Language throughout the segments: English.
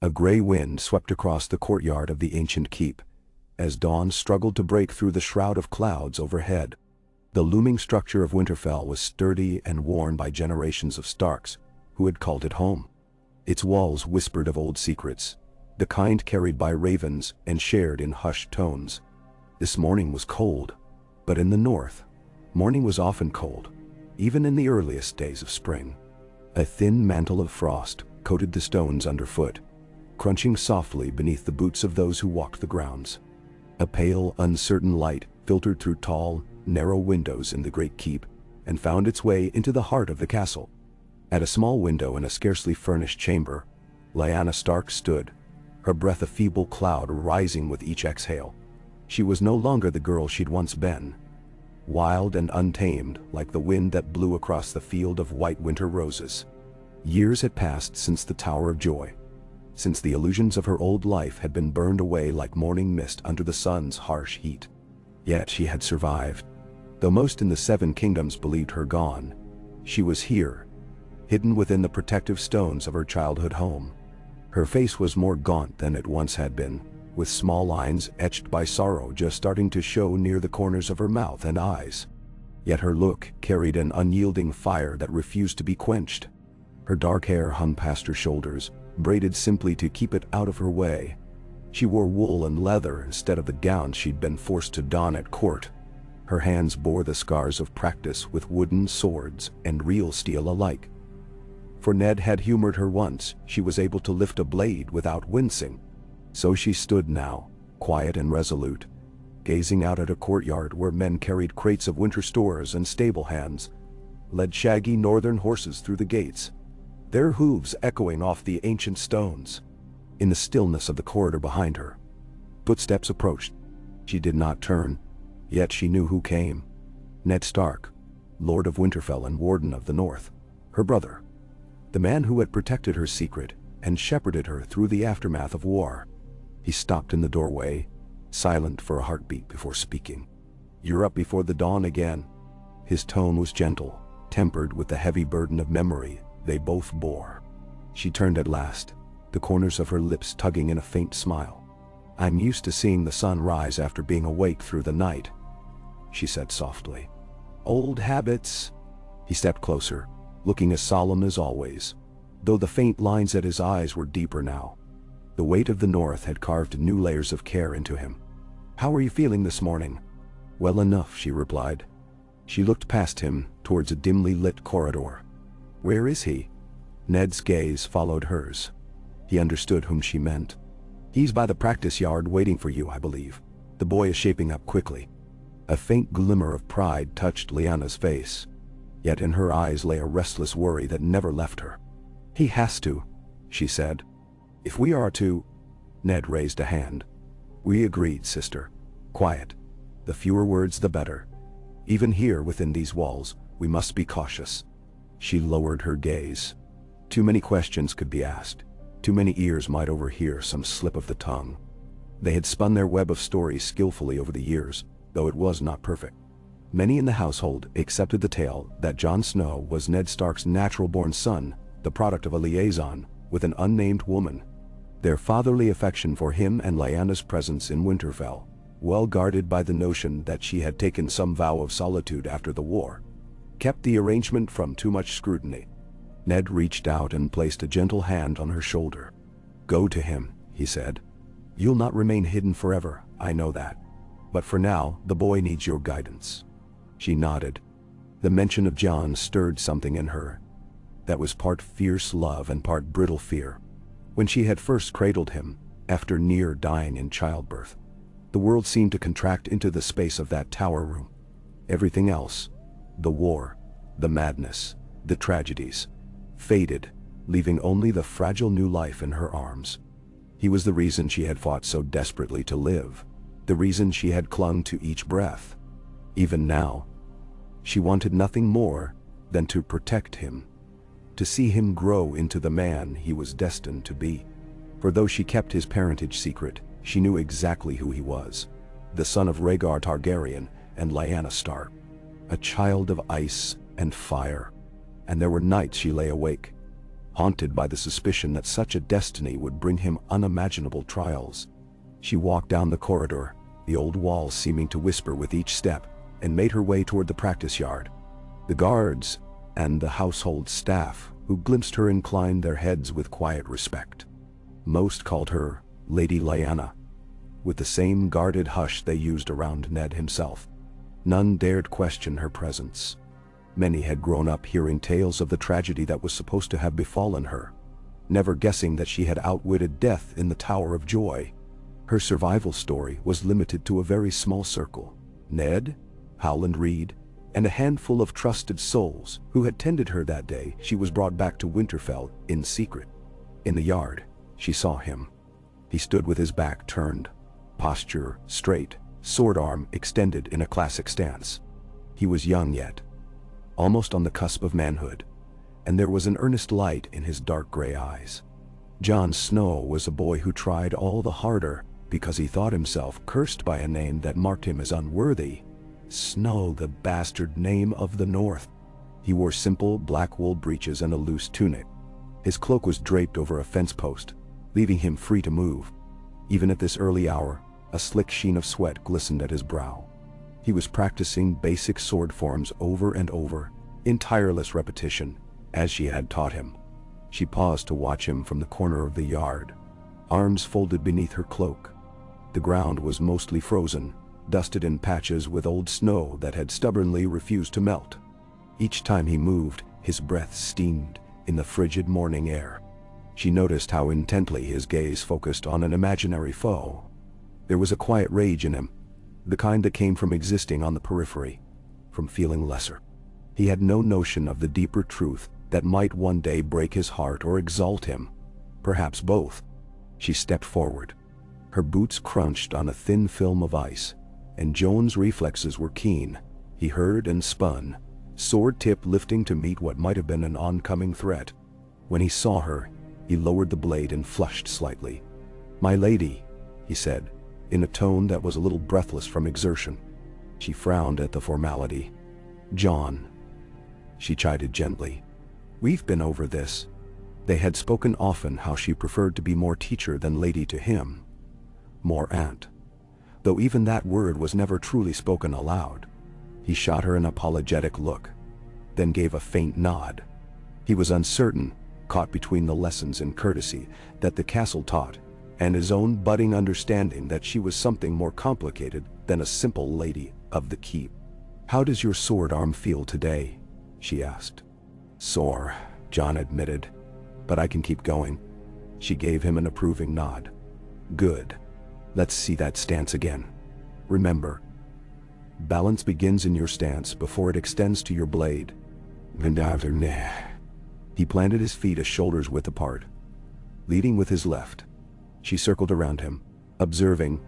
A gray wind swept across the courtyard of the ancient keep, as dawn struggled to break through the shroud of clouds overhead. The looming structure of Winterfell was sturdy and worn by generations of Starks, who had called it home. Its walls whispered of old secrets, the kind carried by ravens and shared in hushed tones. This morning was cold, but in the north, morning was often cold, even in the earliest days of spring. A thin mantle of frost coated the stones underfoot, crunching softly beneath the boots of those who walked the grounds. A pale, uncertain light filtered through tall, narrow windows in the great keep and found its way into the heart of the castle. At a small window in a scarcely furnished chamber, Lyanna Stark stood, her breath a feeble cloud rising with each exhale. She was no longer the girl she'd once been. Wild and untamed, like the wind that blew across the field of white winter roses. Years had passed since the Tower of Joy, since the illusions of her old life had been burned away like morning mist under the sun's harsh heat. Yet she had survived. Though most in the Seven Kingdoms believed her gone, she was here, hidden within the protective stones of her childhood home. Her face was more gaunt than it once had been, with small lines etched by sorrow just starting to show near the corners of her mouth and eyes. Yet her look carried an unyielding fire that refused to be quenched. Her dark hair hung past her shoulders, braided simply to keep it out of her way. She wore wool and leather instead of the gowns she'd been forced to don at court. Her hands bore the scars of practice with wooden swords and real steel alike. For Ned had humored her once, she was able to lift a blade without wincing. So she stood now, quiet and resolute, gazing out at a courtyard where men carried crates of winter stores and stable hands, led shaggy northern horses through the gates, their hooves echoing off the ancient stones. In the stillness of the corridor behind her, footsteps approached. She did not turn, yet she knew who came. Ned Stark, Lord of Winterfell and Warden of the North, her brother. The man who had protected her secret and shepherded her through the aftermath of war. He stopped in the doorway, silent for a heartbeat before speaking. "You're up before the dawn again." His tone was gentle, tempered with the heavy burden of memory they both bore. She turned at last, the corners of her lips tugging in a faint smile. "I'm used to seeing the sun rise after being awake through the night," she said softly. "Old habits." He stepped closer, looking as solemn as always, though the faint lines at his eyes were deeper now. The weight of the North had carved new layers of care into him. "How are you feeling this morning?" "Well enough," she replied. She looked past him, towards a dimly lit corridor. "Where is he?" Ned's gaze followed hers. He understood whom she meant. "He's by the practice yard waiting for you, I believe. The boy is shaping up quickly." A faint glimmer of pride touched Lyanna's face, yet in her eyes lay a restless worry that never left her. "He has to," she said. "If we are to—" Ned raised a hand. "We agreed, sister. Quiet. The fewer words the better. Even here within these walls, we must be cautious." She lowered her gaze. Too many questions could be asked. Too many ears might overhear some slip of the tongue. They had spun their web of stories skillfully over the years, though it was not perfect. Many in the household accepted the tale that Jon Snow was Ned Stark's natural-born son, the product of a liaison with an unnamed woman. Their fatherly affection for him and Lyanna's presence in Winterfell, well guarded by the notion that she had taken some vow of solitude after the war, kept the arrangement from too much scrutiny. Ned reached out and placed a gentle hand on her shoulder. "Go to him," he said. "You'll not remain hidden forever, I know that. But for now, the boy needs your guidance." She nodded. The mention of Jon stirred something in her that was part fierce love and part brittle fear. When she had first cradled him, after near dying in childbirth, the world seemed to contract into the space of that tower room. Everything else, the war, the madness, the tragedies, faded, leaving only the fragile new life in her arms. He was the reason she had fought so desperately to live, the reason she had clung to each breath. Even now, she wanted nothing more than to protect him, to see him grow into the man he was destined to be. For though she kept his parentage secret, she knew exactly who he was, the son of Rhaegar Targaryen and Lyanna Stark, a child of ice and fire. And there were nights she lay awake, haunted by the suspicion that such a destiny would bring him unimaginable trials. She walked down the corridor, the old walls seeming to whisper with each step, and made her way toward the practice yard. The guards and the household staff who glimpsed her inclined their heads with quiet respect. Most called her Lady Lyanna, with the same guarded hush they used around Ned himself. None dared question her presence. Many had grown up hearing tales of the tragedy that was supposed to have befallen her, never guessing that she had outwitted death in the Tower of Joy. Her survival story was limited to a very small circle: Ned, Howland Reed, and a handful of trusted souls who had tended her that day she was brought back to Winterfell in secret. In the yard, she saw him. He stood with his back turned, posture straight, sword arm extended in a classic stance. He was young yet, almost on the cusp of manhood, and there was an earnest light in his dark gray eyes. Jon Snow was a boy who tried all the harder because he thought himself cursed by a name that marked him as unworthy. Snow, the bastard name of the North. He wore simple black wool breeches and a loose tunic. His cloak was draped over a fence post, leaving him free to move. Even at this early hour, a slick sheen of sweat glistened at his brow. He was practicing basic sword forms over and over, in tireless repetition, as she had taught him. She paused to watch him from the corner of the yard, arms folded beneath her cloak. The ground was mostly frozen, dusted in patches with old snow that had stubbornly refused to melt. Each time he moved, his breath steamed in the frigid morning air. She noticed how intently his gaze focused on an imaginary foe. There was a quiet rage in him, the kind that came from existing on the periphery, from feeling lesser. He had no notion of the deeper truth that might one day break his heart or exalt him, perhaps both. She stepped forward. Her boots crunched on a thin film of ice, and Jon's reflexes were keen. He heard and spun, sword tip lifting to meet what might have been an oncoming threat. When he saw her, he lowered the blade and flushed slightly. "My lady," he said, in a tone that was a little breathless from exertion. She frowned at the formality. "Jon," she chided gently. "We've been over this." They had spoken often how she preferred to be more teacher than lady to him, more aunt, though even that word was never truly spoken aloud. He shot her an apologetic look, then gave a faint nod. He was uncertain, caught between the lessons in courtesy that the castle taught and his own budding understanding that she was something more complicated than a simple lady of the keep. "How does your sword arm feel today?" she asked. "Sore," Jon admitted, "but I can keep going." She gave him an approving nod. "Good. Let's see that stance again. Remember, balance begins in your stance before it extends to your blade." He planted his feet a shoulder's width apart, leading with his left. She circled around him, observing,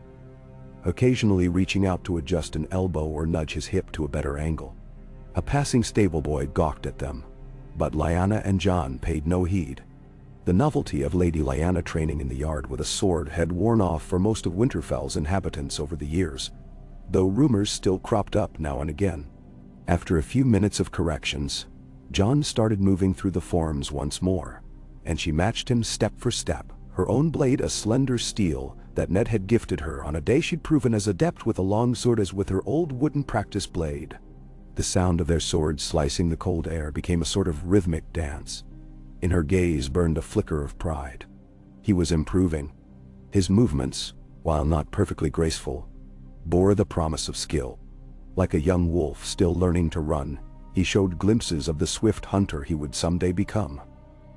occasionally reaching out to adjust an elbow or nudge his hip to a better angle. A passing stable boy gawked at them, but Lyanna and Jon paid no heed. The novelty of Lady Lyanna training in the yard with a sword had worn off for most of Winterfell's inhabitants over the years, though rumors still cropped up now and again. After a few minutes of corrections, Jon started moving through the forms once more, and she matched him step for step, her own blade a slender steel that Ned had gifted her on a day she'd proven as adept with a long sword as with her old wooden practice blade. The sound of their swords slicing the cold air became a sort of rhythmic dance. In her gaze burned a flicker of pride. He was improving. His movements, while not perfectly graceful, bore the promise of skill. Like a young wolf still learning to run, he showed glimpses of the swift hunter he would someday become.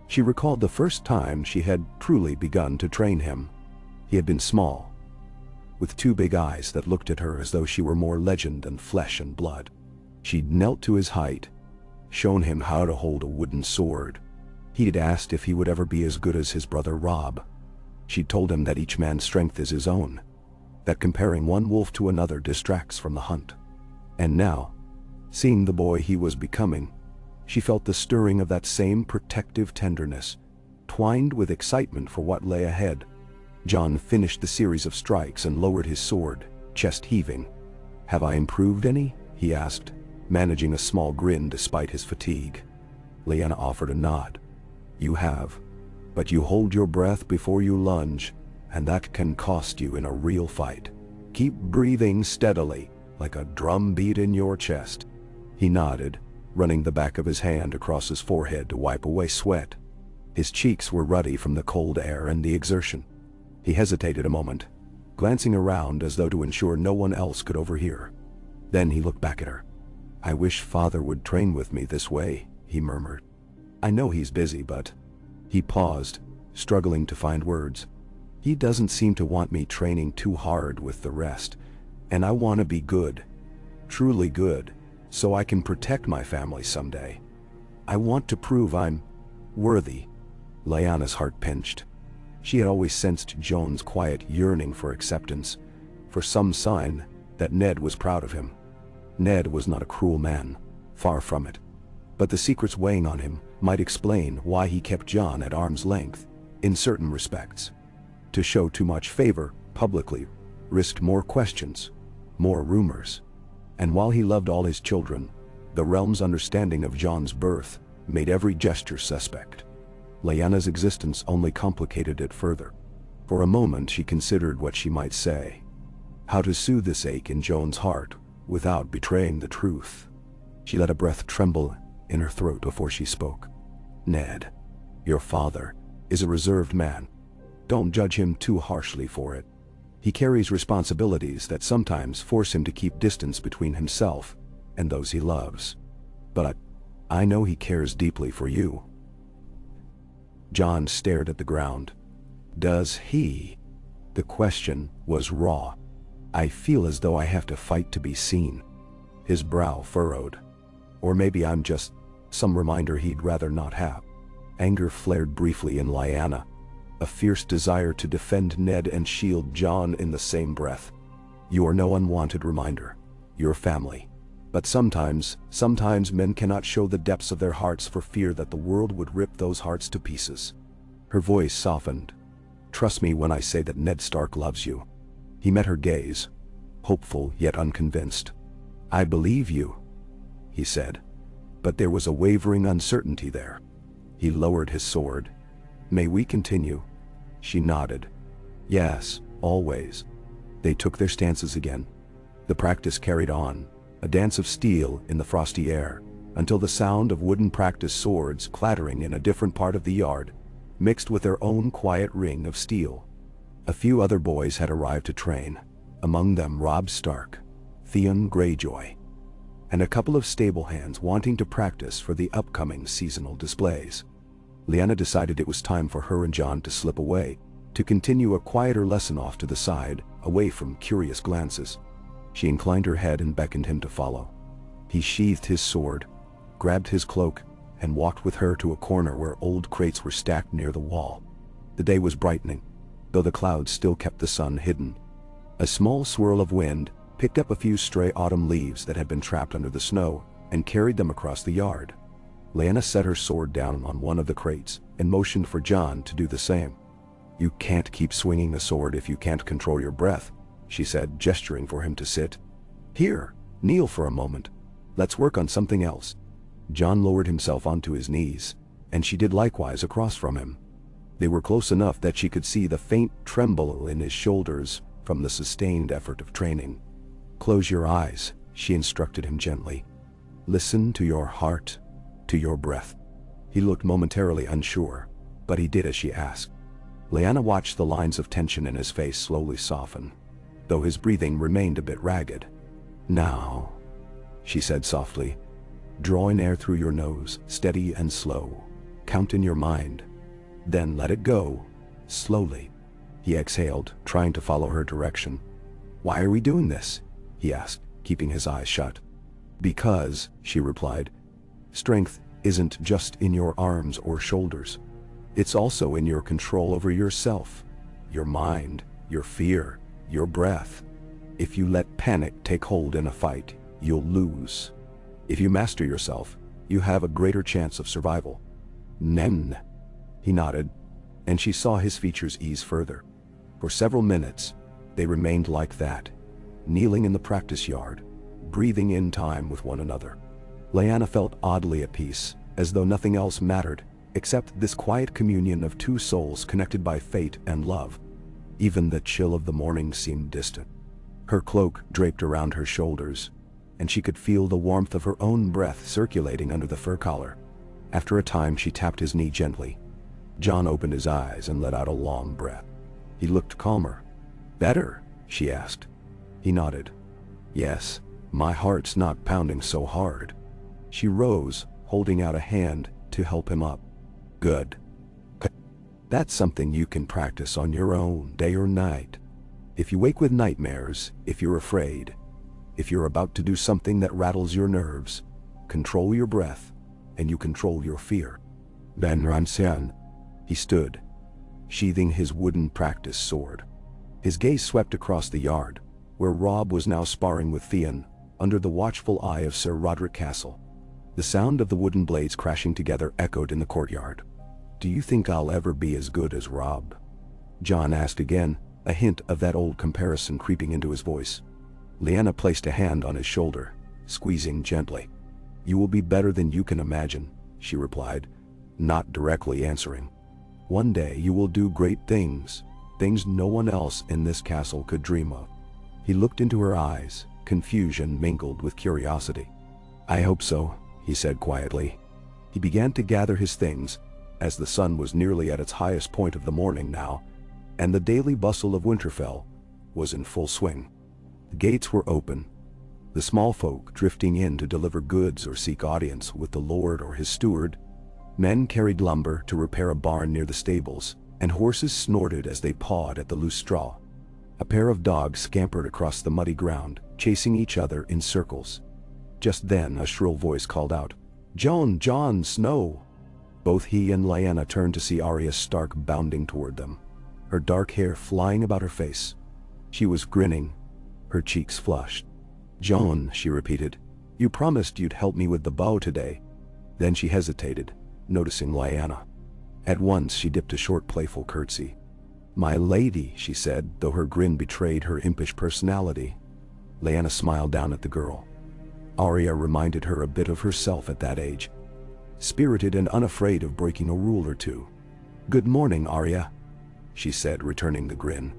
She recalled the first time she had truly begun to train him. He had been small, with two big eyes that looked at her as though she were more legend than flesh and blood. She'd knelt to his height, shown him how to hold a wooden sword. He'd asked if he would ever be as good as his brother Robb. She'd told him that each man's strength is his own, that comparing one wolf to another distracts from the hunt. And now, seeing the boy he was becoming, she felt the stirring of that same protective tenderness, twined with excitement for what lay ahead. Jon finished the series of strikes and lowered his sword, chest heaving. "Have I improved any?" he asked, managing a small grin despite his fatigue. Lyanna offered a nod. You have. But you hold your breath before you lunge, and that can cost you in a real fight. Keep breathing steadily, like a drum beat in your chest." He nodded, running the back of his hand across his forehead to wipe away sweat. His cheeks were ruddy from the cold air and the exertion. He hesitated a moment, glancing around as though to ensure no one else could overhear. Then he looked back at her. "I wish Father would train with me this way," he murmured. "I know he's busy, but—" He paused, struggling to find words. "He doesn't seem to want me training too hard with the rest, and I want to be good, truly good, so I can protect my family someday. I want to prove I'm worthy." Lyanna's heart pinched. She had always sensed Jon's quiet yearning for acceptance, for some sign that Ned was proud of him. Ned was not a cruel man, far from it. But the secrets weighing on him might explain why he kept Jon at arm's length, in certain respects. To show too much favor, publicly, risked more questions, more rumors. And while he loved all his children, the realm's understanding of Jon's birth made every gesture suspect. Lyanna's existence only complicated it further. For a moment she considered what she might say. How to soothe this ache in Jon's heart without betraying the truth. She let a breath tremble in her throat before she spoke. "Ned, your father, is a reserved man. Don't judge him too harshly for it. He carries responsibilities that sometimes force him to keep distance between himself and those he loves. But I know he cares deeply for you." Jon stared at the ground. "Does he?" The question was raw. "I feel as though I have to fight to be seen." His brow furrowed. "Or maybe I'm just some reminder he'd rather not have." Anger flared briefly in Lyanna, a fierce desire to defend Ned and shield Jon in the same breath. "You are no unwanted reminder. You're family. But sometimes men cannot show the depths of their hearts for fear that the world would rip those hearts to pieces." Her voice softened. "Trust me when I say that Ned Stark loves you." He met her gaze, hopeful yet unconvinced. "I believe you," he said. But there was a wavering uncertainty there. He lowered his sword. "May we continue?" She nodded. "Yes, always." They took their stances again. The practice carried on, a dance of steel in the frosty air, until the sound of wooden practice swords clattering in a different part of the yard mixed with their own quiet ring of steel. A few other boys had arrived to train, among them Robb Stark, Theon Greyjoy, and a couple of stable hands wanting to practice for the upcoming seasonal displays. Lyanna decided it was time for her and Jon to slip away, to continue a quieter lesson off to the side, away from curious glances. She inclined her head and beckoned him to follow. He sheathed his sword, grabbed his cloak, and walked with her to a corner where old crates were stacked near the wall. The day was brightening, though the clouds still kept the sun hidden. A small swirl of wind picked up a few stray autumn leaves that had been trapped under the snow and carried them across the yard. Lyanna set her sword down on one of the crates and motioned for Jon to do the same. "You can't keep swinging the sword if you can't control your breath," she said, gesturing for him to sit. "Here, kneel for a moment. Let's work on something else." Jon lowered himself onto his knees, and she did likewise across from him. They were close enough that she could see the faint tremble in his shoulders from the sustained effort of training. "Close your eyes," she instructed him gently. "Listen to your heart, to your breath." He looked momentarily unsure, but he did as she asked. Lyanna watched the lines of tension in his face slowly soften, though his breathing remained a bit ragged. "Now," she said softly, "draw in air through your nose, steady and slow. Count in your mind. Then let it go, slowly." He exhaled, trying to follow her direction. "Why are we doing this?" he asked, keeping his eyes shut. "Because," she replied, "strength isn't just in your arms or shoulders. It's also in your control over yourself, your mind, your fear, your breath. If you let panic take hold in a fight, you'll lose. If you master yourself, you have a greater chance of survival." "Nen." He nodded, and she saw his features ease further. For several minutes, they remained like that, kneeling in the practice yard, breathing in time with one another. Lyanna felt oddly at peace, as though nothing else mattered except this quiet communion of two souls connected by fate and love. Even the chill of the morning seemed distant. Her cloak draped around her shoulders, and she could feel the warmth of her own breath circulating under the fur collar. After a time, she tapped his knee gently. Jon opened his eyes and let out a long breath. He looked calmer. "Better?" she asked. He nodded. "Yes, my heart's not pounding so hard." She rose, holding out a hand to help him up. "Good. That's something you can practice on your own, day or night. If you wake with nightmares, if you're afraid, if you're about to do something that rattles your nerves, control your breath, and you control your fear." Ben Ramsen. He stood, sheathing his wooden practice sword. His gaze swept across the yard, where Robb was now sparring with Theon, under the watchful eye of Sir Roderick Castle. The sound of the wooden blades crashing together echoed in the courtyard. "Do you think I'll ever be as good as Robb?" Jon asked again, a hint of that old comparison creeping into his voice. Lyanna placed a hand on his shoulder, squeezing gently. "You will be better than you can imagine," she replied, not directly answering. "One day you will do great things, things no one else in this castle could dream of." He looked into her eyes, confusion mingled with curiosity. "I hope so," he said quietly. He began to gather his things, as the sun was nearly at its highest point of the morning now, and the daily bustle of Winterfell was in full swing. The gates were open, the small folk drifting in to deliver goods or seek audience with the lord or his steward. Men carried lumber to repair a barn near the stables, and horses snorted as they pawed at the loose straw. A pair of dogs scampered across the muddy ground, chasing each other in circles. Just then a shrill voice called out, Jon Snow!" Both he and Lyanna turned to see Arya Stark bounding toward them, her dark hair flying about her face. She was grinning, her cheeks flushed. "Jon," she repeated, "you promised you'd help me with the bow today." Then she hesitated, noticing Lyanna. At once she dipped a short playful curtsy. "My lady," she said, though her grin betrayed her impish personality. Lyanna smiled down at the girl. Arya reminded her a bit of herself at that age, spirited and unafraid of breaking a rule or two. "Good morning, Arya," she said, returning the grin.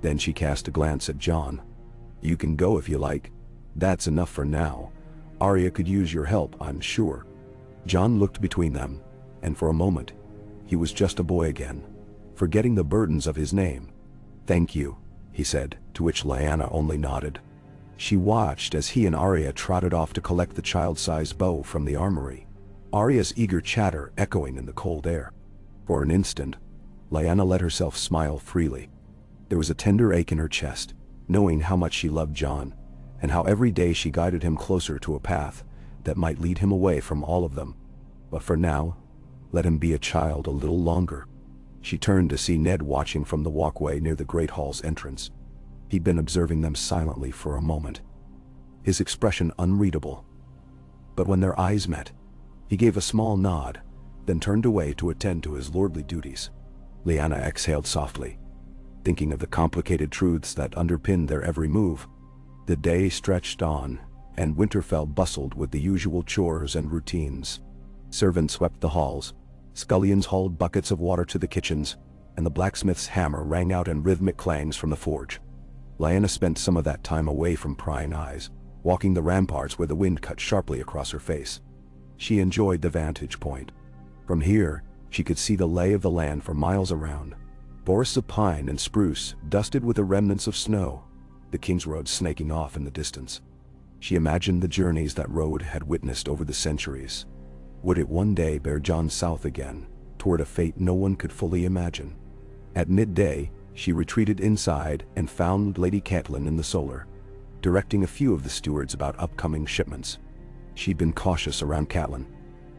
Then she cast a glance at Jon. "You can go if you like. That's enough for now. Arya could use your help, I'm sure." Jon looked between them, and for a moment, he was just a boy again, forgetting the burdens of his name. "Thank you," he said, to which Lyanna only nodded. She watched as he and Arya trotted off to collect the child-sized bow from the armory, Arya's eager chatter echoing in the cold air. For an instant, Lyanna let herself smile freely. There was a tender ache in her chest, knowing how much she loved Jon, and how every day she guided him closer to a path that might lead him away from all of them. But for now, let him be a child a little longer. She turned to see Ned watching from the walkway near the Great Hall's entrance. He'd been observing them silently for a moment, his expression unreadable. But when their eyes met, he gave a small nod, then turned away to attend to his lordly duties. Lyanna exhaled softly, thinking of the complicated truths that underpinned their every move. The day stretched on, and Winterfell bustled with the usual chores and routines. Servants swept the halls, scullions hauled buckets of water to the kitchens, and the blacksmith's hammer rang out in rhythmic clangs from the forge. Lyanna spent some of that time away from prying eyes, walking the ramparts where the wind cut sharply across her face. She enjoyed the vantage point. From here, she could see the lay of the land for miles around. Forests of pine and spruce dusted with the remnants of snow, the King's Road snaking off in the distance. She imagined the journeys that road had witnessed over the centuries. Would it one day bear Jon south again, toward a fate no one could fully imagine? At midday, she retreated inside and found Lady Catelyn in the Solar, directing a few of the stewards about upcoming shipments. She'd been cautious around Catelyn.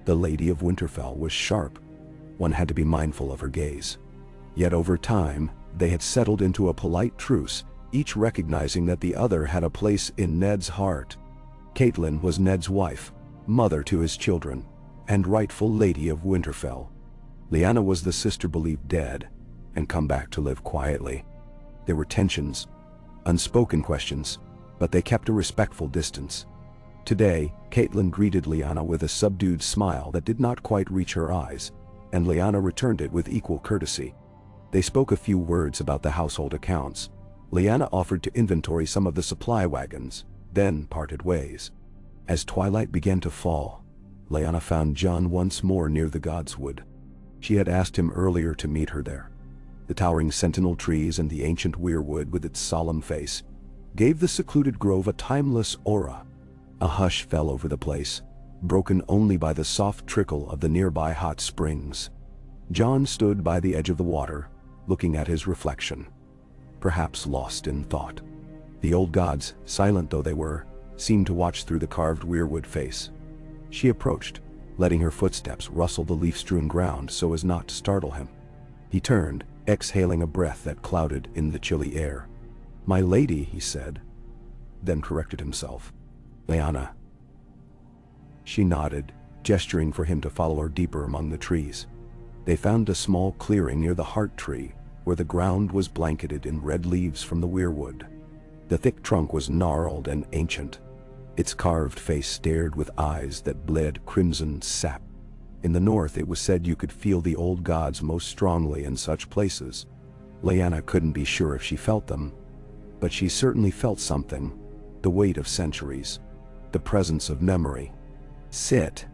The Lady of Winterfell was sharp. One had to be mindful of her gaze. Yet over time, they had settled into a polite truce, each recognizing that the other had a place in Ned's heart. Catelyn was Ned's wife, mother to his children, and rightful Lady of Winterfell. Lyanna was the sister believed dead, and come back to live quietly. There were tensions, unspoken questions, but they kept a respectful distance. Today, Catelyn greeted Lyanna with a subdued smile that did not quite reach her eyes, and Lyanna returned it with equal courtesy. They spoke a few words about the household accounts. Lyanna offered to inventory some of the supply wagons, then parted ways. As twilight began to fall, Lyanna found Jon once more near the godswood. She had asked him earlier to meet her there. The towering sentinel trees and the ancient weirwood with its solemn face gave the secluded grove a timeless aura. A hush fell over the place, broken only by the soft trickle of the nearby hot springs. Jon stood by the edge of the water, looking at his reflection, perhaps lost in thought. The old gods, silent though they were, seemed to watch through the carved weirwood face. She approached, letting her footsteps rustle the leaf-strewn ground so as not to startle him. He turned, exhaling a breath that clouded in the chilly air. "My lady," he said, then corrected himself. "Lyanna." She nodded, gesturing for him to follow her deeper among the trees. They found a small clearing near the heart tree, where the ground was blanketed in red leaves from the weirwood. The thick trunk was gnarled and ancient. Its carved face stared with eyes that bled crimson sap. In the north it was said you could feel the old gods most strongly in such places. Lyanna couldn't be sure if she felt them, but she certainly felt something, the weight of centuries, the presence of memory. "Sit,"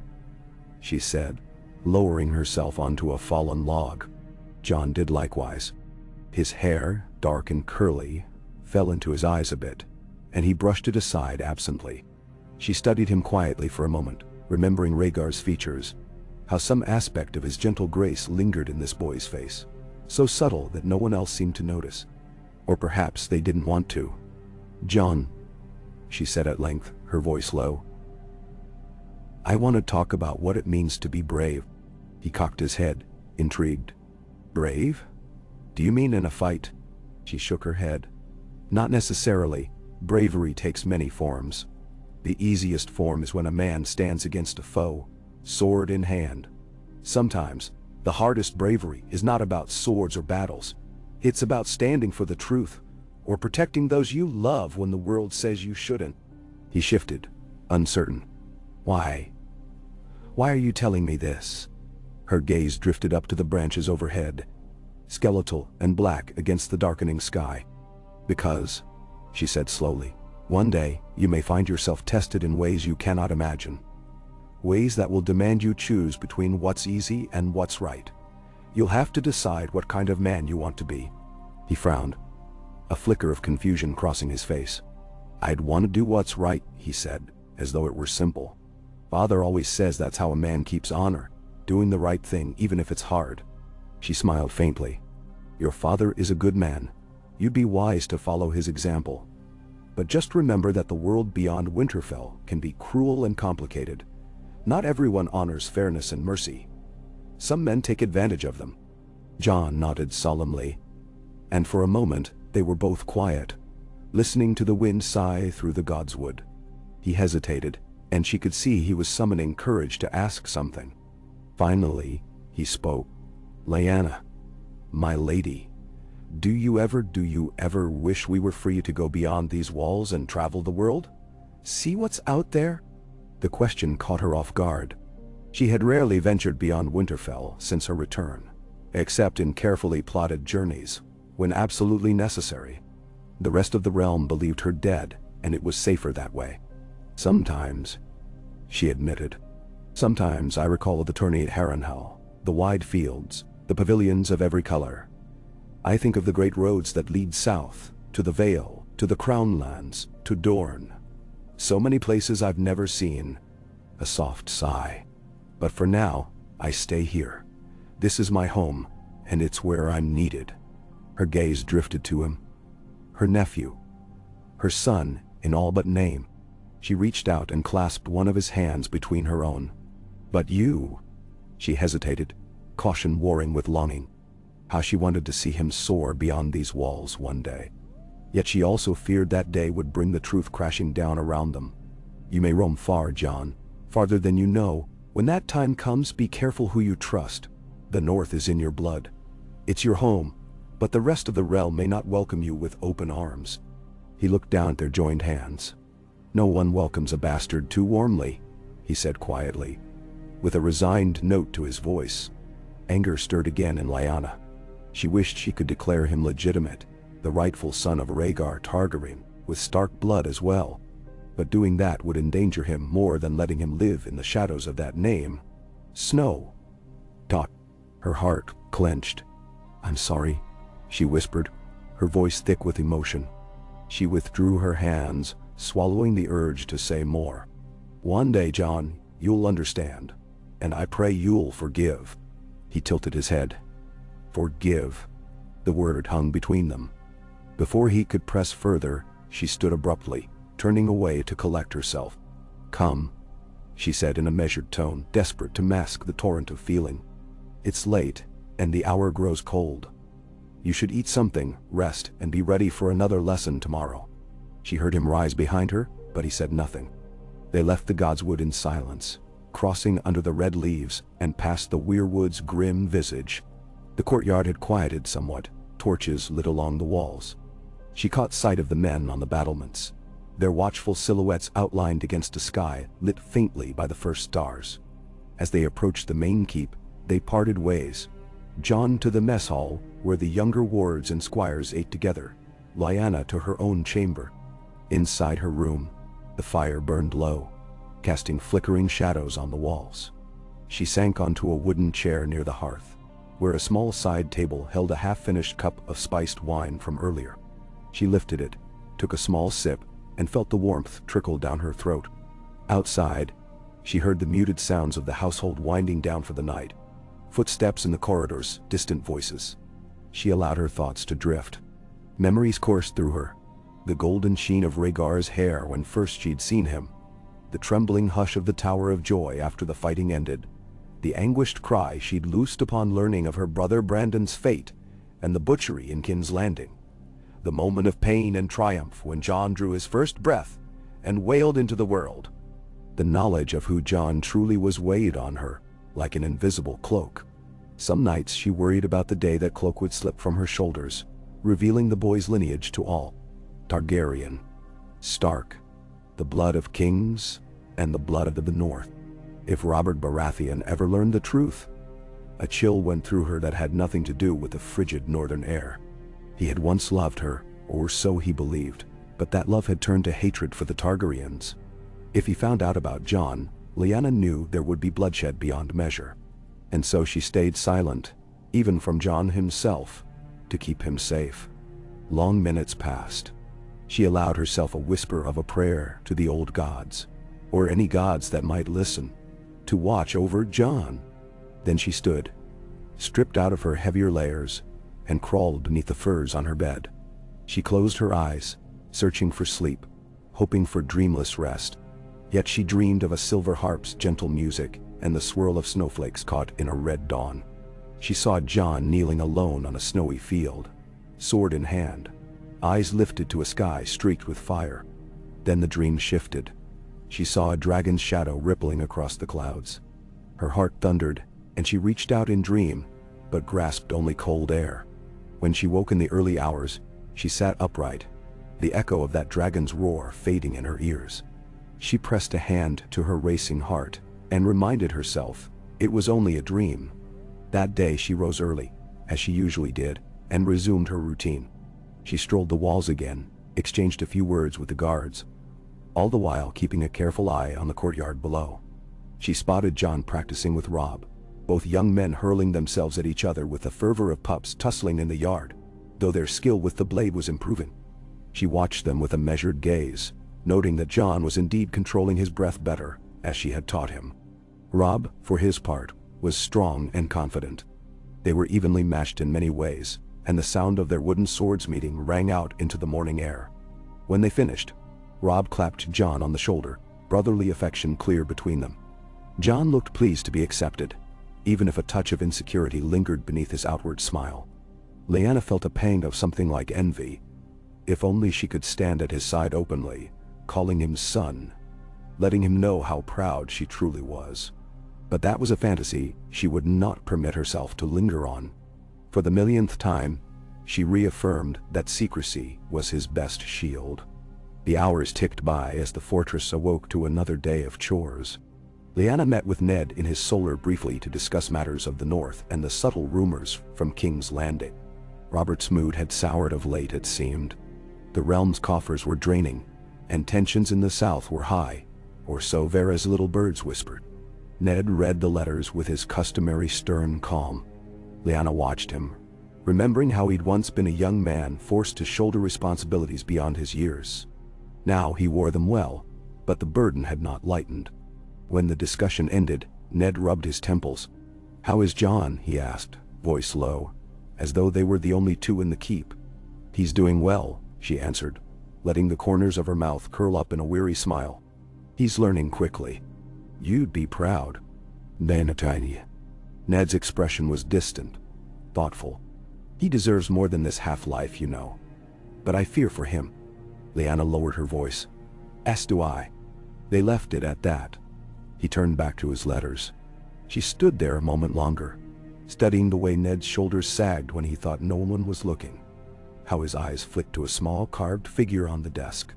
she said, lowering herself onto a fallen log. Jon did likewise. His hair, dark and curly, fell into his eyes a bit, and he brushed it aside absently. She studied him quietly for a moment, remembering Rhaegar's features, how some aspect of his gentle grace lingered in this boy's face, so subtle that no one else seemed to notice. Or perhaps they didn't want to. "Jon," she said at length, her voice low, "I want to talk about what it means to be brave." He cocked his head, intrigued. "Brave? Do you mean in a fight?" She shook her head. "Not necessarily. Bravery takes many forms. The easiest form is when a man stands against a foe, sword in hand. Sometimes, the hardest bravery is not about swords or battles. It's about standing for the truth, or protecting those you love when the world says you shouldn't." He shifted, uncertain. "Why? Why are you telling me this?" Her gaze drifted up to the branches overhead, skeletal and black against the darkening sky. "Because," she said slowly, "one day you may find yourself tested in ways you cannot imagine. Ways that will demand you choose between what's easy and what's right. You'll have to decide what kind of man you want to be." He frowned, a flicker of confusion crossing his face. "I'd want to do what's right," he said, as though it were simple. "Father always says that's how a man keeps honor, doing the right thing even if it's hard." She smiled faintly. "Your father is a good man. You'd be wise to follow his example. But just remember that the world beyond Winterfell can be cruel and complicated. Not everyone honors fairness and mercy. Some men take advantage of them." Jon nodded solemnly, and for a moment they were both quiet, listening to the wind sigh through the godswood. He hesitated, and she could see he was summoning courage to ask something. Finally, he spoke. "Lyanna, my lady, do you ever wish we were free to go beyond these walls and travel the world? See what's out there?" The question caught her off guard. She had rarely ventured beyond Winterfell since her return, except in carefully plotted journeys, when absolutely necessary. The rest of the realm believed her dead, and it was safer that way. "Sometimes," she admitted. "Sometimes I recall the tourney at Harrenhal, the wide fields, the pavilions of every color. I think of the great roads that lead south, to the Vale, to the Crownlands, to Dorne. So many places I've never seen." A soft sigh. "But for now, I stay here. This is my home, and it's where I'm needed." Her gaze drifted to him. Her nephew. Her son, in all but name. She reached out and clasped one of his hands between her own. "But you," she hesitated, caution warring with longing. How she wanted to see him soar beyond these walls one day. Yet she also feared that day would bring the truth crashing down around them. "You may roam far, Jon, farther than you know. When that time comes, be careful who you trust. The North is in your blood. It's your home, but the rest of the realm may not welcome you with open arms." He looked down at their joined hands. "No one welcomes a bastard too warmly," he said quietly, with a resigned note to his voice. Anger stirred again in Lyanna. She wished she could declare him legitimate, the rightful son of Rhaegar Targaryen, with Stark blood as well. But doing that would endanger him more than letting him live in the shadows of that name. Snow. Her heart clenched. "I'm sorry," she whispered, her voice thick with emotion. She withdrew her hands, swallowing the urge to say more. "One day, Jon, you'll understand. And I pray you'll forgive." He tilted his head. Forgive. The word hung between them. Before he could press further, she stood abruptly, turning away to collect herself. "Come," she said in a measured tone, desperate to mask the torrent of feeling. "It's late, and the hour grows cold. You should eat something, rest, and be ready for another lesson tomorrow." She heard him rise behind her, but he said nothing. They left the godswood in silence, crossing under the red leaves and past the weirwood's grim visage. The courtyard had quieted somewhat, torches lit along the walls. She caught sight of the men on the battlements, their watchful silhouettes outlined against a sky lit faintly by the first stars. As they approached the main keep, they parted ways. Jon to the mess hall, where the younger wards and squires ate together, Lyanna to her own chamber. Inside her room, the fire burned low, casting flickering shadows on the walls. She sank onto a wooden chair near the hearth, where a small side table held a half-finished cup of spiced wine from earlier. She lifted it, took a small sip, and felt the warmth trickle down her throat. Outside, she heard the muted sounds of the household winding down for the night. Footsteps in the corridors, distant voices. She allowed her thoughts to drift. Memories coursed through her. The golden sheen of Rhaegar's hair when first she'd seen him. The trembling hush of the Tower of Joy after the fighting ended. The anguished cry she'd loosed upon learning of her brother Brandon's fate, and the butchery in King's Landing. The moment of pain and triumph when Jon drew his first breath and wailed into the world. The knowledge of who Jon truly was weighed on her, like an invisible cloak. Some nights she worried about the day that cloak would slip from her shoulders, revealing the boy's lineage to all. Targaryen, Stark, the blood of kings, and the blood of the North. If Robert Baratheon ever learned the truth, a chill went through her that had nothing to do with the frigid northern air. He had once loved her, or so he believed, but that love had turned to hatred for the Targaryens. If he found out about Jon, Lyanna knew there would be bloodshed beyond measure. And so she stayed silent, even from Jon himself, to keep him safe. Long minutes passed. She allowed herself a whisper of a prayer to the old gods, or any gods that might listen, to watch over Jon. Then she stood, stripped out of her heavier layers, and crawled beneath the furs on her bed. She closed her eyes, searching for sleep, hoping for dreamless rest. Yet she dreamed of a silver harp's gentle music and the swirl of snowflakes caught in a red dawn. She saw Jon kneeling alone on a snowy field, sword in hand, eyes lifted to a sky streaked with fire. Then the dream shifted. She saw a dragon's shadow rippling across the clouds. Her heart thundered, and she reached out in dream, but grasped only cold air. When she woke in the early hours, she sat upright, the echo of that dragon's roar fading in her ears. She pressed a hand to her racing heart and reminded herself it was only a dream. That day she rose early, as she usually did, and resumed her routine. She strolled the walls again, exchanged a few words with the guards, all the while keeping a careful eye on the courtyard below. She spotted Jon practicing with Robb, both young men hurling themselves at each other with the fervor of pups tussling in the yard, though their skill with the blade was improving. She watched them with a measured gaze, noting that Jon was indeed controlling his breath better, as she had taught him. Robb, for his part, was strong and confident. They were evenly matched in many ways, and the sound of their wooden swords meeting rang out into the morning air. When they finished, Robb clapped Jon on the shoulder, brotherly affection clear between them. Jon looked pleased to be accepted, even if a touch of insecurity lingered beneath his outward smile. Lyanna felt a pang of something like envy. If only she could stand at his side openly, calling him son, letting him know how proud she truly was. But that was a fantasy she would not permit herself to linger on. For the millionth time, she reaffirmed that secrecy was his best shield. The hours ticked by as the fortress awoke to another day of chores. Lyanna met with Ned in his solar briefly to discuss matters of the north and the subtle rumors from King's Landing. Robert's mood had soured of late, it seemed. The realm's coffers were draining, and tensions in the south were high, or so Vera's little birds whispered. Ned read the letters with his customary stern calm. Lyanna watched him, remembering how he'd once been a young man forced to shoulder responsibilities beyond his years. Now he wore them well, but the burden had not lightened. When the discussion ended, Ned rubbed his temples. "How is Jon?" he asked, voice low, as though they were the only two in the keep. "He's doing well," she answered, letting the corners of her mouth curl up in a weary smile. "He's learning quickly. You'd be proud." Ned's expression was distant, thoughtful. "He deserves more than this half-life, you know. But I fear for him." Lyanna lowered her voice. "As do I." They left it at that. He turned back to his letters. She stood there a moment longer, studying the way Ned's shoulders sagged when he thought no one was looking, how his eyes flicked to a small carved figure on the desk.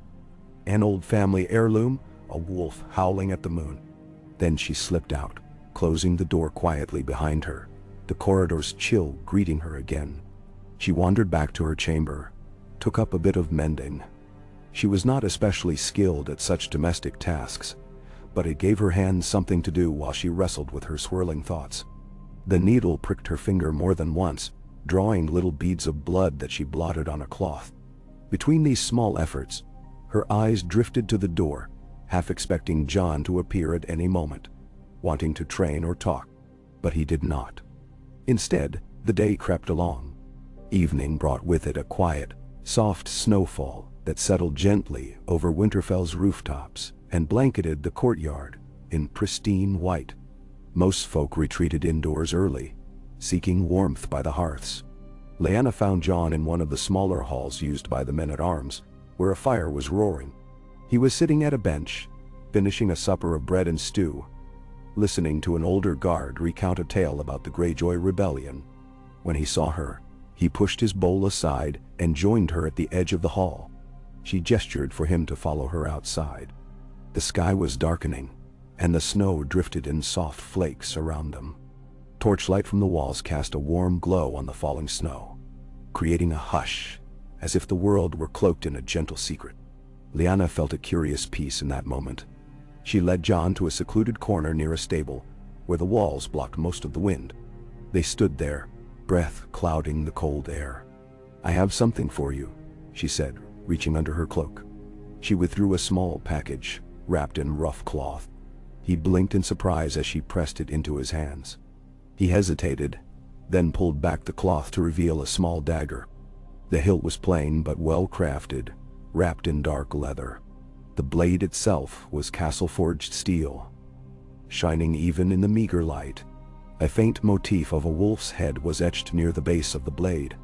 An old family heirloom, a wolf howling at the moon. Then she slipped out, closing the door quietly behind her, the corridor's chill greeting her again. She wandered back to her chamber, took up a bit of mending. She was not especially skilled at such domestic tasks, but it gave her hands something to do while she wrestled with her swirling thoughts. The needle pricked her finger more than once, drawing little beads of blood that she blotted on a cloth. Between these small efforts, her eyes drifted to the door, half expecting Jon to appear at any moment, wanting to train or talk, but he did not. Instead, the day crept along. Evening brought with it a quiet, soft snowfall that settled gently over Winterfell's rooftops and blanketed the courtyard in pristine white. Most folk retreated indoors early, seeking warmth by the hearths. Lyanna found Jon in one of the smaller halls used by the men-at-arms, where a fire was roaring. He was sitting at a bench, finishing a supper of bread and stew, listening to an older guard recount a tale about the Greyjoy rebellion. When he saw her, he pushed his bowl aside and joined her at the edge of the hall. She gestured for him to follow her outside. The sky was darkening, and the snow drifted in soft flakes around them. Torchlight from the walls cast a warm glow on the falling snow, creating a hush, as if the world were cloaked in a gentle secret. Lyanna felt a curious peace in that moment. She led Jon to a secluded corner near a stable, where the walls blocked most of the wind. They stood there, breath clouding the cold air. "I have something for you," she said, reaching under her cloak. She withdrew a small package, wrapped in rough cloth. He blinked in surprise as she pressed it into his hands. He hesitated, then pulled back the cloth to reveal a small dagger. The hilt was plain but well crafted, wrapped in dark leather. The blade itself was castle-forged steel, shining even in the meager light. A faint motif of a wolf's head was etched near the base of the blade.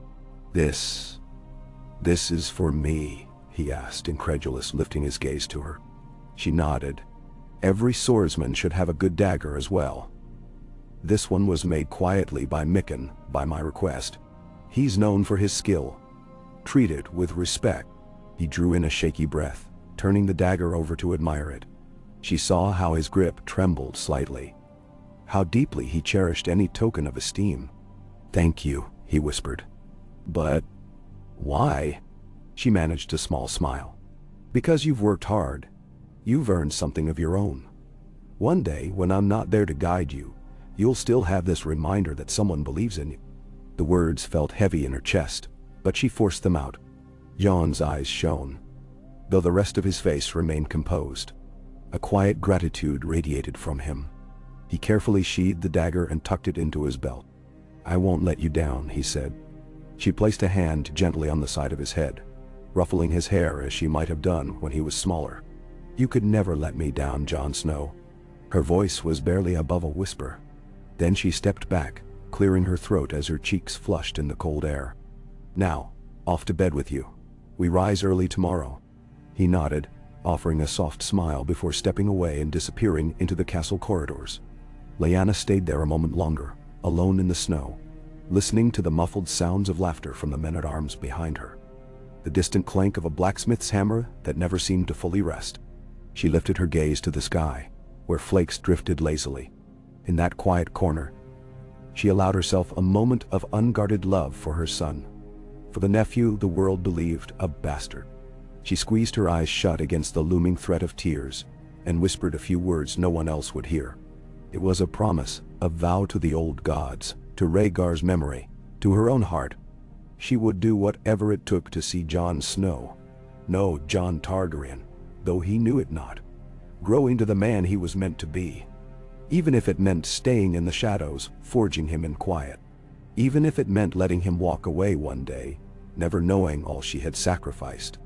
This is for me," he asked, incredulous, lifting his gaze to her. She nodded. "Every swordsman should have a good dagger as well. This one was made quietly by Mikken, by my request. He's known for his skill. Treat it with respect." He drew in a shaky breath, turning the dagger over to admire it. She saw how his grip trembled slightly, how deeply he cherished any token of esteem. "Thank you," he whispered. "But why?" She managed a small smile. "Because you've worked hard. You've earned something of your own. One day, when I'm not there to guide you, you'll still have this reminder that someone believes in you." The words felt heavy in her chest, but she forced them out. Jon's eyes shone, though the rest of his face remained composed. A quiet gratitude radiated from him. He carefully sheathed the dagger and tucked it into his belt. "I won't let you down," he said. She placed a hand gently on the side of his head, ruffling his hair as she might have done when he was smaller. "You could never let me down, Jon Snow." Her voice was barely above a whisper. Then she stepped back, clearing her throat as her cheeks flushed in the cold air. "Now, off to bed with you. We rise early tomorrow." He nodded, offering a soft smile before stepping away and disappearing into the castle corridors. Lyanna stayed there a moment longer, alone in the snow, listening to the muffled sounds of laughter from the men-at-arms behind her, the distant clank of a blacksmith's hammer that never seemed to fully rest. She lifted her gaze to the sky, where flakes drifted lazily. In that quiet corner, she allowed herself a moment of unguarded love for her son. For the nephew the world believed a bastard. She squeezed her eyes shut against the looming threat of tears and whispered a few words no one else would hear. It was a promise, a vow to the old gods, to Rhaegar's memory, to her own heart. She would do whatever it took to see Jon Snow, no Jon Targaryen, though he knew it not, grow into the man he was meant to be. Even if it meant staying in the shadows, forging him in quiet. Even if it meant letting him walk away one day, never knowing all she had sacrificed.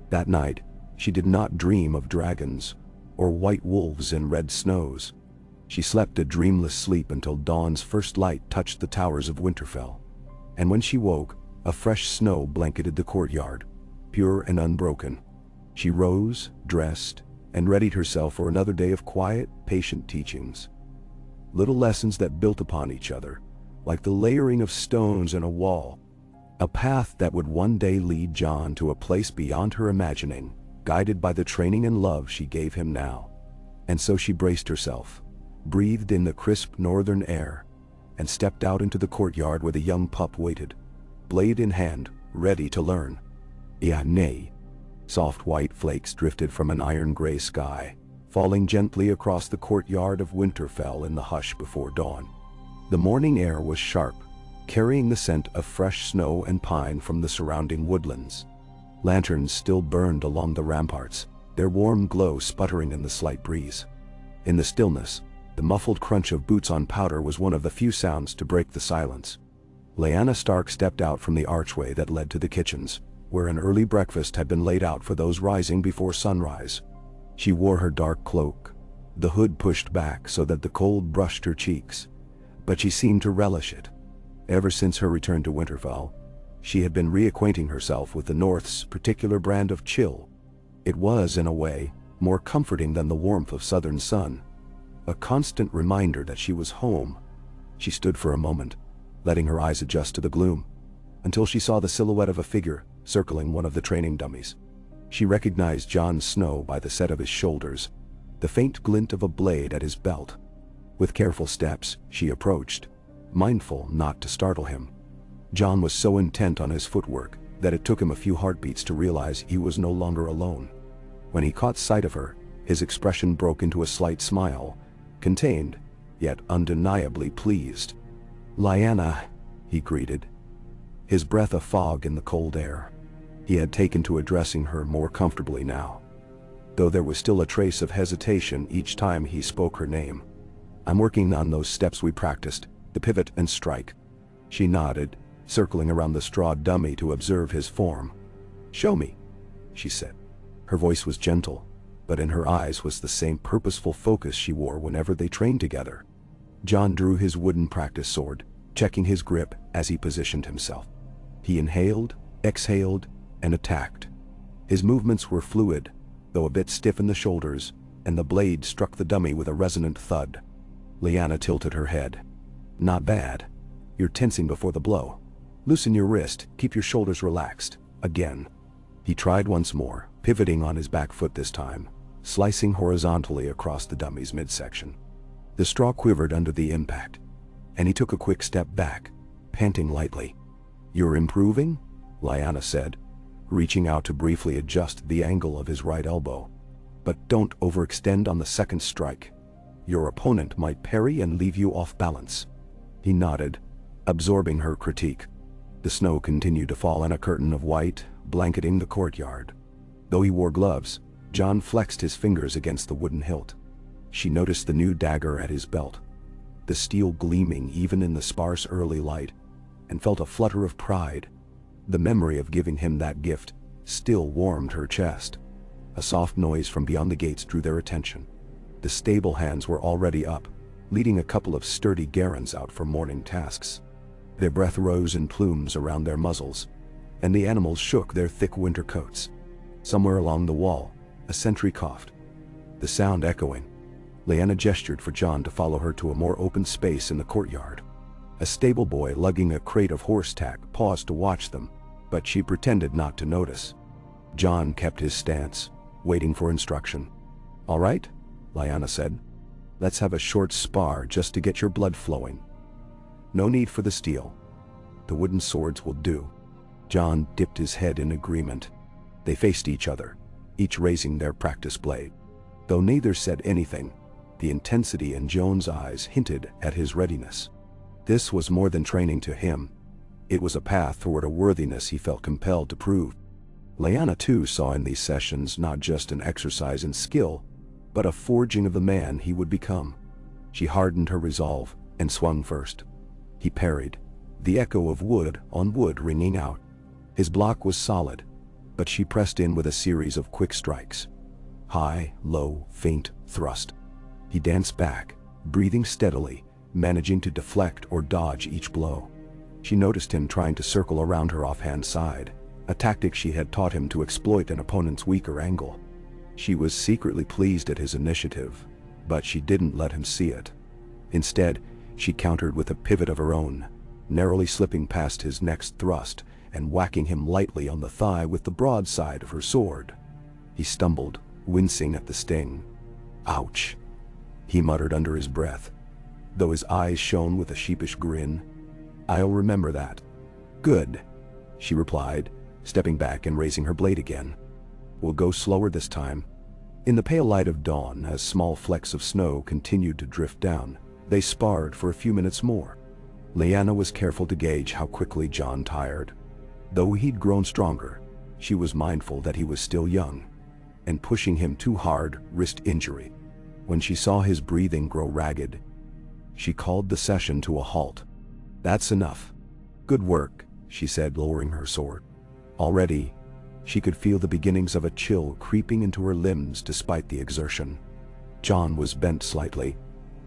That night, she did not dream of dragons, or white wolves in red snows. She slept a dreamless sleep until dawn's first light touched the towers of Winterfell. And when she woke, a fresh snow blanketed the courtyard, pure and unbroken. She rose, dressed, and readied herself for another day of quiet, patient teachings. Little lessons that built upon each other, like the layering of stones in a wall. A path that would one day lead Jon to a place beyond her imagining, guided by the training and love she gave him now. And so she braced herself, breathed in the crisp northern air, and stepped out into the courtyard where the young pup waited, blade in hand, ready to learn. Nay. Soft white flakes drifted from an iron-gray sky, falling gently across the courtyard of Winterfell in the hush before dawn. The morning air was sharp, carrying the scent of fresh snow and pine from the surrounding woodlands. Lanterns still burned along the ramparts, their warm glow sputtering in the slight breeze. In the stillness, the muffled crunch of boots on powder was one of the few sounds to break the silence. Lyanna Stark stepped out from the archway that led to the kitchens, where an early breakfast had been laid out for those rising before sunrise. She wore her dark cloak, the hood pushed back so that the cold brushed her cheeks, but she seemed to relish it. Ever since her return to Winterfell, she had been reacquainting herself with the North's particular brand of chill. It was, in a way, more comforting than the warmth of southern sun, a constant reminder that she was home. She stood for a moment, letting her eyes adjust to the gloom, until she saw the silhouette of a figure circling one of the training dummies. She recognized Jon Snow by the set of his shoulders, the faint glint of a blade at his belt. With careful steps, she approached, mindful not to startle him. Jon was so intent on his footwork that it took him a few heartbeats to realize he was no longer alone. When he caught sight of her, his expression broke into a slight smile, contained, yet undeniably pleased. "Lyanna," he greeted, his breath a fog in the cold air. He had taken to addressing her more comfortably now, though there was still a trace of hesitation each time he spoke her name. "I'm working on those steps we practiced, the pivot and strike." She nodded, circling around the straw dummy to observe his form. "Show me," she said. Her voice was gentle, but in her eyes was the same purposeful focus she wore whenever they trained together. Jon drew his wooden practice sword, checking his grip as he positioned himself. He inhaled, exhaled, and attacked. His movements were fluid, though a bit stiff in the shoulders, and the blade struck the dummy with a resonant thud. Lyanna tilted her head. "Not bad. You're tensing before the blow. Loosen your wrist, keep your shoulders relaxed." Again. He tried once more, pivoting on his back foot this time, slicing horizontally across the dummy's midsection. The straw quivered under the impact, and he took a quick step back, panting lightly. "You're improving?" Lyanna said, reaching out to briefly adjust the angle of his right elbow. "But don't overextend on the second strike. Your opponent might parry and leave you off balance." He nodded, absorbing her critique. The snow continued to fall in a curtain of white, blanketing the courtyard. Though he wore gloves, Jon flexed his fingers against the wooden hilt. She noticed the new dagger at his belt, the steel gleaming even in the sparse early light, and felt a flutter of pride. The memory of giving him that gift still warmed her chest. A soft noise from beyond the gates drew their attention. The stable hands were already up, leading a couple of sturdy Garrons out for morning tasks. Their breath rose in plumes around their muzzles, and the animals shook their thick winter coats. Somewhere along the wall, a sentry coughed, the sound echoing. Lyanna gestured for Jon to follow her to a more open space in the courtyard. A stable boy lugging a crate of horse tack paused to watch them, but she pretended not to notice. Jon kept his stance, waiting for instruction. "All right," Lyanna said. Let's have a short spar just to get your blood flowing. No need for the steel. The wooden swords will do. Jon dipped his head in agreement. They faced each other, each raising their practice blade. Though neither said anything, the intensity in Jon's eyes hinted at his readiness. This was more than training to him. It was a path toward a worthiness he felt compelled to prove. Lyanna too saw in these sessions not just an exercise in skill, but a forging of the man he would become. She hardened her resolve and swung first. He parried, the echo of wood on wood ringing out. His block was solid, but she pressed in with a series of quick strikes. High, low, faint thrust. He danced back, breathing steadily, managing to deflect or dodge each blow. She noticed him trying to circle around her offhand side, a tactic she had taught him to exploit an opponent's weaker angle. She was secretly pleased at his initiative, but she didn't let him see it. Instead, she countered with a pivot of her own, narrowly slipping past his next thrust and whacking him lightly on the thigh with the broadside of her sword. He stumbled, wincing at the sting. "Ouch," he muttered under his breath, though his eyes shone with a sheepish grin. "I'll remember that." "Good," she replied, stepping back and raising her blade again. "We'll go slower this time." In the pale light of dawn, as small flecks of snow continued to drift down, they sparred for a few minutes more. Lyanna was careful to gauge how quickly Jon tired. Though he'd grown stronger, she was mindful that he was still young, and pushing him too hard risked injury. When she saw his breathing grow ragged, she called the session to a halt. "That's enough." "Good work," she said, lowering her sword. Already, she could feel the beginnings of a chill creeping into her limbs despite the exertion. Jon was bent slightly,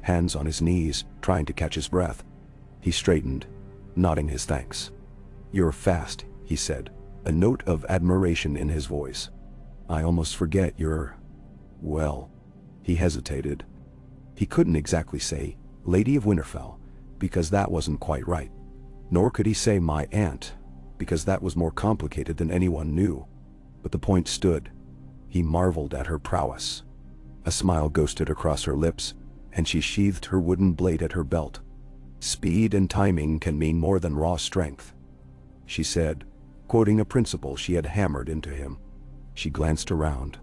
hands on his knees, trying to catch his breath. He straightened, nodding his thanks. "You're fast," he said, a note of admiration in his voice. "I almost forget you're... well..." He hesitated. He couldn't exactly say, "Lady of Winterfell," because that wasn't quite right. Nor could he say, "my aunt," because that was more complicated than anyone knew. But the point stood. He marveled at her prowess. A smile ghosted across her lips, and she sheathed her wooden blade at her belt. "Speed and timing can mean more than raw strength," she said, quoting a principle she had hammered into him. She glanced around.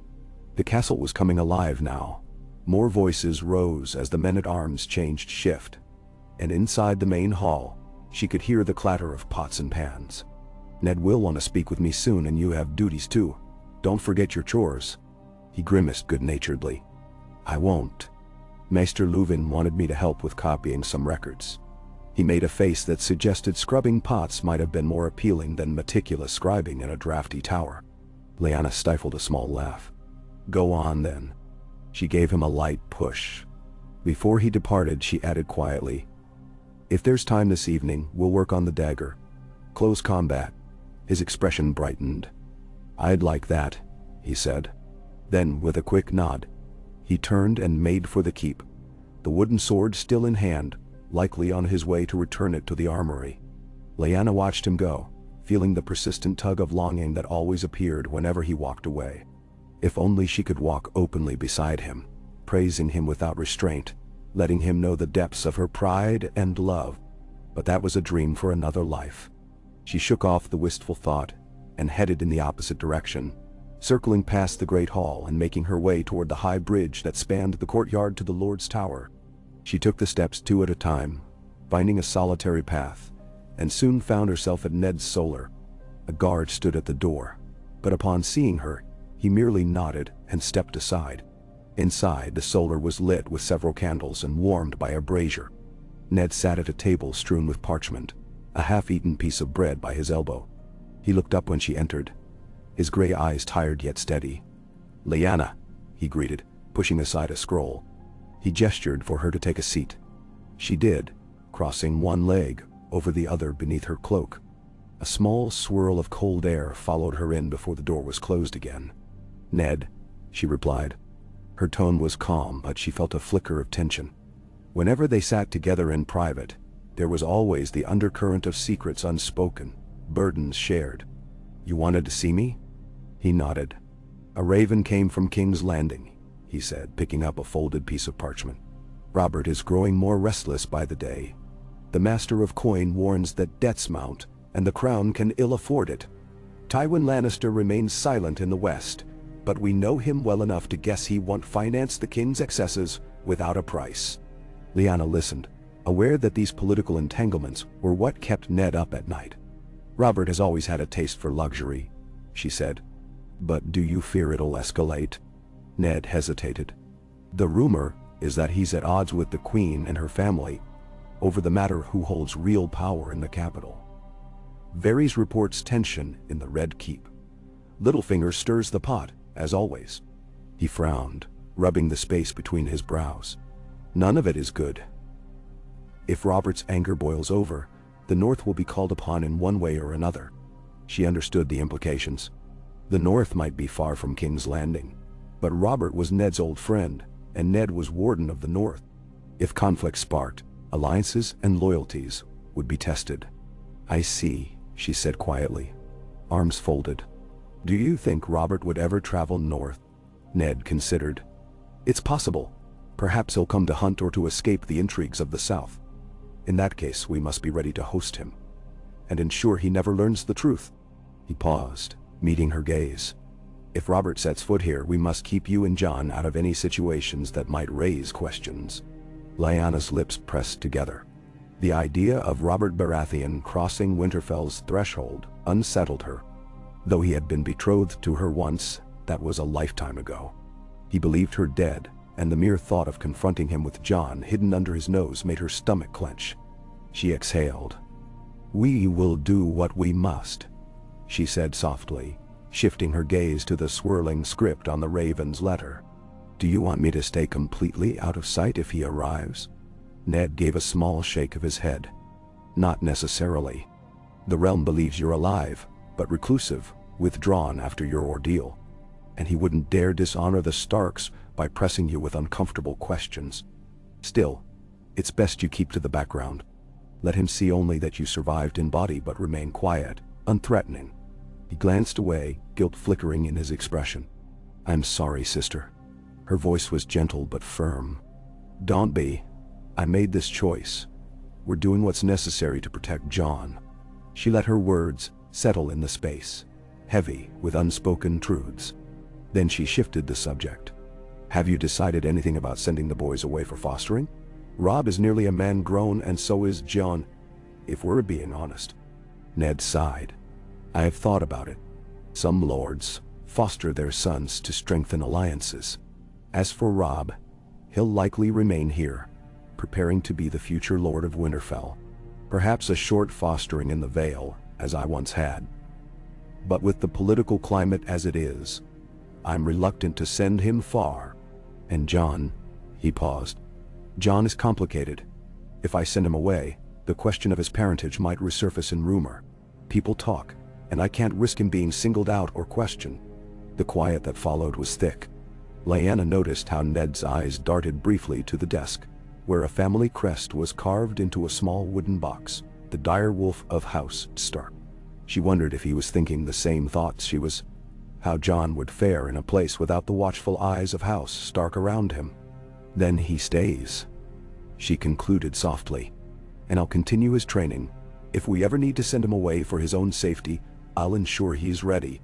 The castle was coming alive now. More voices rose as the men-at-arms changed shift, and inside the main hall, she could hear the clatter of pots and pans. "Ned will want to speak with me soon, and you have duties too. Don't forget your chores." He grimaced good-naturedly. "I won't. Maester Luvin wanted me to help with copying some records." He made a face that suggested scrubbing pots might have been more appealing than meticulous scribing in a drafty tower. Lyanna stifled a small laugh. "Go on then." She gave him a light push. Before he departed, she added quietly, "If there's time this evening, we'll work on the dagger. Close combat." His expression brightened. "I'd like that," he said. Then, with a quick nod, he turned and made for the keep, the wooden sword still in hand, likely on his way to return it to the armory. Lyanna watched him go, feeling the persistent tug of longing that always appeared whenever he walked away. If only she could walk openly beside him, praising him without restraint, letting him know the depths of her pride and love. But that was a dream for another life. She shook off the wistful thought and headed in the opposite direction, circling past the great hall and making her way toward the high bridge that spanned the courtyard to the Lord's Tower. She took the steps two at a time, finding a solitary path, and soon found herself at Ned's solar. A guard stood at the door, but upon seeing her, he merely nodded and stepped aside. Inside, the solar was lit with several candles and warmed by a brazier. Ned sat at a table strewn with parchment, a half-eaten piece of bread by his elbow. He looked up when she entered, his gray eyes tired yet steady. "Lyanna," he greeted, pushing aside a scroll. He gestured for her to take a seat. She did, crossing one leg over the other beneath her cloak. A small swirl of cold air followed her in before the door was closed again. "Ned," she replied. Her tone was calm, but she felt a flicker of tension. Whenever they sat together in private, there was always the undercurrent of secrets unspoken, burdens shared. "You wanted to see me?" He nodded. "A raven came from King's Landing," he said, picking up a folded piece of parchment. Robert is growing more restless by the day. The Master of Coin warns that debts mount, and the crown can ill afford it. Tywin Lannister remains silent in the west, but we know him well enough to guess he won't finance the king's excesses without a price. Lyanna listened, aware that these political entanglements were what kept Ned up at night. Robert has always had a taste for luxury, she said. But do you fear it'll escalate? Ned hesitated. The rumor is that he's at odds with the Queen and her family over the matter who holds real power in the capital. Varys reports tension in the Red Keep. Littlefinger stirs the pot, as always. He frowned, rubbing the space between his brows. None of it is good. If Robert's anger boils over, the North will be called upon in one way or another. She understood the implications. The North might be far from King's Landing, but Robert was Ned's old friend, and Ned was Warden of the North. If conflict sparked, alliances and loyalties would be tested. I see, she said quietly, arms folded. Do you think Robert would ever travel north? Ned considered. It's possible. Perhaps he'll come to hunt or to escape the intrigues of the South. In that case, we must be ready to host him and ensure he never learns the truth. He paused, meeting her gaze. If Robert sets foot here, we must keep you and Jon out of any situations that might raise questions. Lyanna's lips pressed together. The idea of Robert Baratheon crossing Winterfell's threshold unsettled her. Though he had been betrothed to her once, that was a lifetime ago. He believed her dead, and the mere thought of confronting him with Jon hidden under his nose made her stomach clench. She exhaled. We will do what we must, she said softly, shifting her gaze to the swirling script on the Raven's letter. Do you want me to stay completely out of sight if he arrives? Ned gave a small shake of his head. Not necessarily. The realm believes you're alive, but reclusive, withdrawn after your ordeal. And he wouldn't dare dishonor the Starks by pressing you with uncomfortable questions. Still, it's best you keep to the background. Let him see only that you survived in body but remain quiet, unthreatening. He glanced away, guilt flickering in his expression. I'm sorry, sister. Her voice was gentle but firm. Don't be. I made this choice. We're doing what's necessary to protect Jon. She let her words settle in the space, heavy with unspoken truths. Then she shifted the subject. Have you decided anything about sending the boys away for fostering? Robb is nearly a man grown, and so is Jon, if we're being honest. Ned sighed. I have thought about it. Some lords foster their sons to strengthen alliances. As for Robb, he'll likely remain here, preparing to be the future Lord of Winterfell. Perhaps a short fostering in the Vale, as I once had. But with the political climate as it is, I'm reluctant to send him far. And Jon, he paused. Jon is complicated. If I send him away, the question of his parentage might resurface in rumor. People talk, and I can't risk him being singled out or questioned. The quiet that followed was thick. Lyanna noticed how Ned's eyes darted briefly to the desk, where a family crest was carved into a small wooden box, the dire wolf of House Stark. She wondered if he was thinking the same thoughts she was, how Jon would fare in a place without the watchful eyes of House Stark around him. Then he stays, she concluded softly, and I'll continue his training. If we ever need to send him away for his own safety, I'll ensure he's ready.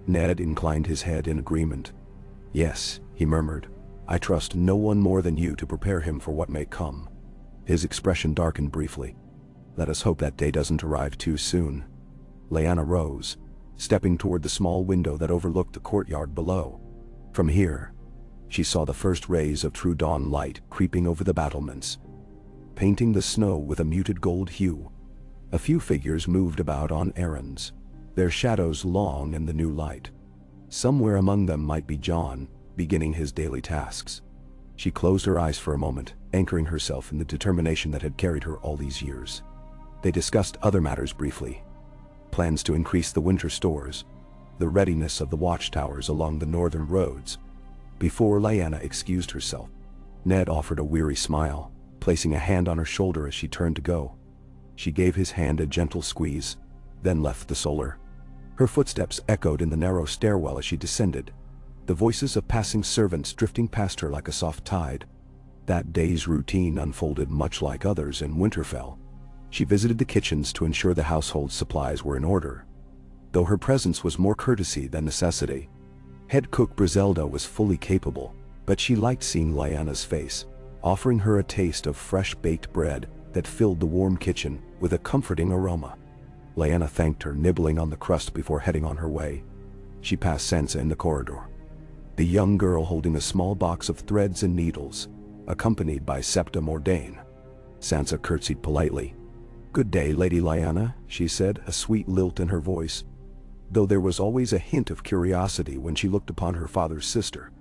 Ned inclined his head in agreement. Yes, he murmured. I trust no one more than you to prepare him for what may come. His expression darkened briefly. Let us hope that day doesn't arrive too soon. Lyanna rose, stepping toward the small window that overlooked the courtyard below. From here, she saw the first rays of true dawn light creeping over the battlements, painting the snow with a muted gold hue. A few figures moved about on errands, their shadows long in the new light. Somewhere among them might be Jon, beginning his daily tasks. She closed her eyes for a moment, anchoring herself in the determination that had carried her all these years. They discussed other matters briefly. Plans to increase the winter stores, the readiness of the watchtowers along the northern roads. Before Lyanna excused herself, Ned offered a weary smile, placing a hand on her shoulder as she turned to go. She gave his hand a gentle squeeze, then left the solar. Her footsteps echoed in the narrow stairwell as she descended, the voices of passing servants drifting past her like a soft tide. That day's routine unfolded much like others in Winterfell. She visited the kitchens to ensure the household supplies were in order, though her presence was more courtesy than necessity. Head cook Brizelda was fully capable, but she liked seeing Lyanna's face, offering her a taste of fresh baked bread that filled the warm kitchen with a comforting aroma. Lyanna thanked her, nibbling on the crust before heading on her way. She passed Sansa in the corridor, the young girl holding a small box of threads and needles, accompanied by Septa Mordain. Sansa curtsied politely. "Good day, Lady Lyanna," she said, a sweet lilt in her voice, though there was always a hint of curiosity when she looked upon her father's sister,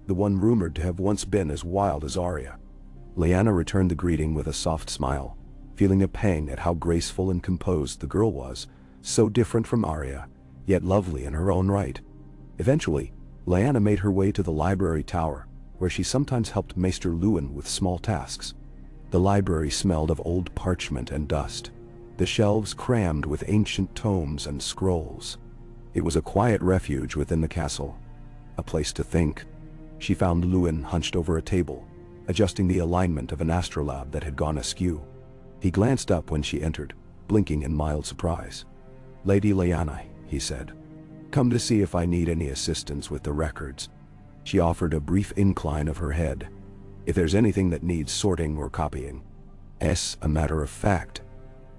the one rumored to have once been as wild as Arya. Lyanna returned the greeting with a soft smile, feeling a pang at how graceful and composed the girl was, so different from Arya, yet lovely in her own right. Eventually, Lyanna made her way to the library tower, where she sometimes helped Maester Luwin with small tasks. The library smelled of old parchment and dust, the shelves crammed with ancient tomes and scrolls. It was a quiet refuge within the castle, a place to think. She found Luwin hunched over a table, adjusting the alignment of an astrolabe that had gone askew. He glanced up when she entered, blinking in mild surprise. "Lady Lyanna," he said. "Come to see if I need any assistance with the records." She offered a brief incline of her head. "If there's anything that needs sorting or copying." "As a matter of fact,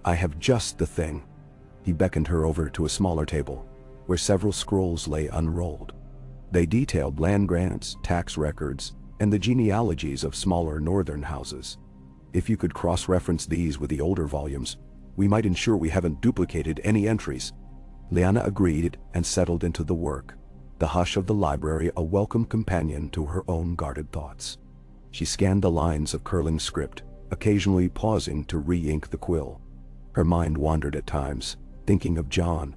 I have just the thing." He beckoned her over to a smaller table, where several scrolls lay unrolled. They detailed land grants, tax records, and the genealogies of smaller northern houses. "If you could cross-reference these with the older volumes, we might ensure we haven't duplicated any entries." Lyanna agreed and settled into the work, the hush of the library a welcome companion to her own guarded thoughts. She scanned the lines of curling script, occasionally pausing to re-ink the quill. Her mind wandered at times, thinking of Jon,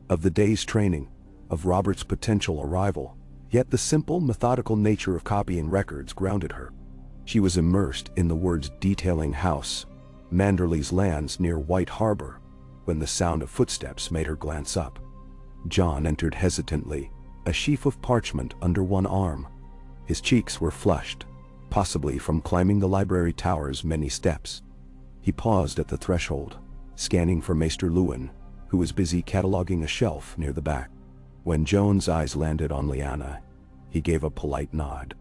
of the day's training, of Robert's potential arrival, yet the simple, methodical nature of copying records grounded her. She was immersed in the words detailing House Manderley's lands near White Harbor, when the sound of footsteps made her glance up. Jon entered hesitantly, a sheaf of parchment under one arm. His cheeks were flushed, possibly from climbing the library tower's many steps. He paused at the threshold, scanning for Maester Luwin, who was busy cataloging a shelf near the back. When Jon's eyes landed on Lyanna, he gave a polite nod.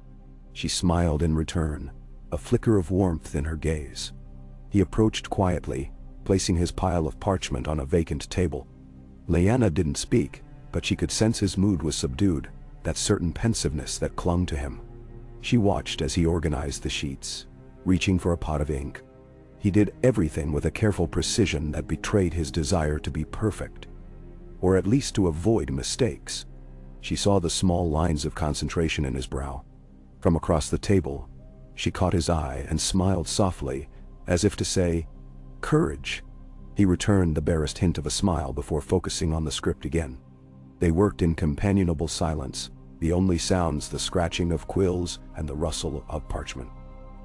She smiled in return, a flicker of warmth in her gaze. He approached quietly, placing his pile of parchment on a vacant table. Lyanna didn't speak, but she could sense his mood was subdued, that certain pensiveness that clung to him. She watched as he organized the sheets, reaching for a pot of ink. He did everything with a careful precision that betrayed his desire to be perfect, or at least to avoid mistakes. She saw the small lines of concentration in his brow. From across the table, she caught his eye and smiled softly, as if to say, "Courage." He returned the barest hint of a smile before focusing on the script again. They worked in companionable silence, the only sounds the scratching of quills and the rustle of parchment.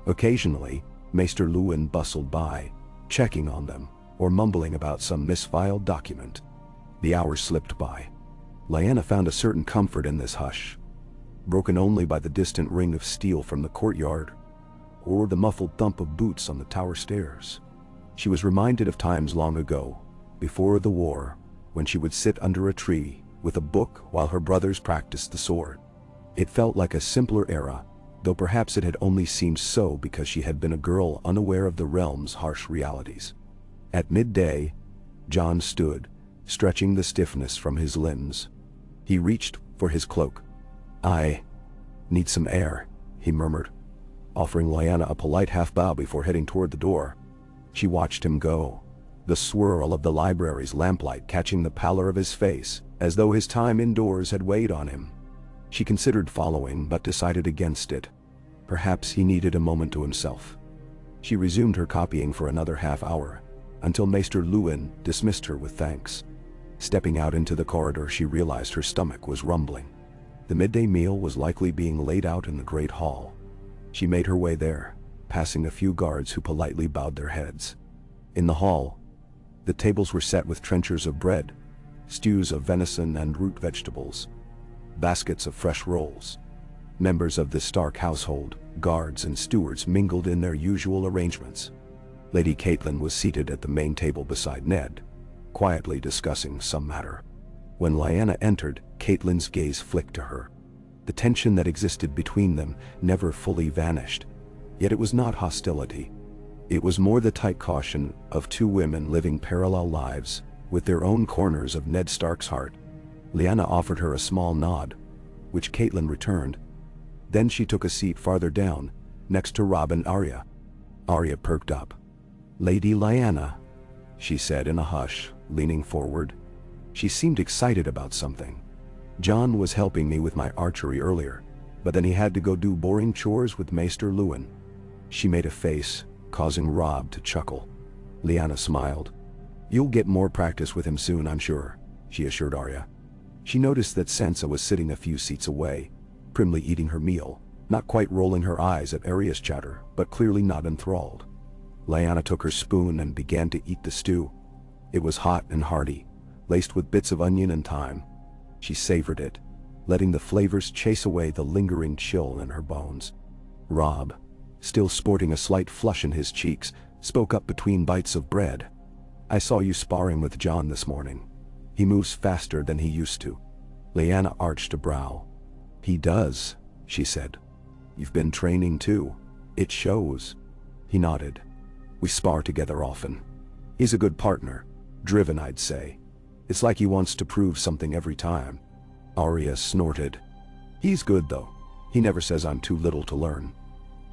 Occasionally, Maester Luwin bustled by, checking on them, or mumbling about some misfiled document. The hours slipped by. Lyanna found a certain comfort in this hush, broken only by the distant ring of steel from the courtyard, or the muffled thump of boots on the tower stairs. She was reminded of times long ago, before the war, when she would sit under a tree with a book while her brothers practiced the sword. It felt like a simpler era, though perhaps it had only seemed so because she had been a girl unaware of the realm's harsh realities. At midday, Jon stood, stretching the stiffness from his limbs. He reached for his cloak. "I need some air," he murmured, offering Lyanna a polite half-bow before heading toward the door. She watched him go, the swirl of the library's lamplight catching the pallor of his face, as though his time indoors had weighed on him. She considered following, but decided against it. Perhaps he needed a moment to himself. She resumed her copying for another half-hour, until Maester Luwin dismissed her with thanks. Stepping out into the corridor, she realized her stomach was rumbling. The midday meal was likely being laid out in the great hall. She made her way there, passing a few guards who politely bowed their heads. In the hall, the tables were set with trenchers of bread, stews of venison and root vegetables, baskets of fresh rolls. Members of the Stark household, Guards and stewards mingled in their usual arrangements. Lady Catelyn was seated at the main table beside Ned, quietly discussing some matter. When Lyanna entered, Catelyn's gaze flicked to her. The tension that existed between them never fully vanished, yet it was not hostility. It was more the tight caution of two women living parallel lives, with their own corners of Ned Stark's heart. Lyanna offered her a small nod, which Catelyn returned. Then she took a seat farther down, next to Robb and Arya. Arya perked up. "Lady Lyanna," she said in a hush, leaning forward. She seemed excited about something. "Jon was helping me with my archery earlier, but then he had to go do boring chores with Maester Luwin." She made a face, causing Robb to chuckle. Lyanna smiled. "You'll get more practice with him soon, I'm sure," she assured Arya. She noticed that Sansa was sitting a few seats away, primly eating her meal, not quite rolling her eyes at Arya's chatter, but clearly not enthralled. Lyanna took her spoon and began to eat the stew. It was hot and hearty, laced with bits of onion and thyme. She savored it, letting the flavors chase away the lingering chill in her bones. Robb, still sporting a slight flush in his cheeks, spoke up between bites of bread. "I saw you sparring with Jon this morning. He moves faster than he used to." Lyanna arched a brow. "He does," she said. "You've been training too. It shows." He nodded. "We spar together often. He's a good partner. Driven, I'd say. It's like he wants to prove something every time." Arya snorted. "He's good though. He never says I'm too little to learn.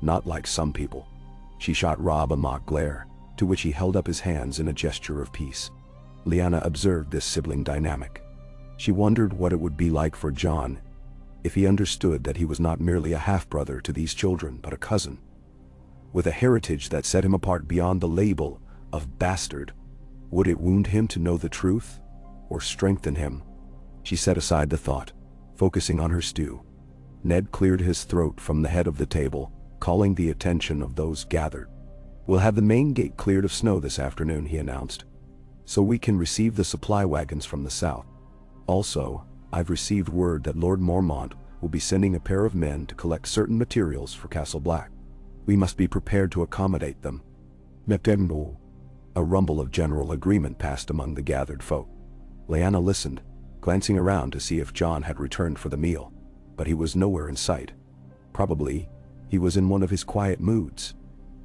Not like some people." She shot Robb a mock glare, to which he held up his hands in a gesture of peace. Lyanna observed this sibling dynamic. She wondered what it would be like for Jon if he understood that he was not merely a half-brother to these children, but a cousin, with a heritage that set him apart beyond the label of bastard. Would it wound him to know the truth, or strengthen him? She set aside the thought, focusing on her stew. Ned cleared his throat from the head of the table, calling the attention of those gathered. "We'll have the main gate cleared of snow this afternoon," he announced, "so we can receive the supply wagons from the south. Also, I've received word that Lord Mormont will be sending a pair of men to collect certain materials for Castle Black. We must be prepared to accommodate them." A rumble of general agreement passed among the gathered folk. Lyanna listened, glancing around to see if Jon had returned for the meal, but he was nowhere in sight. Probably, he was in one of his quiet moods,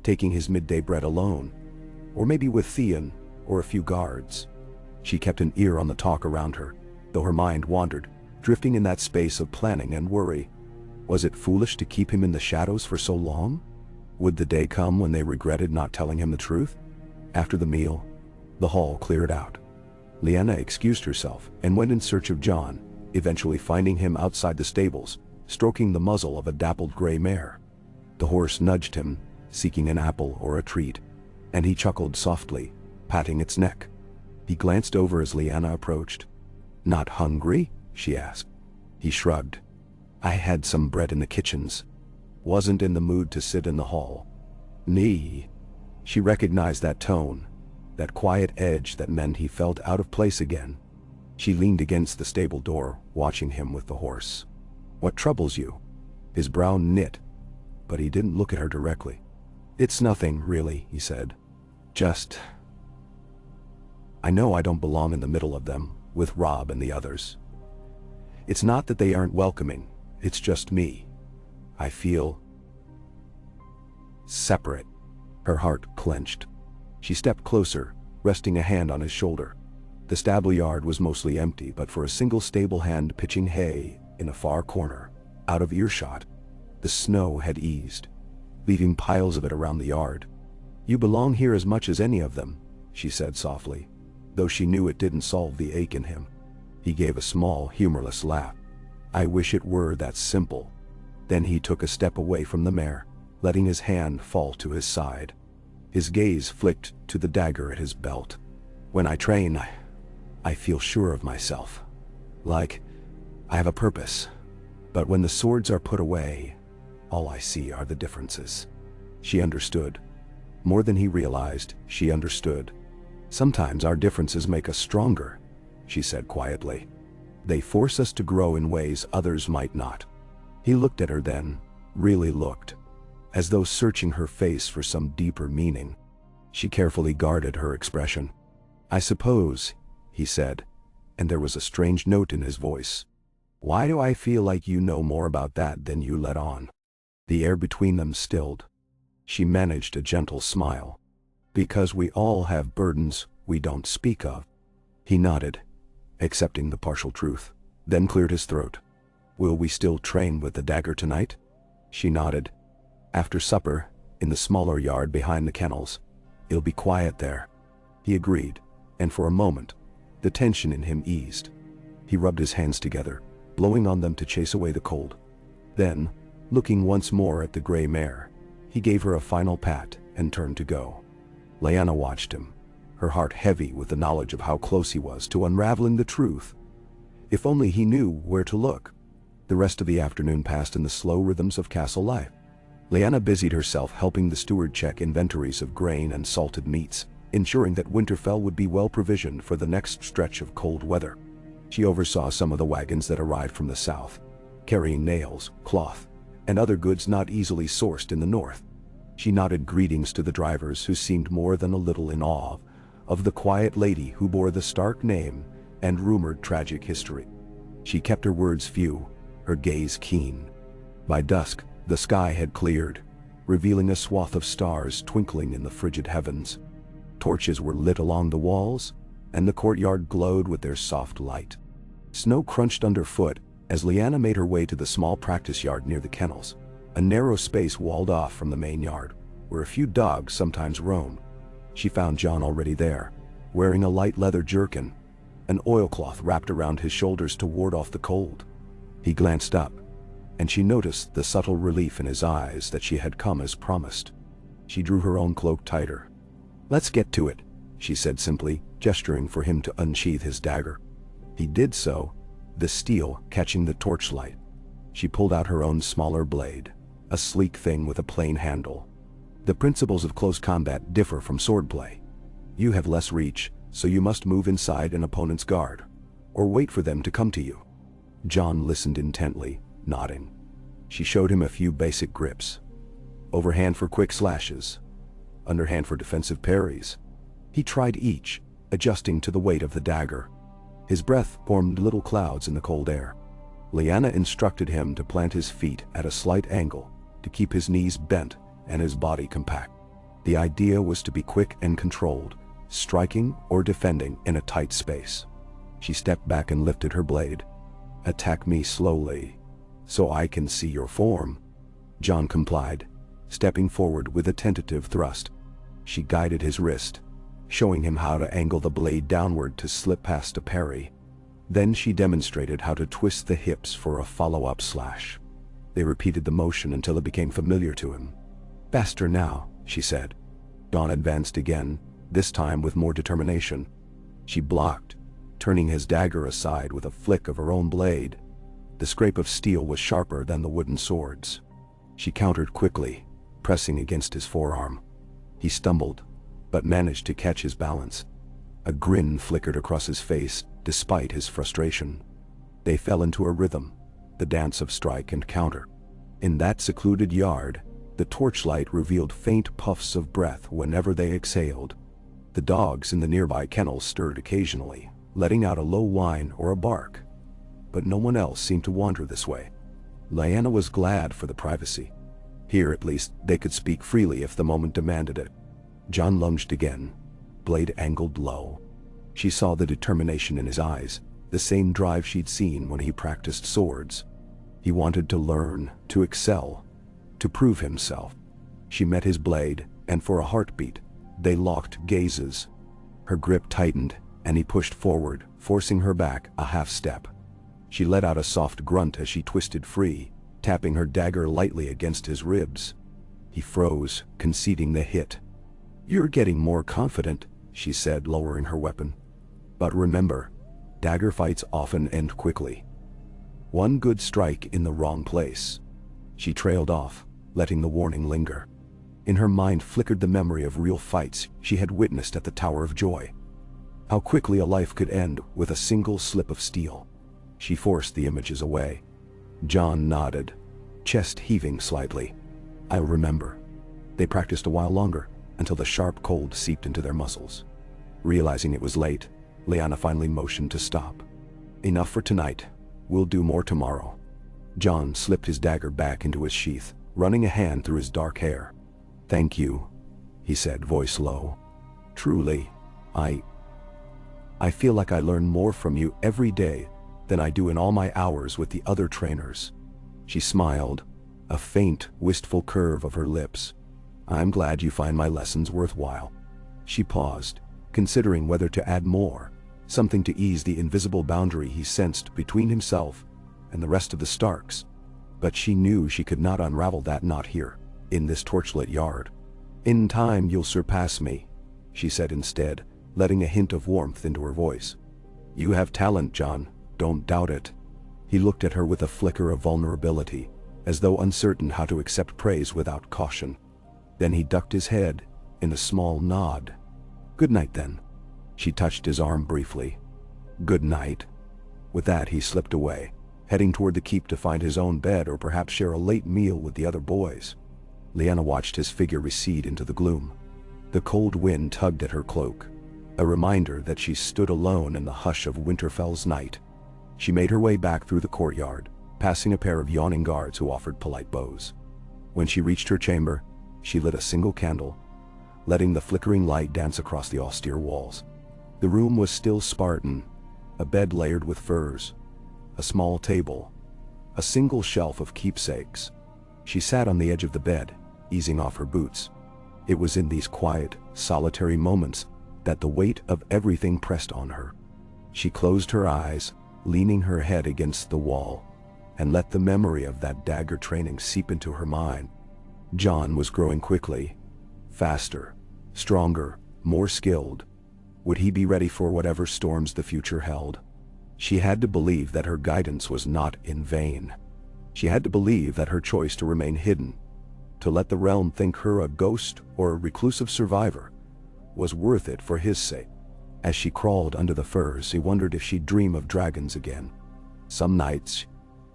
taking his midday bread alone, or maybe with Theon or a few guards. She kept an ear on the talk around her, though her mind wandered, drifting in that space of planning and worry. Was it foolish to keep him in the shadows for so long? Would the day come when they regretted not telling him the truth? After the meal, the hall cleared out. Lyanna excused herself and went in search of Jon, eventually finding him outside the stables, stroking the muzzle of a dappled gray mare. The horse nudged him, seeking an apple or a treat, and he chuckled softly, patting its neck. He glanced over as Lyanna approached. "Not hungry?" she asked. He shrugged. "I had some bread in the kitchens. Wasn't in the mood to sit in the hall." "Nee." She recognized that tone, that quiet edge that meant he felt out of place again. She leaned against the stable door, watching him with the horse. "What troubles you?" His brow knit, but he didn't look at her directly. "It's nothing, really," he said. "Just... I know I don't belong in the middle of them, with Robb and the others. It's not that they aren't welcoming, it's just me. I feel... separate." Her heart clenched. She stepped closer, resting a hand on his shoulder. The stable yard was mostly empty but for a single stable hand pitching hay in a far corner, out of earshot. The snow had eased, leaving piles of it around the yard. "You belong here as much as any of them," she said softly, though she knew it didn't solve the ache in him. He gave a small, humorless laugh. "I wish it were that simple." Then he took a step away from the mare, letting his hand fall to his side. His gaze flicked to the dagger at his belt. "When I train, I feel sure of myself. Like I have a purpose. But when the swords are put away, all I see are the differences." She understood. More than he realized, she understood. "Sometimes our differences make us stronger," she said quietly. "They force us to grow in ways others might not." He looked at her then, really looked. as though searching her face for some deeper meaning. She carefully guarded her expression. "I suppose," he said, and there was a strange note in his voice. "Why do I feel like you know more about that than you let on?" The air between them stilled. She managed a gentle smile. "Because we all have burdens we don't speak of." He nodded, accepting the partial truth, then cleared his throat. "Will we still train with the dagger tonight?" She nodded. "After supper, in the smaller yard behind the kennels. It'll be quiet there." He agreed, and for a moment, the tension in him eased. He rubbed his hands together, blowing on them to chase away the cold. Then, looking once more at the gray mare, he gave her a final pat and turned to go. Lyanna watched him, her heart heavy with the knowledge of how close he was to unraveling the truth. If only he knew where to look. The rest of the afternoon passed in the slow rhythms of castle life. Lyanna busied herself helping the steward check inventories of grain and salted meats, ensuring that Winterfell would be well provisioned for the next stretch of cold weather. She oversaw some of the wagons that arrived from the south, carrying nails, cloth, and other goods not easily sourced in the north. She nodded greetings to the drivers who seemed more than a little in awe of the quiet lady who bore the Stark name and rumored tragic history. She kept her words few, her gaze keen. By dusk, the sky had cleared, revealing a swath of stars twinkling in the frigid heavens. Torches were lit along the walls, and the courtyard glowed with their soft light. Snow crunched underfoot as Lyanna made her way to the small practice yard near the kennels, a narrow space walled off from the main yard, where a few dogs sometimes roamed. She found Jon already there, wearing a light leather jerkin, an oilcloth wrapped around his shoulders to ward off the cold. He glanced up, and she noticed the subtle relief in his eyes that she had come as promised. She drew her own cloak tighter. "Let's get to it," she said simply, gesturing for him to unsheath his dagger. He did so, the steel catching the torchlight. She pulled out her own smaller blade, a sleek thing with a plain handle. The principles of close combat differ from swordplay. You have less reach, so you must move inside an opponent's guard, or wait for them to come to you. Jon listened intently, nodding. She showed him a few basic grips. Overhand for quick slashes, underhand for defensive parries. He tried each, adjusting to the weight of the dagger. His breath formed little clouds in the cold air. Lyanna instructed him to plant his feet at a slight angle, to keep his knees bent and his body compact. The idea was to be quick and controlled, striking or defending in a tight space. She stepped back and lifted her blade. "Attack me slowly, so I can see your form." Jon complied, stepping forward with a tentative thrust. She guided his wrist, showing him how to angle the blade downward to slip past a parry. Then she demonstrated how to twist the hips for a follow-up slash. They repeated the motion until it became familiar to him. "Faster now," she said. Jon advanced again, this time with more determination. She blocked, turning his dagger aside with a flick of her own blade. The scrape of steel was sharper than the wooden swords. She countered quickly, pressing against his forearm. He stumbled, but managed to catch his balance. A grin flickered across his face despite his frustration. They fell into a rhythm, the dance of strike and counter. In that secluded yard, the torchlight revealed faint puffs of breath whenever they exhaled. The dogs in the nearby kennels stirred occasionally, letting out a low whine or a bark. But no one else seemed to wander this way. Lyanna was glad for the privacy. Here at least they could speak freely if the moment demanded it. Jon lunged again, blade angled low. She saw the determination in his eyes, the same drive she'd seen when he practiced swords. He wanted to learn, to excel, to prove himself. She met his blade, and for a heartbeat, they locked gazes. Her grip tightened, and he pushed forward, forcing her back a half step. She let out a soft grunt as she twisted free, tapping her dagger lightly against his ribs. He froze, conceding the hit. "You're getting more confident," she said, lowering her weapon. "But remember, dagger fights often end quickly. One good strike in the wrong place." She trailed off, letting the warning linger. In her mind flickered the memory of real fights she had witnessed at the Tower of Joy. How quickly a life could end with a single slip of steel. She forced the images away. Jon nodded, chest heaving slightly. I'll remember. They practiced a while longer, until the sharp cold seeped into their muscles. Realizing it was late, Lyanna finally motioned to stop. Enough for tonight. We'll do more tomorrow. Jon slipped his dagger back into his sheath, running a hand through his dark hair. Thank you, he said, voice low. Truly, I feel like I learn more from you every day than I do in all my hours with the other trainers. She smiled, a faint, wistful curve of her lips. I'm glad you find my lessons worthwhile. She paused, considering whether to add more, something to ease the invisible boundary he sensed between himself and the rest of the Starks. But she knew she could not unravel that knot here, in this torchlit yard. In time you'll surpass me, she said instead, letting a hint of warmth into her voice. You have talent, Jon, don't doubt it. He looked at her with a flicker of vulnerability, as though uncertain how to accept praise without caution. Then he ducked his head in a small nod. Good night then. She touched his arm briefly. Good night. With that he slipped away, heading toward the keep to find his own bed or perhaps share a late meal with the other boys. Lyanna watched his figure recede into the gloom. The cold wind tugged at her cloak, a reminder that she stood alone in the hush of Winterfell's night. She made her way back through the courtyard, passing a pair of yawning guards who offered polite bows. When she reached her chamber, she lit a single candle, letting the flickering light dance across the austere walls. The room was still Spartan, a bed layered with furs, a small table, a single shelf of keepsakes. She sat on the edge of the bed, easing off her boots. It was in these quiet, solitary moments that the weight of everything pressed on her. She closed her eyes, leaning her head against the wall, and let the memory of that dagger training seep into her mind. Jon was growing quickly, faster, stronger, more skilled. Would he be ready for whatever storms the future held? She had to believe that her guidance was not in vain. She had to believe that her choice to remain hidden, to let the realm think her a ghost or a reclusive survivor, was worth it for his sake. As she crawled under the furs, he wondered if she'd dream of dragons again. Some nights,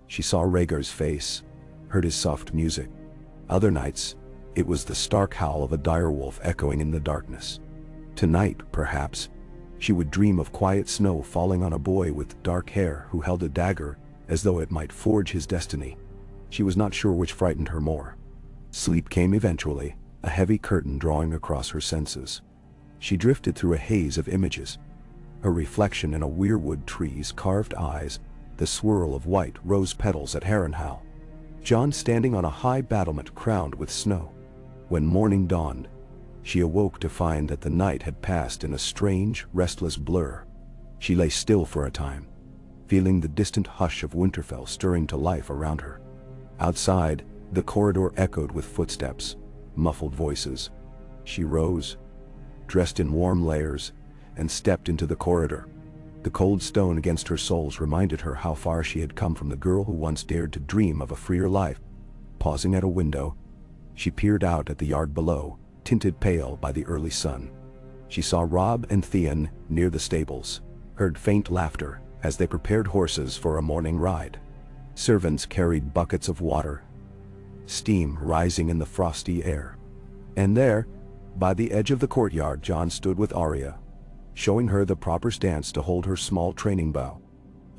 she saw Rhaegar's face, heard his soft music. Other nights, it was the stark howl of a direwolf echoing in the darkness. Tonight, perhaps, she would dream of quiet snow falling on a boy with dark hair who held a dagger as though it might forge his destiny. She was not sure which frightened her more. Sleep came eventually, a heavy curtain drawing across her senses. She drifted through a haze of images. Her reflection in a weirwood tree's carved eyes, the swirl of white rose petals at Harrenhal. Jon standing on a high battlement crowned with snow. When morning dawned, she awoke to find that the night had passed in a strange, restless blur. She lay still for a time, feeling the distant hush of Winterfell stirring to life around her. Outside, the corridor echoed with footsteps, muffled voices. She rose, dressed in warm layers, and stepped into the corridor. The cold stone against her soles reminded her how far she had come from the girl who once dared to dream of a freer life. Pausing at a window, she peered out at the yard below, tinted pale by the early sun. She saw Robb and Theon near the stables, heard faint laughter as they prepared horses for a morning ride. Servants carried buckets of water, steam rising in the frosty air. And there, by the edge of the courtyard, Jon stood with Arya, showing her the proper stance to hold her small training bow.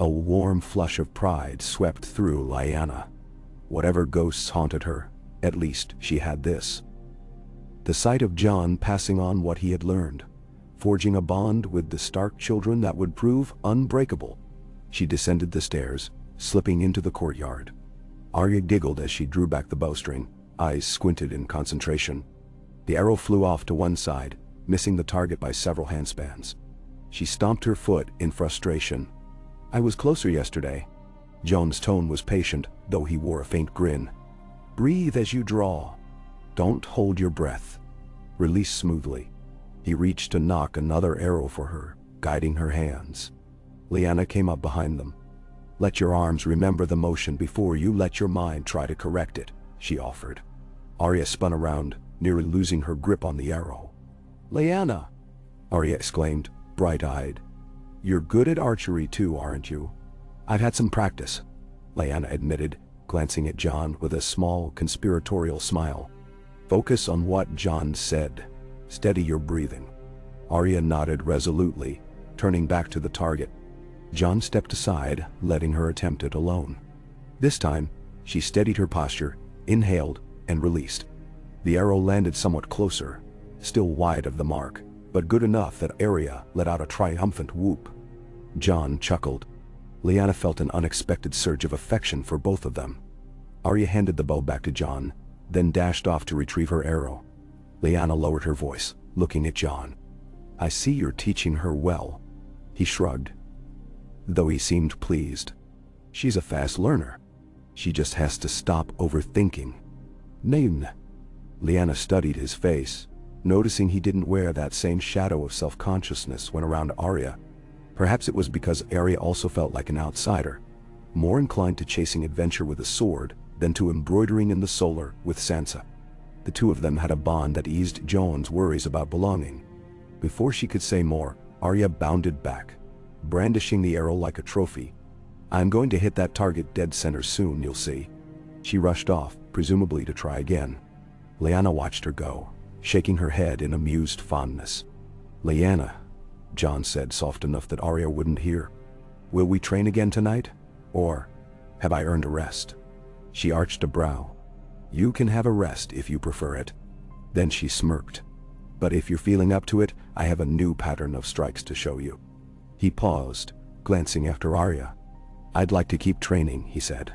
A warm flush of pride swept through Lyanna. Whatever ghosts haunted her, at least she had this. The sight of Jon passing on what he had learned, forging a bond with the Stark children that would prove unbreakable. She descended the stairs, slipping into the courtyard. Arya giggled as she drew back the bowstring, eyes squinted in concentration. The arrow flew off to one side, missing the target by several handspans. She stomped her foot in frustration. I was closer yesterday. Jon's tone was patient, though he wore a faint grin. Breathe as you draw. Don't hold your breath. Release smoothly. He reached to knock another arrow for her, guiding her hands. Lyanna came up behind them. Let your arms remember the motion before you let your mind try to correct it, she offered. Arya spun around, nearly losing her grip on the arrow. Lyanna! Arya exclaimed, bright-eyed. You're good at archery too, aren't you? I've had some practice, Lyanna admitted, glancing at Jon with a small, conspiratorial smile. Focus on what Jon said. Steady your breathing. Arya nodded resolutely, turning back to the target. Jon stepped aside, letting her attempt it alone. This time, she steadied her posture, inhaled, and released. The arrow landed somewhat closer, still wide of the mark, but good enough that Arya let out a triumphant whoop. Jon chuckled. Lyanna felt an unexpected surge of affection for both of them. Arya handed the bow back to Jon, then dashed off to retrieve her arrow. Lyanna lowered her voice, looking at Jon. "I see you're teaching her well." He shrugged, though he seemed pleased. "She's a fast learner. She just has to stop overthinking." "Name." Lyanna studied his face, noticing he didn't wear that same shadow of self-consciousness when around Arya. Perhaps it was because Arya also felt like an outsider, more inclined to chasing adventure with a sword than to embroidering in the solar with Sansa. The two of them had a bond that eased Jon's worries about belonging. Before she could say more, Arya bounded back, brandishing the arrow like a trophy. "I'm going to hit that target dead center soon, you'll see." She rushed off, presumably to try again. Lyanna watched her go, shaking her head in amused fondness. "Lyanna," Jon said, soft enough that Arya wouldn't hear. "Will we train again tonight? Or have I earned a rest?" She arched a brow. "You can have a rest if you prefer it." Then she smirked. "But if you're feeling up to it, I have a new pattern of strikes to show you." He paused, glancing after Arya. "I'd like to keep training," he said.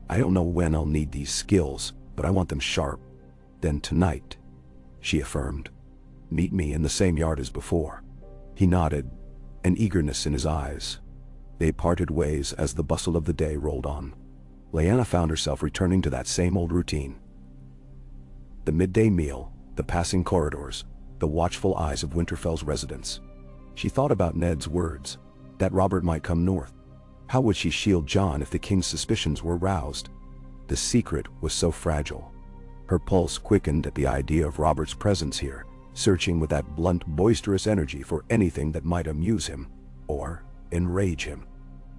"I don't know when I'll need these skills, but I want them sharp." "Then tonight," she affirmed. "Meet me in the same yard as before." He nodded, an eagerness in his eyes. They parted ways as the bustle of the day rolled on. Lyanna found herself returning to that same old routine. The midday meal, the passing corridors, the watchful eyes of Winterfell's residents. She thought about Ned's words, that Robert might come north. How would she shield Jon if the king's suspicions were roused? The secret was so fragile. Her pulse quickened at the idea of Robert's presence here, searching with that blunt, boisterous energy for anything that might amuse him, or enrage him.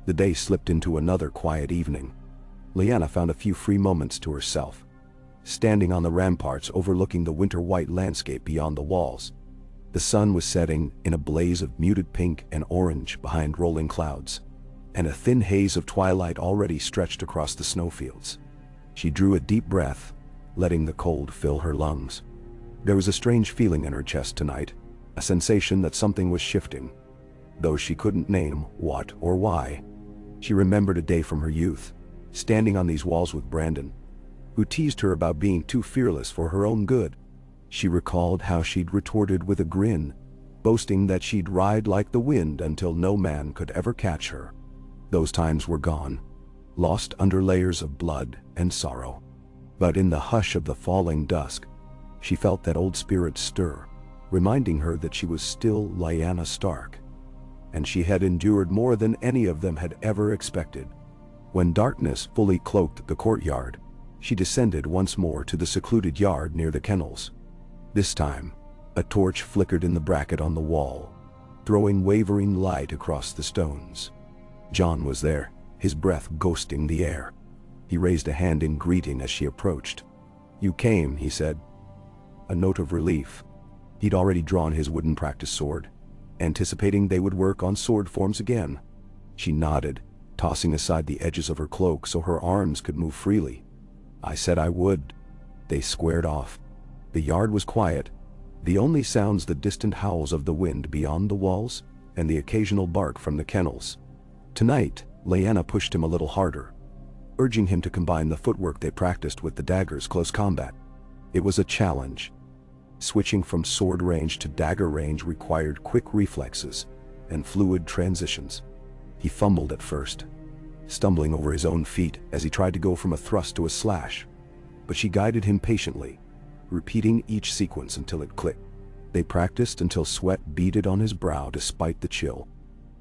The day slipped into another quiet evening. Lyanna found a few free moments to herself, standing on the ramparts overlooking the winter-white landscape beyond the walls. The sun was setting in a blaze of muted pink and orange behind rolling clouds, and a thin haze of twilight already stretched across the snowfields. She drew a deep breath, letting the cold fill her lungs. There was a strange feeling in her chest tonight, a sensation that something was shifting, though she couldn't name what or why. She remembered a day from her youth, standing on these walls with Brandon, who teased her about being too fearless for her own good. She recalled how she'd retorted with a grin, boasting that she'd ride like the wind until no man could ever catch her. Those times were gone, lost under layers of blood and sorrow. But in the hush of the falling dusk, she felt that old spirit stir, reminding her that she was still Lyanna Stark, and she had endured more than any of them had ever expected. When darkness fully cloaked the courtyard, she descended once more to the secluded yard near the kennels. This time, a torch flickered in the bracket on the wall, throwing wavering light across the stones. Jon was there, his breath ghosting the air. He raised a hand in greeting as she approached. "You came," he said. A note of relief. He'd already drawn his wooden practice sword, anticipating they would work on sword forms again. She nodded, tossing aside the edges of her cloak so her arms could move freely. "I said I would." They squared off. The yard was quiet, the only sounds the distant howls of the wind beyond the walls and the occasional bark from the kennels. Tonight, Lyanna pushed him a little harder, urging him to combine the footwork they practiced with the dagger's close combat. It was a challenge. Switching from sword range to dagger range required quick reflexes and fluid transitions. He fumbled at first, stumbling over his own feet as he tried to go from a thrust to a slash, but she guided him patiently, repeating each sequence until it clicked. They practiced until sweat beaded on his brow despite the chill.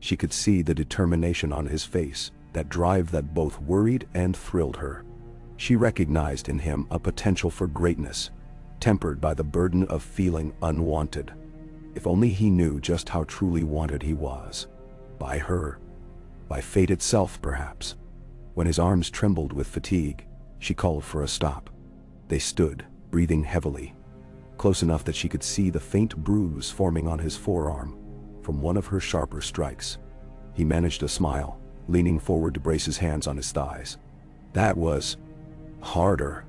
She could see the determination on his face, that drive that both worried and thrilled her. She recognized in him a potential for greatness, tempered by the burden of feeling unwanted. If only he knew just how truly wanted he was. By her. By fate itself, perhaps. When his arms trembled with fatigue, she called for a stop. They stood, breathing heavily, close enough that she could see the faint bruise forming on his forearm from one of her sharper strikes. He managed a smile, leaning forward to brace his hands on his thighs. "That was harder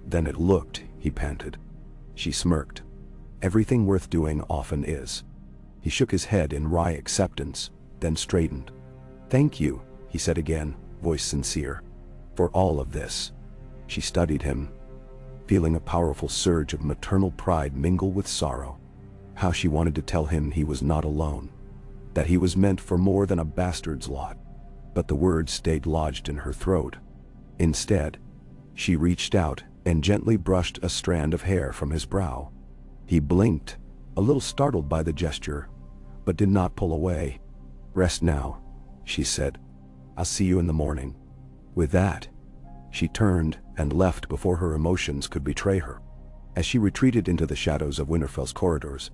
than it looked," he panted. She smirked. "Everything worth doing often is." He shook his head in wry acceptance, then straightened. "Thank you," he said again, voice sincere, "for all of this." She studied him, feeling a powerful surge of maternal pride mingle with sorrow. How she wanted to tell him he was not alone, that he was meant for more than a bastard's lot. But the words stayed lodged in her throat. Instead, she reached out and gently brushed a strand of hair from his brow. He blinked, a little startled by the gesture, but did not pull away. "Rest now," she said. "I'll see you in the morning." With that, she turned and left before her emotions could betray her. As she retreated into the shadows of Winterfell's corridors,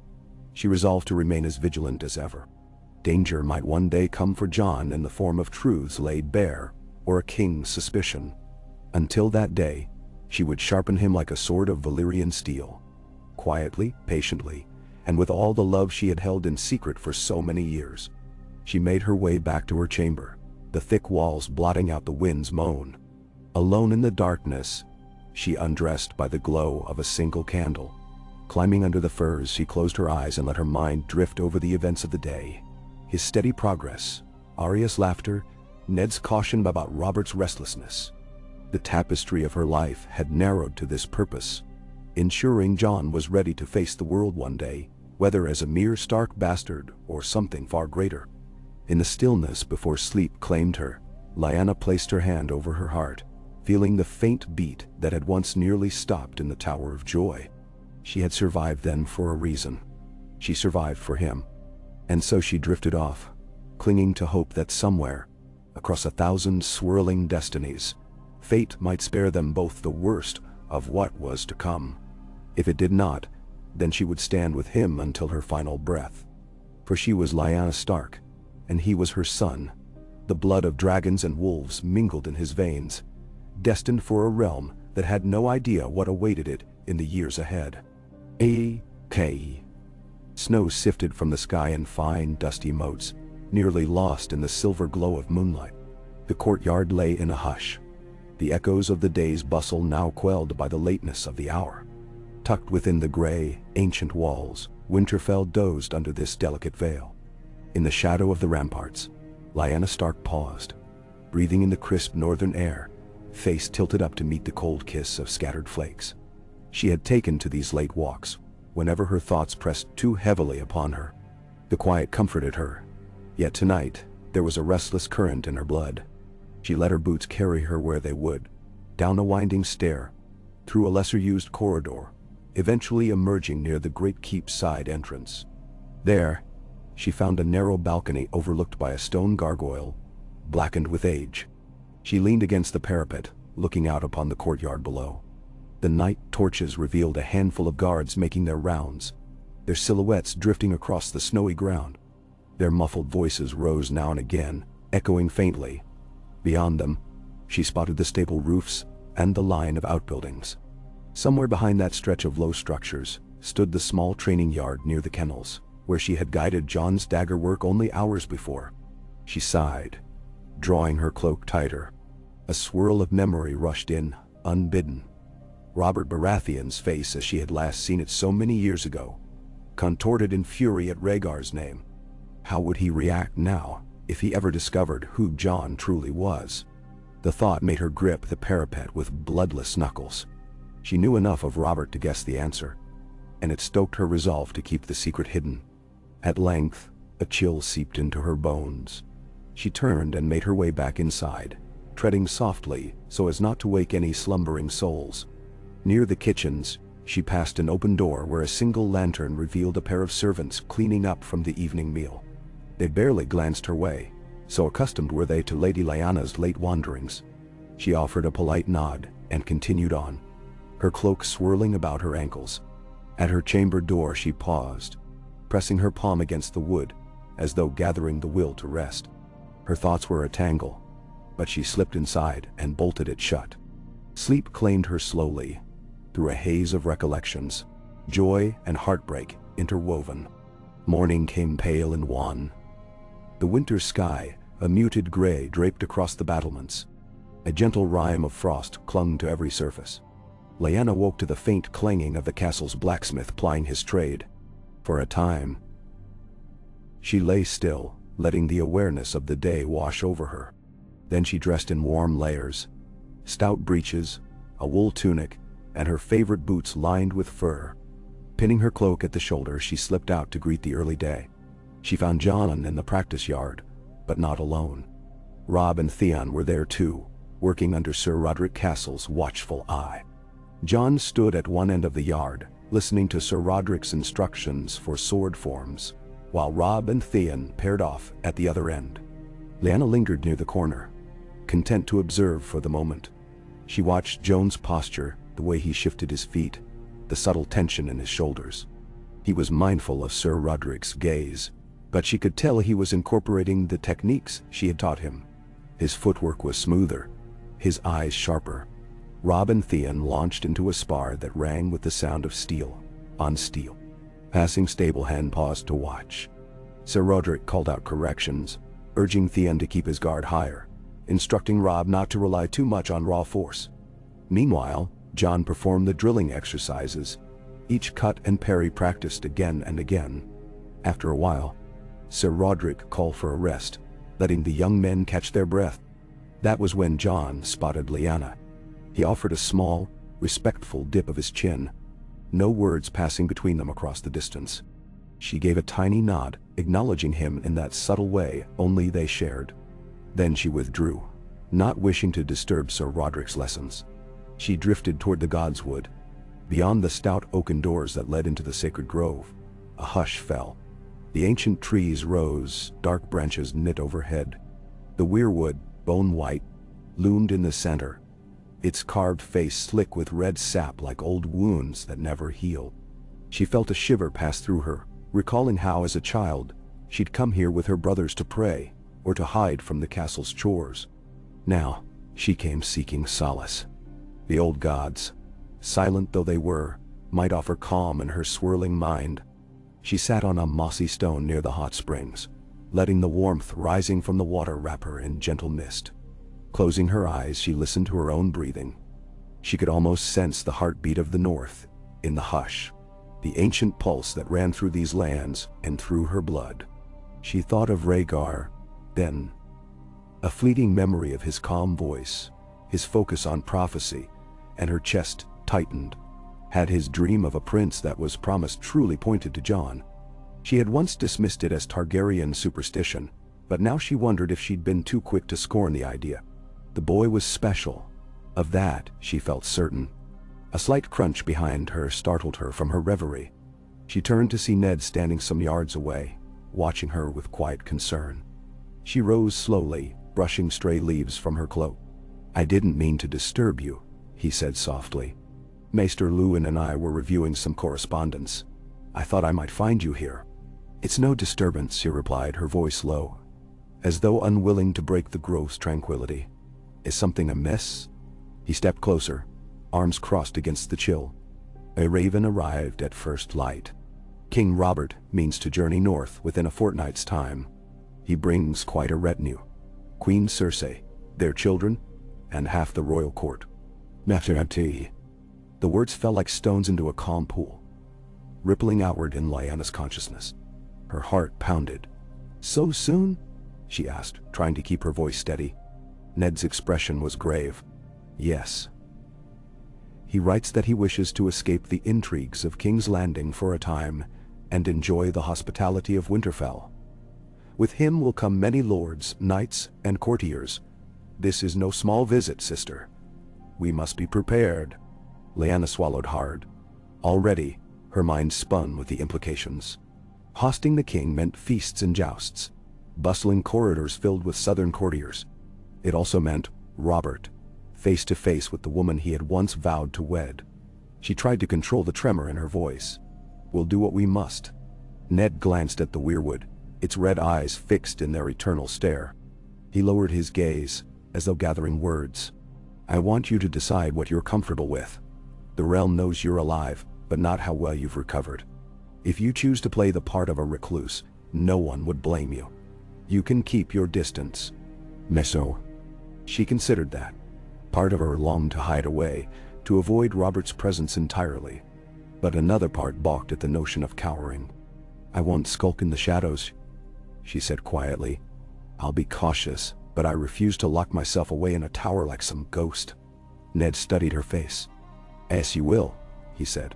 she resolved to remain as vigilant as ever. Danger might one day come for Jon in the form of truths laid bare, or a king's suspicion. Until that day, she would sharpen him like a sword of Valyrian steel. Quietly, patiently, and with all the love she had held in secret for so many years. She made her way back to her chamber, the thick walls blotting out the wind's moan. Alone in the darkness, she undressed by the glow of a single candle. Climbing under the furs, she closed her eyes and let her mind drift over the events of the day. His steady progress, Arya's laughter, Ned's caution about Robert's restlessness. The tapestry of her life had narrowed to this purpose, ensuring Jon was ready to face the world one day, whether as a mere Stark bastard or something far greater. In the stillness before sleep claimed her, Lyanna placed her hand over her heart, feeling the faint beat that had once nearly stopped in the Tower of Joy. She had survived then for a reason. She survived for him. And so she drifted off, clinging to hope that somewhere, across 1,000 swirling destinies, fate might spare them both the worst of what was to come. If it did not, then she would stand with him until her final breath. For she was Lyanna Stark, and he was her son. The blood of dragons and wolves mingled in his veins, destined for a realm that had no idea what awaited it in the years ahead. A.K. Snow sifted from the sky in fine, dusty motes, nearly lost in the silver glow of moonlight. The courtyard lay in a hush, the echoes of the day's bustle now quelled by the lateness of the hour. Tucked within the gray, ancient walls, Winterfell dozed under this delicate veil. In the shadow of the ramparts, Lyanna Stark paused, breathing in the crisp northern air, face tilted up to meet the cold kiss of scattered flakes. She had taken to these late walks whenever her thoughts pressed too heavily upon her. The quiet comforted her, yet tonight there was a restless current in her blood. She let her boots carry her where they would, down a winding stair, through a lesser-used corridor, eventually emerging near the great keep's side entrance. There, she found a narrow balcony overlooked by a stone gargoyle, blackened with age. She leaned against the parapet, looking out upon the courtyard below. The night torches revealed a handful of guards making their rounds, their silhouettes drifting across the snowy ground. Their muffled voices rose now and again, echoing faintly. Beyond them, she spotted the stable roofs and the line of outbuildings. Somewhere behind that stretch of low structures stood the small training yard near the kennels, where she had guided Jon's dagger work only hours before. She sighed, drawing her cloak tighter. A swirl of memory rushed in, unbidden. Robert Baratheon's face as she had last seen it so many years ago, contorted in fury at Rhaegar's name. How would he react now, if he ever discovered who Jon truly was? The thought made her grip the parapet with bloodless knuckles. She knew enough of Robert to guess the answer, and it stoked her resolve to keep the secret hidden. At length, a chill seeped into her bones. She turned and made her way back inside, treading softly so as not to wake any slumbering souls. Near the kitchens, she passed an open door where a single lantern revealed a pair of servants cleaning up from the evening meal. They barely glanced her way, so accustomed were they to Lady Lyanna's late wanderings. She offered a polite nod and continued on, her cloak swirling about her ankles. At her chamber door she paused, pressing her palm against the wood, as though gathering the will to rest. Her thoughts were a tangle, but she slipped inside and bolted it shut. Sleep claimed her slowly, through a haze of recollections, joy and heartbreak interwoven. Morning came pale and wan. The winter sky, a muted gray, draped across the battlements. A gentle rime of frost clung to every surface. Lyanna woke to the faint clanging of the castle's blacksmith plying his trade. For a time, she lay still, letting the awareness of the day wash over her. Then she dressed in warm layers, stout breeches, a wool tunic, and her favorite boots lined with fur. Pinning her cloak at the shoulder, she slipped out to greet the early day. She found Jon in the practice yard, but not alone. Robb and Theon were there too, working under Sir Roderick Castle's watchful eye. Jon stood at one end of the yard, listening to Sir Roderick's instructions for sword forms, while Robb and Theon paired off at the other end. Lyanna lingered near the corner, content to observe for the moment. She watched Jon's posture, the way he shifted his feet, the subtle tension in his shoulders. He was mindful of Sir Roderick's gaze, but she could tell he was incorporating the techniques she had taught him. His footwork was smoother, his eyes sharper. Robb and Theon launched into a spar that rang with the sound of steel on steel. Passing Stablehand paused to watch. Sir Roderick called out corrections, urging Theon to keep his guard higher, instructing Robb not to rely too much on raw force. Meanwhile, Jon performed the drilling exercises, each cut and parry practiced again and again. After a while, Sir Roderick called for a rest, letting the young men catch their breath. That was when Jon spotted Lyanna. He offered a small, respectful dip of his chin, no words passing between them across the distance. She gave a tiny nod, acknowledging him in that subtle way only they shared. Then she withdrew, not wishing to disturb Sir Roderick's lessons. She drifted toward the godswood. Beyond the stout oaken doors that led into the sacred grove, a hush fell. The ancient trees rose, dark branches knit overhead. The weirwood, bone white, loomed in the center, its carved face slick with red sap like old wounds that never heal. She felt a shiver pass through her, recalling how as a child she'd come here with her brothers to pray or to hide from the castle's chores. Now she came seeking solace. The old gods, silent though they were, might offer calm in her swirling mind. She sat on a mossy stone near the hot springs, letting the warmth rising from the water wrap her in gentle mist. Closing her eyes, she listened to her own breathing. She could almost sense the heartbeat of the north in the hush, the ancient pulse that ran through these lands and through her blood. She thought of Rhaegar, then. A fleeting memory of his calm voice, his focus on prophecy, and her chest tightened. Had his dream of a prince that was promised truly pointed to Jon? She had once dismissed it as Targaryen superstition, but now she wondered if she'd been too quick to scorn the idea. The boy was special. Of that, she felt certain. A slight crunch behind her startled her from her reverie. She turned to see Ned standing some yards away, watching her with quiet concern. She rose slowly, brushing stray leaves from her cloak. "I didn't mean to disturb you," he said softly. "Maester Luwin and I were reviewing some correspondence. I thought I might find you here." "It's no disturbance," she replied, her voice low, as though unwilling to break the grove's tranquility. "Is something amiss?" He stepped closer, arms crossed against the chill. "A raven arrived at first light. King Robert means to journey north within a fortnight's time. He brings quite a retinue. Queen Cersei, their children, and half the royal court." The words fell like stones into a calm pool, rippling outward in Lyanna's consciousness. Her heart pounded. "So soon?" she asked, trying to keep her voice steady. Ned's expression was grave. "Yes. He writes that he wishes to escape the intrigues of King's Landing for a time and enjoy the hospitality of Winterfell. With him will come many lords, knights, and courtiers. This is no small visit, sister. We must be prepared." Lyanna swallowed hard. Already, her mind spun with the implications. Hosting the king meant feasts and jousts, bustling corridors filled with southern courtiers. It also meant Robert, face to face with the woman he had once vowed to wed. She tried to control the tremor in her voice. "We'll do what we must." Ned glanced at the weirwood, its red eyes fixed in their eternal stare. He lowered his gaze, as though gathering words. "I want you to decide what you're comfortable with. The realm knows you're alive, but not how well you've recovered. If you choose to play the part of a recluse, no one would blame you. You can keep your distance." Meso. She considered that. Part of her longed to hide away, to avoid Robert's presence entirely. But another part balked at the notion of cowering. "I won't skulk in the shadows," she said quietly. "I'll be cautious, but I refuse to lock myself away in a tower like some ghost." Ned studied her face. "As you will," he said.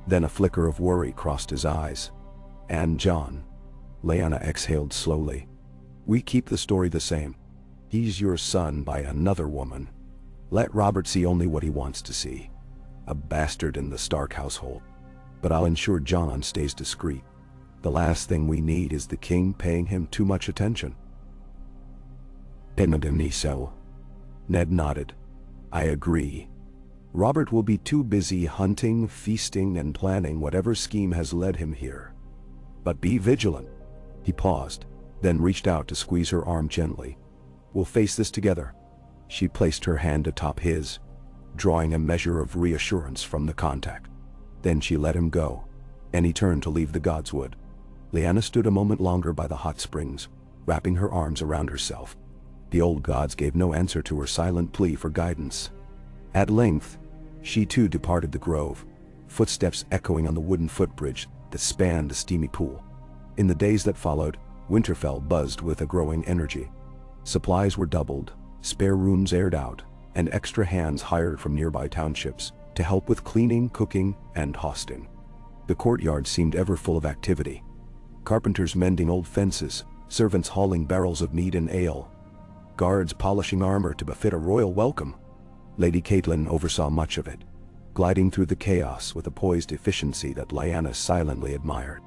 Then a flicker of worry crossed his eyes. "And Jon?" Lyanna exhaled slowly. "We keep the story the same. He's your son by another woman. Let Robert see only what he wants to see. A bastard in the Stark household. But I'll ensure Jon stays discreet. The last thing we need is the king paying him too much attention." Ned nodded. "I agree. Robert will be too busy hunting, feasting, and planning whatever scheme has led him here. But be vigilant." He paused, then reached out to squeeze her arm gently. "We'll face this together." She placed her hand atop his, drawing a measure of reassurance from the contact. Then she let him go, and he turned to leave the godswood. Lyanna stood a moment longer by the hot springs, wrapping her arms around herself. The old gods gave no answer to her silent plea for guidance. At length, she too departed the grove, footsteps echoing on the wooden footbridge that spanned the steamy pool. In the days that followed, Winterfell buzzed with a growing energy. Supplies were doubled, spare rooms aired out, and extra hands hired from nearby townships to help with cleaning, cooking, and hosting. The courtyard seemed ever full of activity. Carpenters mending old fences, servants hauling barrels of mead and ale, guards polishing armor to befit a royal welcome. Lady Catelyn oversaw much of it, gliding through the chaos with a poised efficiency that Lyanna silently admired.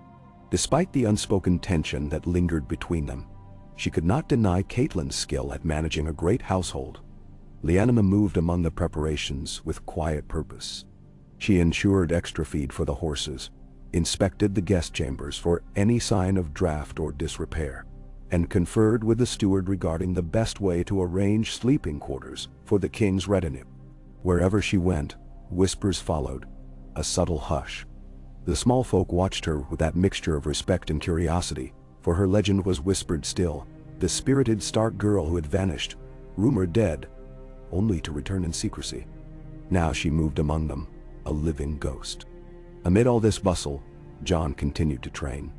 Despite the unspoken tension that lingered between them, she could not deny Catelyn's skill at managing a great household. Lyanna moved among the preparations with quiet purpose. She ensured extra feed for the horses, inspected the guest chambers for any sign of draft or disrepair, and conferred with the steward regarding the best way to arrange sleeping quarters for the king's retinue. Wherever she went, whispers followed, a subtle hush. The small folk watched her with that mixture of respect and curiosity, for her legend was whispered still, the spirited Stark girl who had vanished, rumored dead, only to return in secrecy. Now she moved among them, a living ghost. Amid all this bustle, Jon continued to train.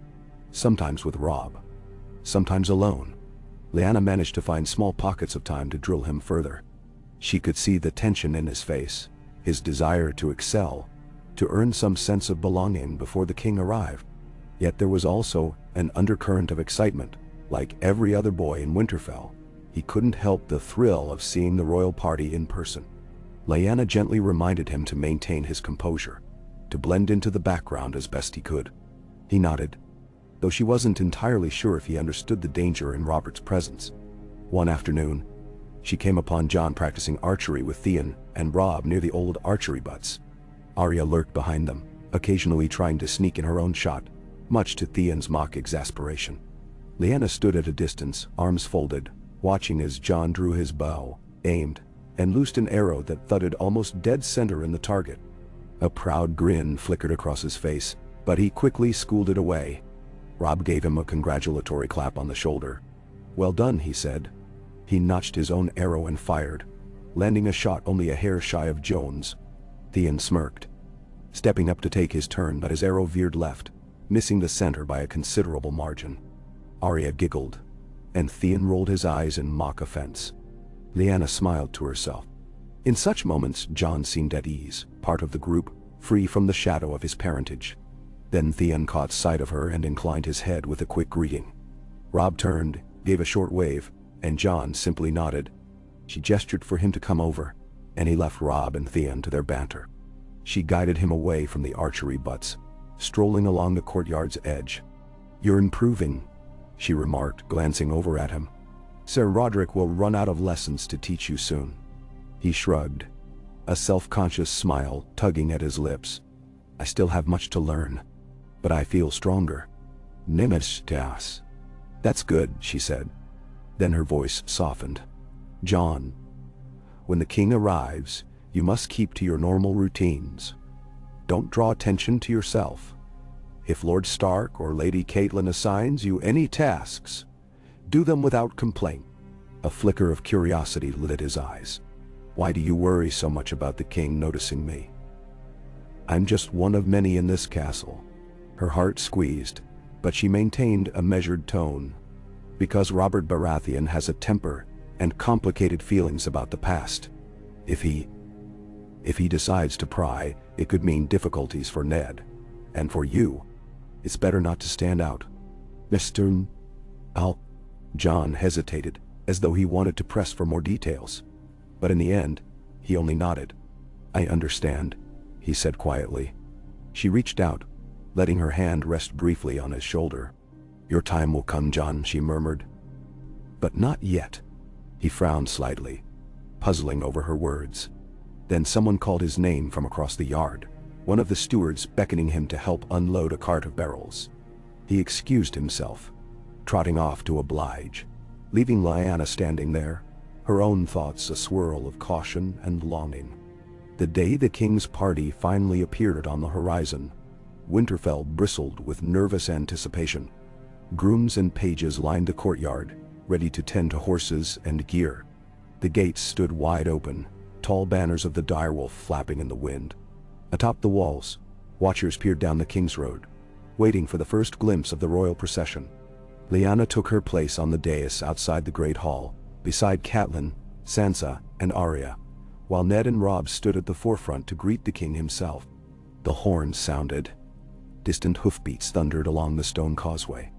Sometimes with Robb, sometimes alone. Lyanna managed to find small pockets of time to drill him further. She could see the tension in his face, his desire to excel, to earn some sense of belonging before the king arrived. Yet there was also an undercurrent of excitement. Like every other boy in Winterfell, he couldn't help the thrill of seeing the royal party in person. Lyanna gently reminded him to maintain his composure, to blend into the background as best he could. He nodded, though she wasn't entirely sure if he understood the danger in Robert's presence. One afternoon, she came upon Jon practicing archery with Theon and Robb near the old archery butts. Arya lurked behind them, occasionally trying to sneak in her own shot, much to Theon's mock exasperation. Lyanna stood at a distance, arms folded, watching as Jon drew his bow, aimed, and loosed an arrow that thudded almost dead center in the target. A proud grin flickered across his face, but he quickly schooled it away. Robb gave him a congratulatory clap on the shoulder. "Well done," he said. He notched his own arrow and fired, landing a shot only a hair shy of Jon's. Theon smirked, stepping up to take his turn, but his arrow veered left, missing the center by a considerable margin. Arya giggled, and Theon rolled his eyes in mock offense. Lyanna smiled to herself. In such moments, Jon seemed at ease, part of the group, free from the shadow of his parentage. Then Theon caught sight of her and inclined his head with a quick greeting. Robb turned, gave a short wave, and Jon simply nodded. She gestured for him to come over, and he left Robb and Theon to their banter. She guided him away from the archery butts, strolling along the courtyard's edge. "You're improving," she remarked, glancing over at him. "Sir Roderick will run out of lessons to teach you soon." He shrugged, a self-conscious smile tugging at his lips. "I still have much to learn, but I feel stronger." "Nemesis." "That's good," she said. Then her voice softened. "Jon, when the king arrives, You must keep to your normal routines. Don't draw attention to yourself. If Lord Stark or Lady Catelyn assigns you any tasks, do them without complaint." A flicker of curiosity lit his eyes. "Why do you worry so much about the king noticing me? I'm just one of many in this castle." Her heart squeezed, but she maintained a measured tone. "Because Robert Baratheon has a temper and complicated feelings about the past. If he decides to pry, it could mean difficulties for Ned. And for you, it's better not to stand out." "Mr. Jon hesitated, as though he wanted to press for more details. But in the end, he only nodded. "I understand," he said quietly. She reached out, letting her hand rest briefly on his shoulder. "Your time will come, Jon," she murmured. "But not yet." He frowned slightly, puzzling over her words. Then someone called his name from across the yard, one of the stewards beckoning him to help unload a cart of barrels. He excused himself, trotting off to oblige, leaving Lyanna standing there, her own thoughts a swirl of caution and longing. The day the king's party finally appeared on the horizon, Winterfell bristled with nervous anticipation. Grooms and pages lined the courtyard, ready to tend to horses and gear. The gates stood wide open, tall banners of the direwolf flapping in the wind. Atop the walls, watchers peered down the King's Road, waiting for the first glimpse of the royal procession. Lyanna took her place on the dais outside the Great Hall, beside Catelyn, Sansa, and Arya, while Ned and Robb stood at the forefront to greet the king himself. The horns sounded. Distant hoofbeats thundered along the stone causeway.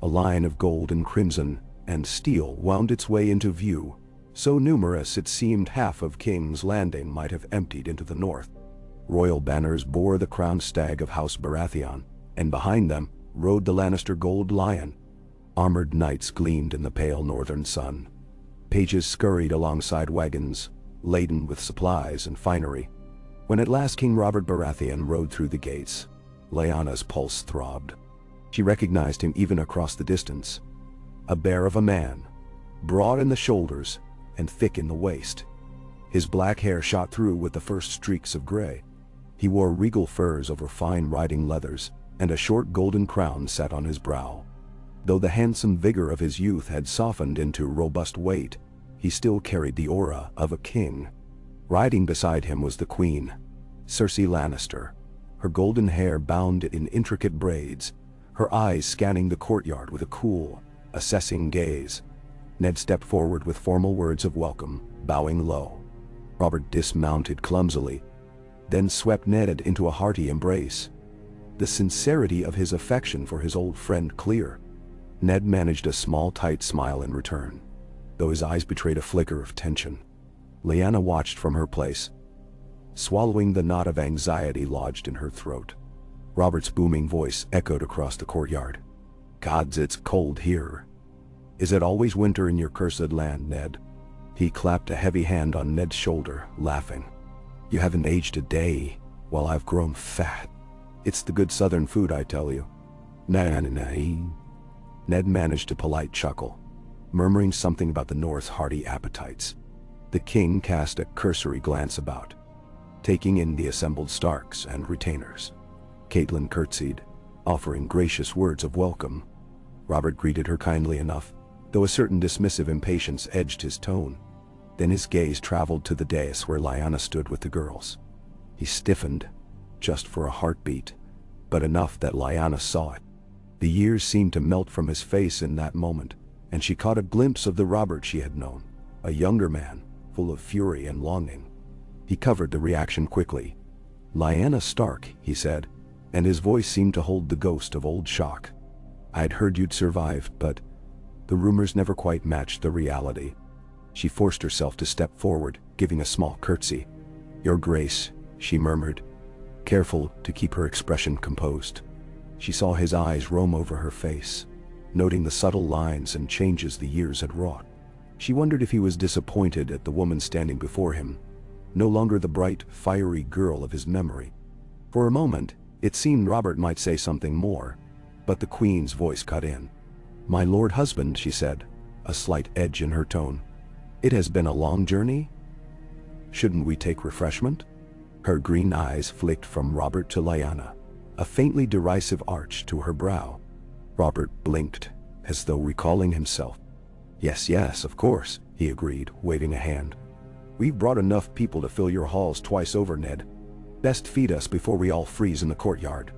A line of gold and crimson and steel wound its way into view, so numerous it seemed half of King's Landing might have emptied into the north. Royal banners bore the crowned stag of House Baratheon, and behind them rode the Lannister gold lion. Armored knights gleamed in the pale northern sun. Pages scurried alongside wagons, laden with supplies and finery. When at last King Robert Baratheon rode through the gates, Lyanna's pulse throbbed. She recognized him even across the distance. A bear of a man, broad in the shoulders and thick in the waist. His black hair shot through with the first streaks of gray. He wore regal furs over fine riding leathers, and a short golden crown sat on his brow. Though the handsome vigor of his youth had softened into robust weight, he still carried the aura of a king. Riding beside him was the queen, Cersei Lannister, her golden hair bound in intricate braids, her eyes scanning the courtyard with a cool, assessing gaze. Ned stepped forward with formal words of welcome, bowing low. Robert dismounted clumsily, then swept Ned into a hearty embrace. The sincerity of his affection for his old friend clear. Ned managed a small tight smile in return, though his eyes betrayed a flicker of tension. Lyanna watched from her place, swallowing the knot of anxiety lodged in her throat. Robert's booming voice echoed across the courtyard. "Gods, it's cold here. Is it always winter in your cursed land, Ned?" He clapped a heavy hand on Ned's shoulder, laughing. "You haven't aged a day, while I've grown fat. It's the good southern food, I tell you." "Nah." Ned managed a polite chuckle, murmuring something about the North's hearty appetites. The king cast a cursory glance about, taking in the assembled Starks and retainers. Catelyn curtsied, offering gracious words of welcome. Robert greeted her kindly enough, though a certain dismissive impatience edged his tone. Then his gaze traveled to the dais where Lyanna stood with the girls. He stiffened, just for a heartbeat, but enough that Lyanna saw it. The years seemed to melt from his face in that moment, and she caught a glimpse of the Robert she had known, a younger man, full of fury and longing. He covered the reaction quickly. "Lyanna Stark," he said, and his voice seemed to hold the ghost of old shock. "I'd heard you'd survived, but the rumors never quite matched the reality." She forced herself to step forward, giving a small curtsy. "Your Grace," she murmured, careful to keep her expression composed. She saw his eyes roam over her face, noting the subtle lines and changes the years had wrought. She wondered if he was disappointed at the woman standing before him, no longer the bright, fiery girl of his memory. For a moment, it seemed Robert might say something more, but the Queen's voice cut in. "My lord husband," she said, a slight edge in her tone. "It has been a long journey?" Shouldn't we take refreshment? Her green eyes flicked from Robert to Lyanna, a faintly derisive arch to her brow. Robert blinked, as though recalling himself. Yes, yes, of course, he agreed, waving a hand. We've brought enough people to fill your halls twice over, Ned. Best feed us before we all freeze in the courtyard.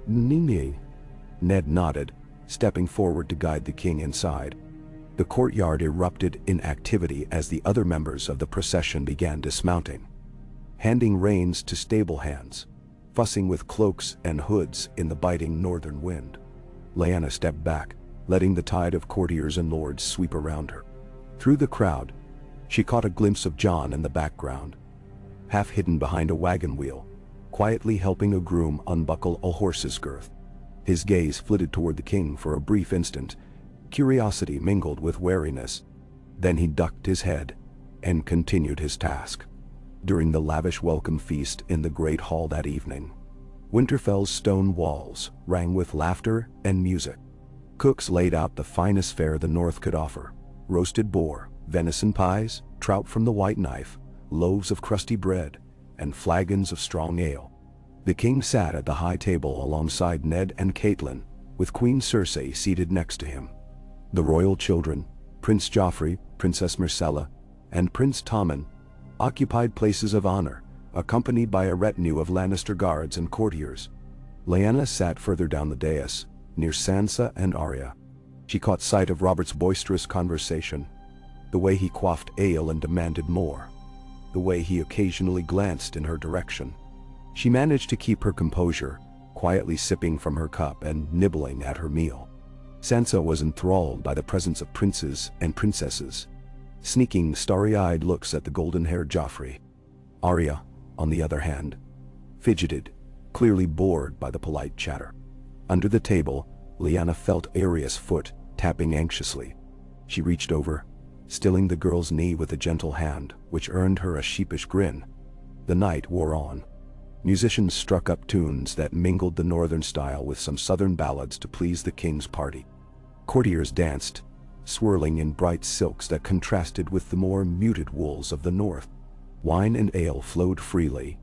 Nini. Ned nodded, stepping forward to guide the king inside. The courtyard erupted in activity as the other members of the procession began dismounting, handing reins to stable hands, fussing with cloaks and hoods in the biting northern wind. Lyanna stepped back, letting the tide of courtiers and lords sweep around her. Through the crowd, she caught a glimpse of Jon in the background, half hidden behind a wagon wheel, quietly helping a groom unbuckle a horse's girth. His gaze flitted toward the king for a brief instant, curiosity mingled with wariness. Then he ducked his head and continued his task. During the lavish welcome feast in the great hall that evening, Winterfell's stone walls rang with laughter and music. Cooks laid out the finest fare the north could offer: roasted boar, venison pies, trout from the white knife, loaves of crusty bread, and flagons of strong ale. The king sat at the high table alongside Ned and Catelyn, with Queen Cersei seated next to him. The royal children, Prince Joffrey, Princess Myrcella, and Prince Tommen, occupied places of honor, accompanied by a retinue of Lannister guards and courtiers. Lyanna sat further down the dais, near Sansa and Arya. She caught sight of Robert's boisterous conversation, the way he quaffed ale and demanded more, the way he occasionally glanced in her direction. She managed to keep her composure, quietly sipping from her cup and nibbling at her meal. Sansa was enthralled by the presence of princes and princesses, sneaking starry-eyed looks at the golden-haired Joffrey. Arya, on the other hand, fidgeted, clearly bored by the polite chatter. Under the table, Lyanna felt Arya's foot tapping anxiously. She reached over, stilling the girl's knee with a gentle hand, which earned her a sheepish grin. The night wore on. Musicians struck up tunes that mingled the northern style with some southern ballads to please the king's party. Courtiers danced, swirling in bright silks that contrasted with the more muted wools of the north. Wine and ale flowed freely.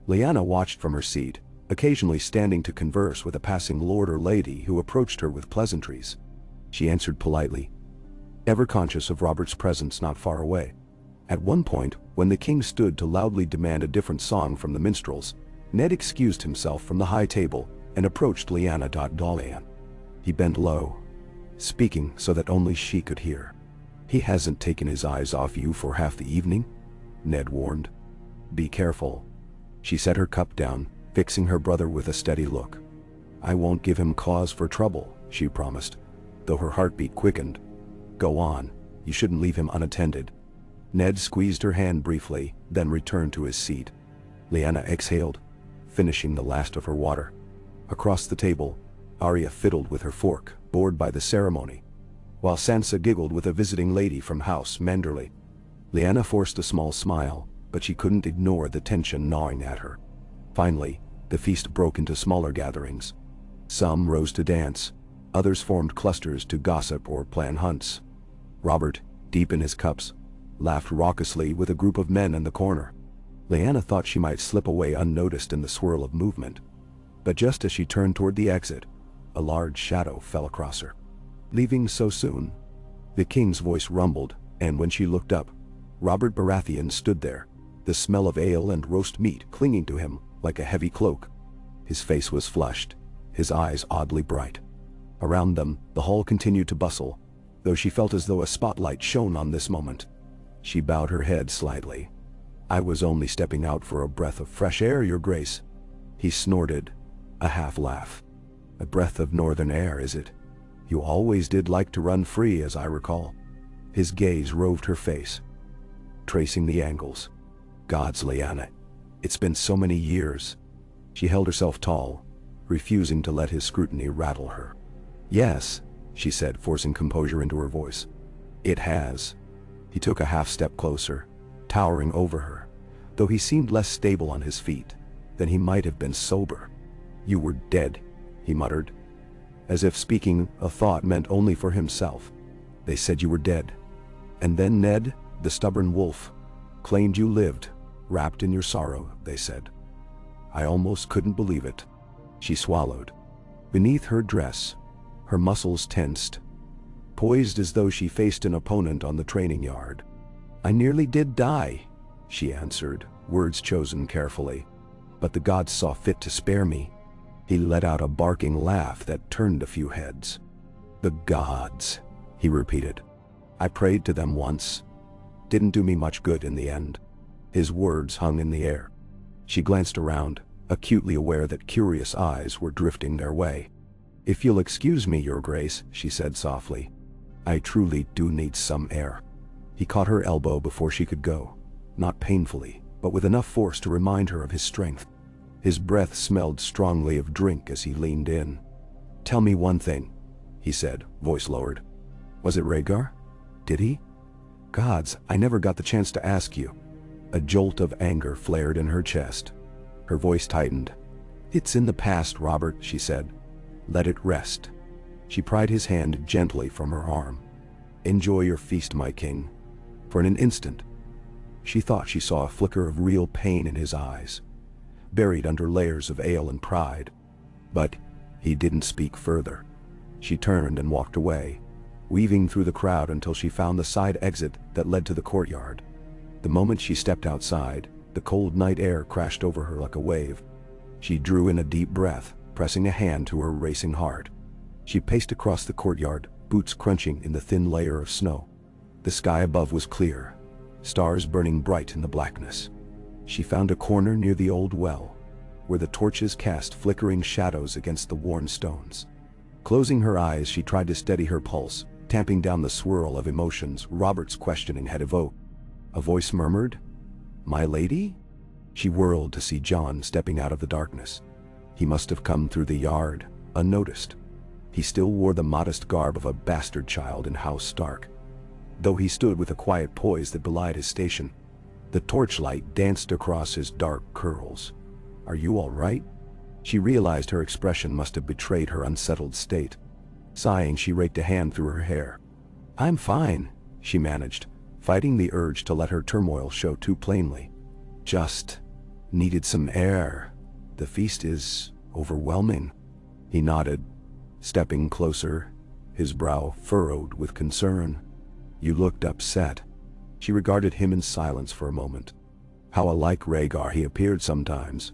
Lyanna watched from her seat, occasionally standing to converse with a passing lord or lady who approached her with pleasantries. She answered politely, ever conscious of Robert's presence not far away. At one point, when the king stood to loudly demand a different song from the minstrels, Ned excused himself from the high table and approached Lyanna. Dalian. He bent low, speaking so that only she could hear. He hasn't taken his eyes off you for half the evening, Ned warned. Be careful. She set her cup down, fixing her brother with a steady look. I won't give him cause for trouble, she promised, though her heartbeat quickened. Go on, you shouldn't leave him unattended. Ned squeezed her hand briefly, then returned to his seat. Lyanna exhaled, finishing the last of her water. Across the table, Arya fiddled with her fork, bored by the ceremony, while Sansa giggled with a visiting lady from House Manderley. Lyanna forced a small smile, but she couldn't ignore the tension gnawing at her. Finally, the feast broke into smaller gatherings. Some rose to dance, others formed clusters to gossip or plan hunts. Robert, deep in his cups, laughed raucously with a group of men in the corner. Lyanna thought she might slip away unnoticed in the swirl of movement, but just as she turned toward the exit, a large shadow fell across her. Leaving so soon? The king's voice rumbled, and when she looked up, Robert Baratheon stood there, the smell of ale and roast meat clinging to him like a heavy cloak. His face was flushed, his eyes oddly bright. Around them, the hall continued to bustle, though she felt as though a spotlight shone on this moment. She bowed her head slightly. I was only stepping out for a breath of fresh air, Your Grace. He snorted, a half laugh. A breath of northern air, is it? You always did like to run free, as I recall. His gaze roved her face, tracing the angles. Gods, Lyanna, it's been so many years. She held herself tall, refusing to let his scrutiny rattle her. Yes, she said, forcing composure into her voice. It has. He took a half step closer, towering over her, though he seemed less stable on his feet than he might have been sober. You were dead, he muttered, as if speaking a thought meant only for himself. They said you were dead. And then Ned, the stubborn wolf, claimed you lived. wrapped in your sorrow," they said. I almost couldn't believe it. She swallowed. Beneath her dress, her muscles tensed, poised as though she faced an opponent on the training yard. "I nearly did die," she answered, words chosen carefully. "But the gods saw fit to spare me." He let out a barking laugh that turned a few heads. "The gods," he repeated. "I prayed to them once. Didn't do me much good in the end." His words hung in the air. She glanced around, acutely aware that curious eyes were drifting their way. "If you'll excuse me, Your Grace," she said softly. "I truly do need some air." He caught her elbow before she could go, not painfully, but with enough force to remind her of his strength. His breath smelled strongly of drink as he leaned in. "Tell me one thing," he said, voice lowered. "Was it Rhaegar? Did he?" "Gods, I never got the chance to ask you." A jolt of anger flared in her chest. Her voice tightened. "It's in the past, Robert," she said. "Let it rest." She pried his hand gently from her arm. "Enjoy your feast, my king." For an instant, she thought she saw a flicker of real pain in his eyes, buried under layers of ale and pride. But he didn't speak further. She turned and walked away, weaving through the crowd until she found the side exit that led to the courtyard. The moment she stepped outside, the cold night air crashed over her like a wave. She drew in a deep breath, pressing a hand to her racing heart. She paced across the courtyard, boots crunching in the thin layer of snow. The sky above was clear, stars burning bright in the blackness. She found a corner near the old well, where the torches cast flickering shadows against the worn stones. Closing her eyes, she tried to steady her pulse, tamping down the swirl of emotions Robert's questioning had evoked. A voice murmured, "My lady?" She whirled to see Jon stepping out of the darkness. He must have come through the yard, unnoticed. He still wore the modest garb of a bastard child in House Stark, though he stood with a quiet poise that belied his station. The torchlight danced across his dark curls. "Are you all right?" She realized her expression must have betrayed her unsettled state. Sighing, she raked a hand through her hair. "I'm fine," she managed, fighting the urge to let her turmoil show too plainly. "Just needed some air. The feast is overwhelming." He nodded, stepping closer, his brow furrowed with concern. "You looked upset." She regarded him in silence for a moment. How alike Rhaegar he appeared sometimes.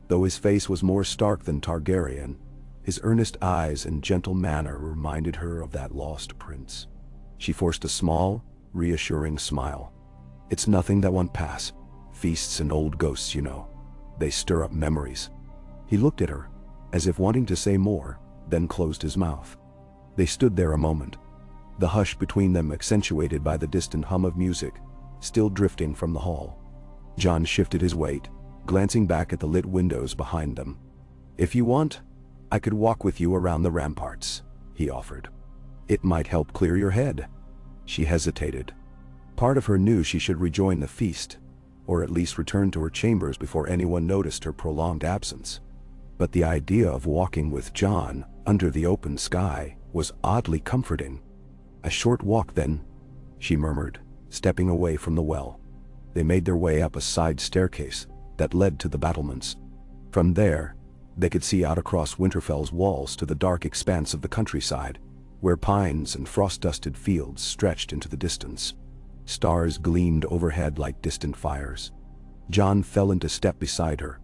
Though his face was more Stark than Targaryen, his earnest eyes and gentle manner reminded her of that lost prince. She forced a small, reassuring smile. "It's nothing that won't pass. Feasts and old ghosts, you know. They stir up memories." He looked at her, as if wanting to say more, then closed his mouth. They stood there a moment, the hush between them accentuated by the distant hum of music, still drifting from the hall. Jon shifted his weight, glancing back at the lit windows behind them. "If you want, I could walk with you around the ramparts," he offered. "It might help clear your head." She hesitated. Part of her knew she should rejoin the feast, or at least return to her chambers before anyone noticed her prolonged absence. But the idea of walking with Jon under the open sky was oddly comforting. "A short walk then," she murmured, stepping away from the well. They made their way up a side staircase that led to the battlements. From there, they could see out across Winterfell's walls to the dark expanse of the countryside, where pines and frost-dusted fields stretched into the distance. Stars gleamed overhead like distant fires. Jon fell into step beside her,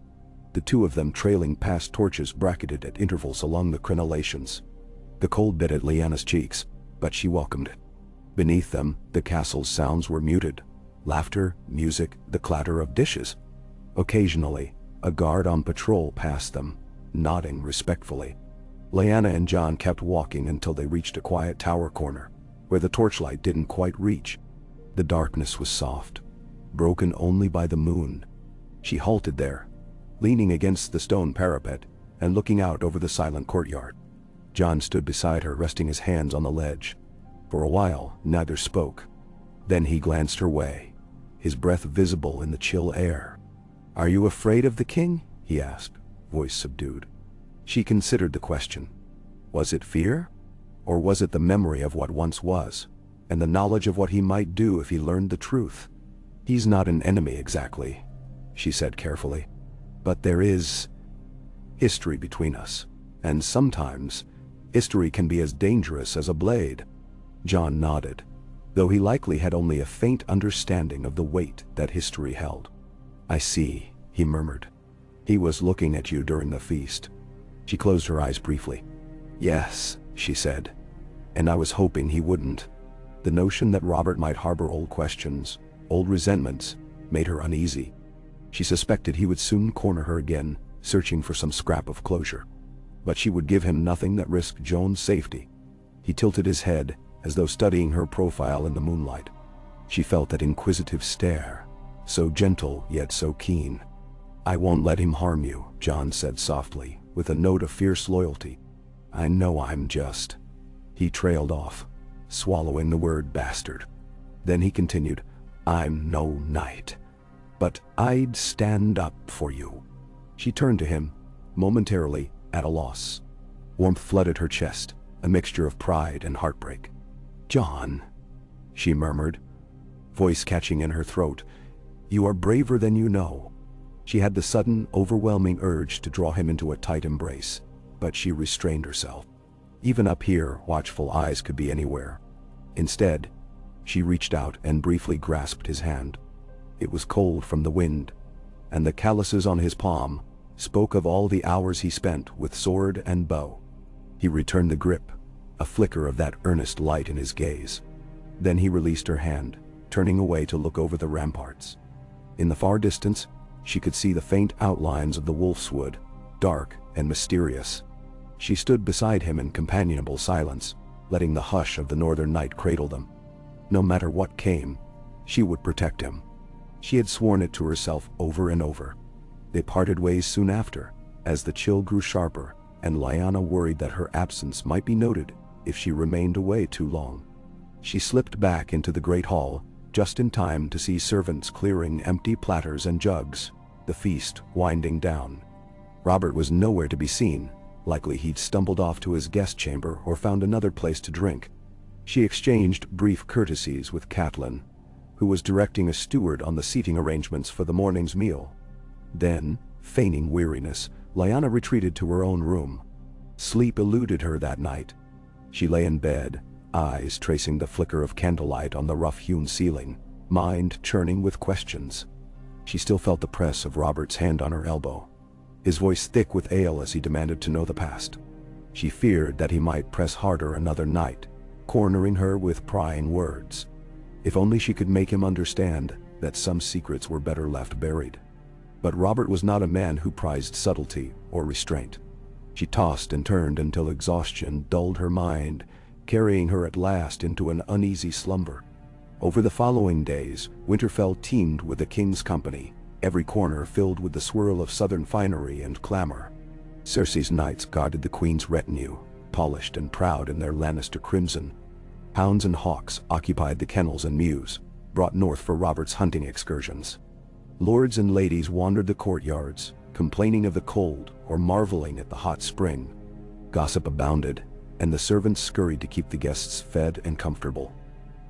the two of them trailing past torches bracketed at intervals along the crenellations. The cold bit at Lyanna's cheeks, but she welcomed it. Beneath them, the castle's sounds were muted. Laughter, music, the clatter of dishes. Occasionally, a guard on patrol passed them, nodding respectfully. Lyanna and Jon kept walking until they reached a quiet tower corner, where the torchlight didn't quite reach. The darkness was soft, broken only by the moon. She halted there, leaning against the stone parapet and looking out over the silent courtyard. Jon stood beside her, resting his hands on the ledge. For a while, neither spoke. Then he glanced her way, his breath visible in the chill air. "Are you afraid of the king?" he asked, voice subdued. She considered the question. Was it fear? Or was it the memory of what once was, and the knowledge of what he might do if he learned the truth? "He's not an enemy exactly," she said carefully. "But there is history between us, and sometimes history can be as dangerous as a blade." Jon nodded, though he likely had only a faint understanding of the weight that history held. "I see," he murmured. "He was looking at you during the feast." She closed her eyes briefly. "Yes," she said, "and I was hoping he wouldn't." The notion that Robert might harbor old questions, old resentments, made her uneasy. She suspected he would soon corner her again, searching for some scrap of closure. But she would give him nothing that risked Jon's safety. He tilted his head, as though studying her profile in the moonlight. She felt that inquisitive stare, so gentle yet so keen. "I won't let him harm you," Jon said softly, with a note of fierce loyalty. "I know I'm just." He trailed off, swallowing the word bastard. Then he continued, "I'm no knight, but I'd stand up for you." She turned to him, momentarily at a loss. Warmth flooded her chest, a mixture of pride and heartbreak. "Jon," she murmured, voice catching in her throat, "you are braver than you know." She had the sudden, overwhelming urge to draw him into a tight embrace, but she restrained herself. Even up here, watchful eyes could be anywhere. Instead, she reached out and briefly grasped his hand. It was cold from the wind, and the calluses on his palm spoke of all the hours he spent with sword and bow. He returned the grip, a flicker of that earnest light in his gaze. Then he released her hand, turning away to look over the ramparts. In the far distance, she could see the faint outlines of the wolfswood, dark and mysterious. She stood beside him in companionable silence, letting the hush of the northern night cradle them. No matter what came, she would protect him. She had sworn it to herself over and over. They parted ways soon after, as the chill grew sharper, and Lyanna worried that her absence might be noted if she remained away too long. She slipped back into the great hall, just in time to see servants clearing empty platters and jugs, the feast winding down. Robert was nowhere to be seen. Likely he'd stumbled off to his guest chamber or found another place to drink. She exchanged brief courtesies with Catelyn, who was directing a steward on the seating arrangements for the morning's meal. Then, feigning weariness, Lyanna retreated to her own room. Sleep eluded her that night. She lay in bed, eyes tracing the flicker of candlelight on the rough-hewn ceiling, mind churning with questions. She still felt the press of Robert's hand on her elbow, his voice thick with ale as he demanded to know the past. She feared that he might press harder another night, cornering her with prying words. If only she could make him understand that some secrets were better left buried. But Robert was not a man who prized subtlety or restraint. She tossed and turned until exhaustion dulled her mind, carrying her at last into an uneasy slumber. Over the following days, Winterfell teemed with the king's company, every corner filled with the swirl of southern finery and clamor. Cersei's knights guarded the queen's retinue, polished and proud in their Lannister crimson. Hounds and hawks occupied the kennels and mews, brought north for Robert's hunting excursions. Lords and ladies wandered the courtyards, complaining of the cold or marveling at the hot spring. Gossip abounded, and the servants scurried to keep the guests fed and comfortable.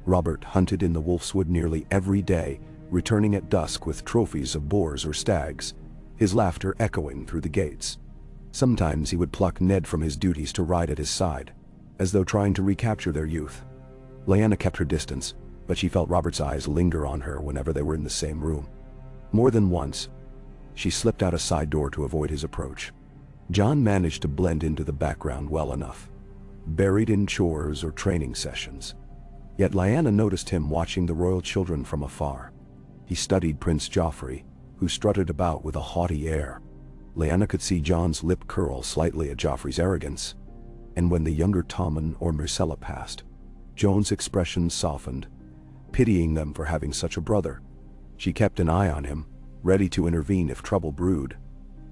Robert hunted in the wolfswood nearly every day, returning at dusk with trophies of boars or stags, his laughter echoing through the gates. Sometimes he would pluck Ned from his duties to ride at his side, as though trying to recapture their youth. Lyanna kept her distance, but she felt Robert's eyes linger on her whenever they were in the same room. More than once, she slipped out a side door to avoid his approach. Jon managed to blend into the background well enough, buried in chores or training sessions. Yet Lyanna noticed him watching the royal children from afar. He studied Prince Joffrey, who strutted about with a haughty air. Lyanna could see Jon's lip curl slightly at Joffrey's arrogance, and when the younger Tommen or Myrcella passed, Jon's expression softened, pitying them for having such a brother. She kept an eye on him, ready to intervene if trouble brewed.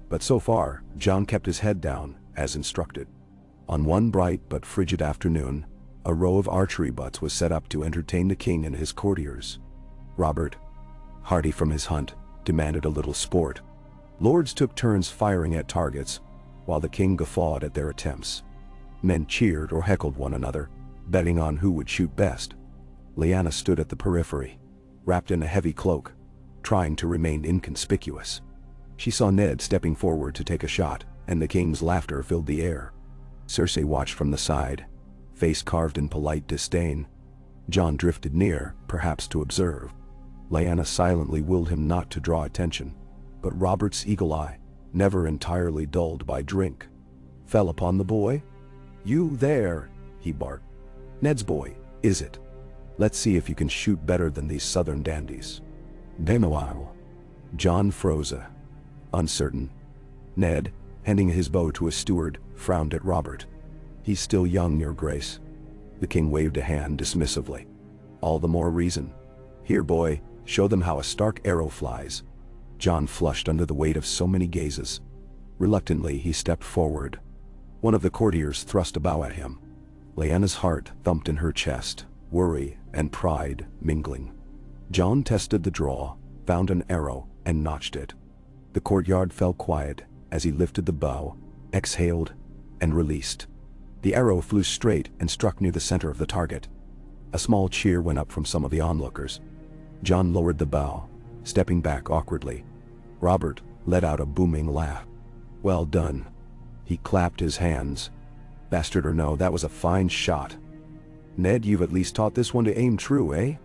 But so far, Jon kept his head down, as instructed. On one bright but frigid afternoon, a row of archery butts was set up to entertain the king and his courtiers. Robert, hearty from his hunt, demanded a little sport. Lords took turns firing at targets, while the king guffawed at their attempts. Men cheered or heckled one another, betting on who would shoot best. Lyanna stood at the periphery, wrapped in a heavy cloak, trying to remain inconspicuous. She saw Ned stepping forward to take a shot, and the king's laughter filled the air. Cersei watched from the side, face carved in polite disdain. Jon drifted near, perhaps to observe. Lyanna silently willed him not to draw attention, but Robert's eagle eye, never entirely dulled by drink, fell upon the boy. "You there," he barked. "Ned's boy, is it? Let's see if you can shoot better than these southern dandies." "Meanwhile." Jon froze, uncertain. Ned, handing his bow to a steward, frowned at Robert. "He's still young, your grace." The king waved a hand dismissively. "All the more reason. Here, boy, show them how a Stark arrow flies." Jon flushed under the weight of so many gazes. Reluctantly, he stepped forward. One of the courtiers thrust a bow at him. Lyanna's heart thumped in her chest, worry and pride mingling. Jon tested the draw, found an arrow, and notched it. The courtyard fell quiet as he lifted the bow, exhaled, and released. The arrow flew straight and struck near the center of the target. A small cheer went up from some of the onlookers. Jon lowered the bow, stepping back awkwardly. Robert let out a booming laugh. "Well done." He clapped his hands. "Bastard or no, that was a fine shot. Ned, you've at least taught this one to aim true, eh?"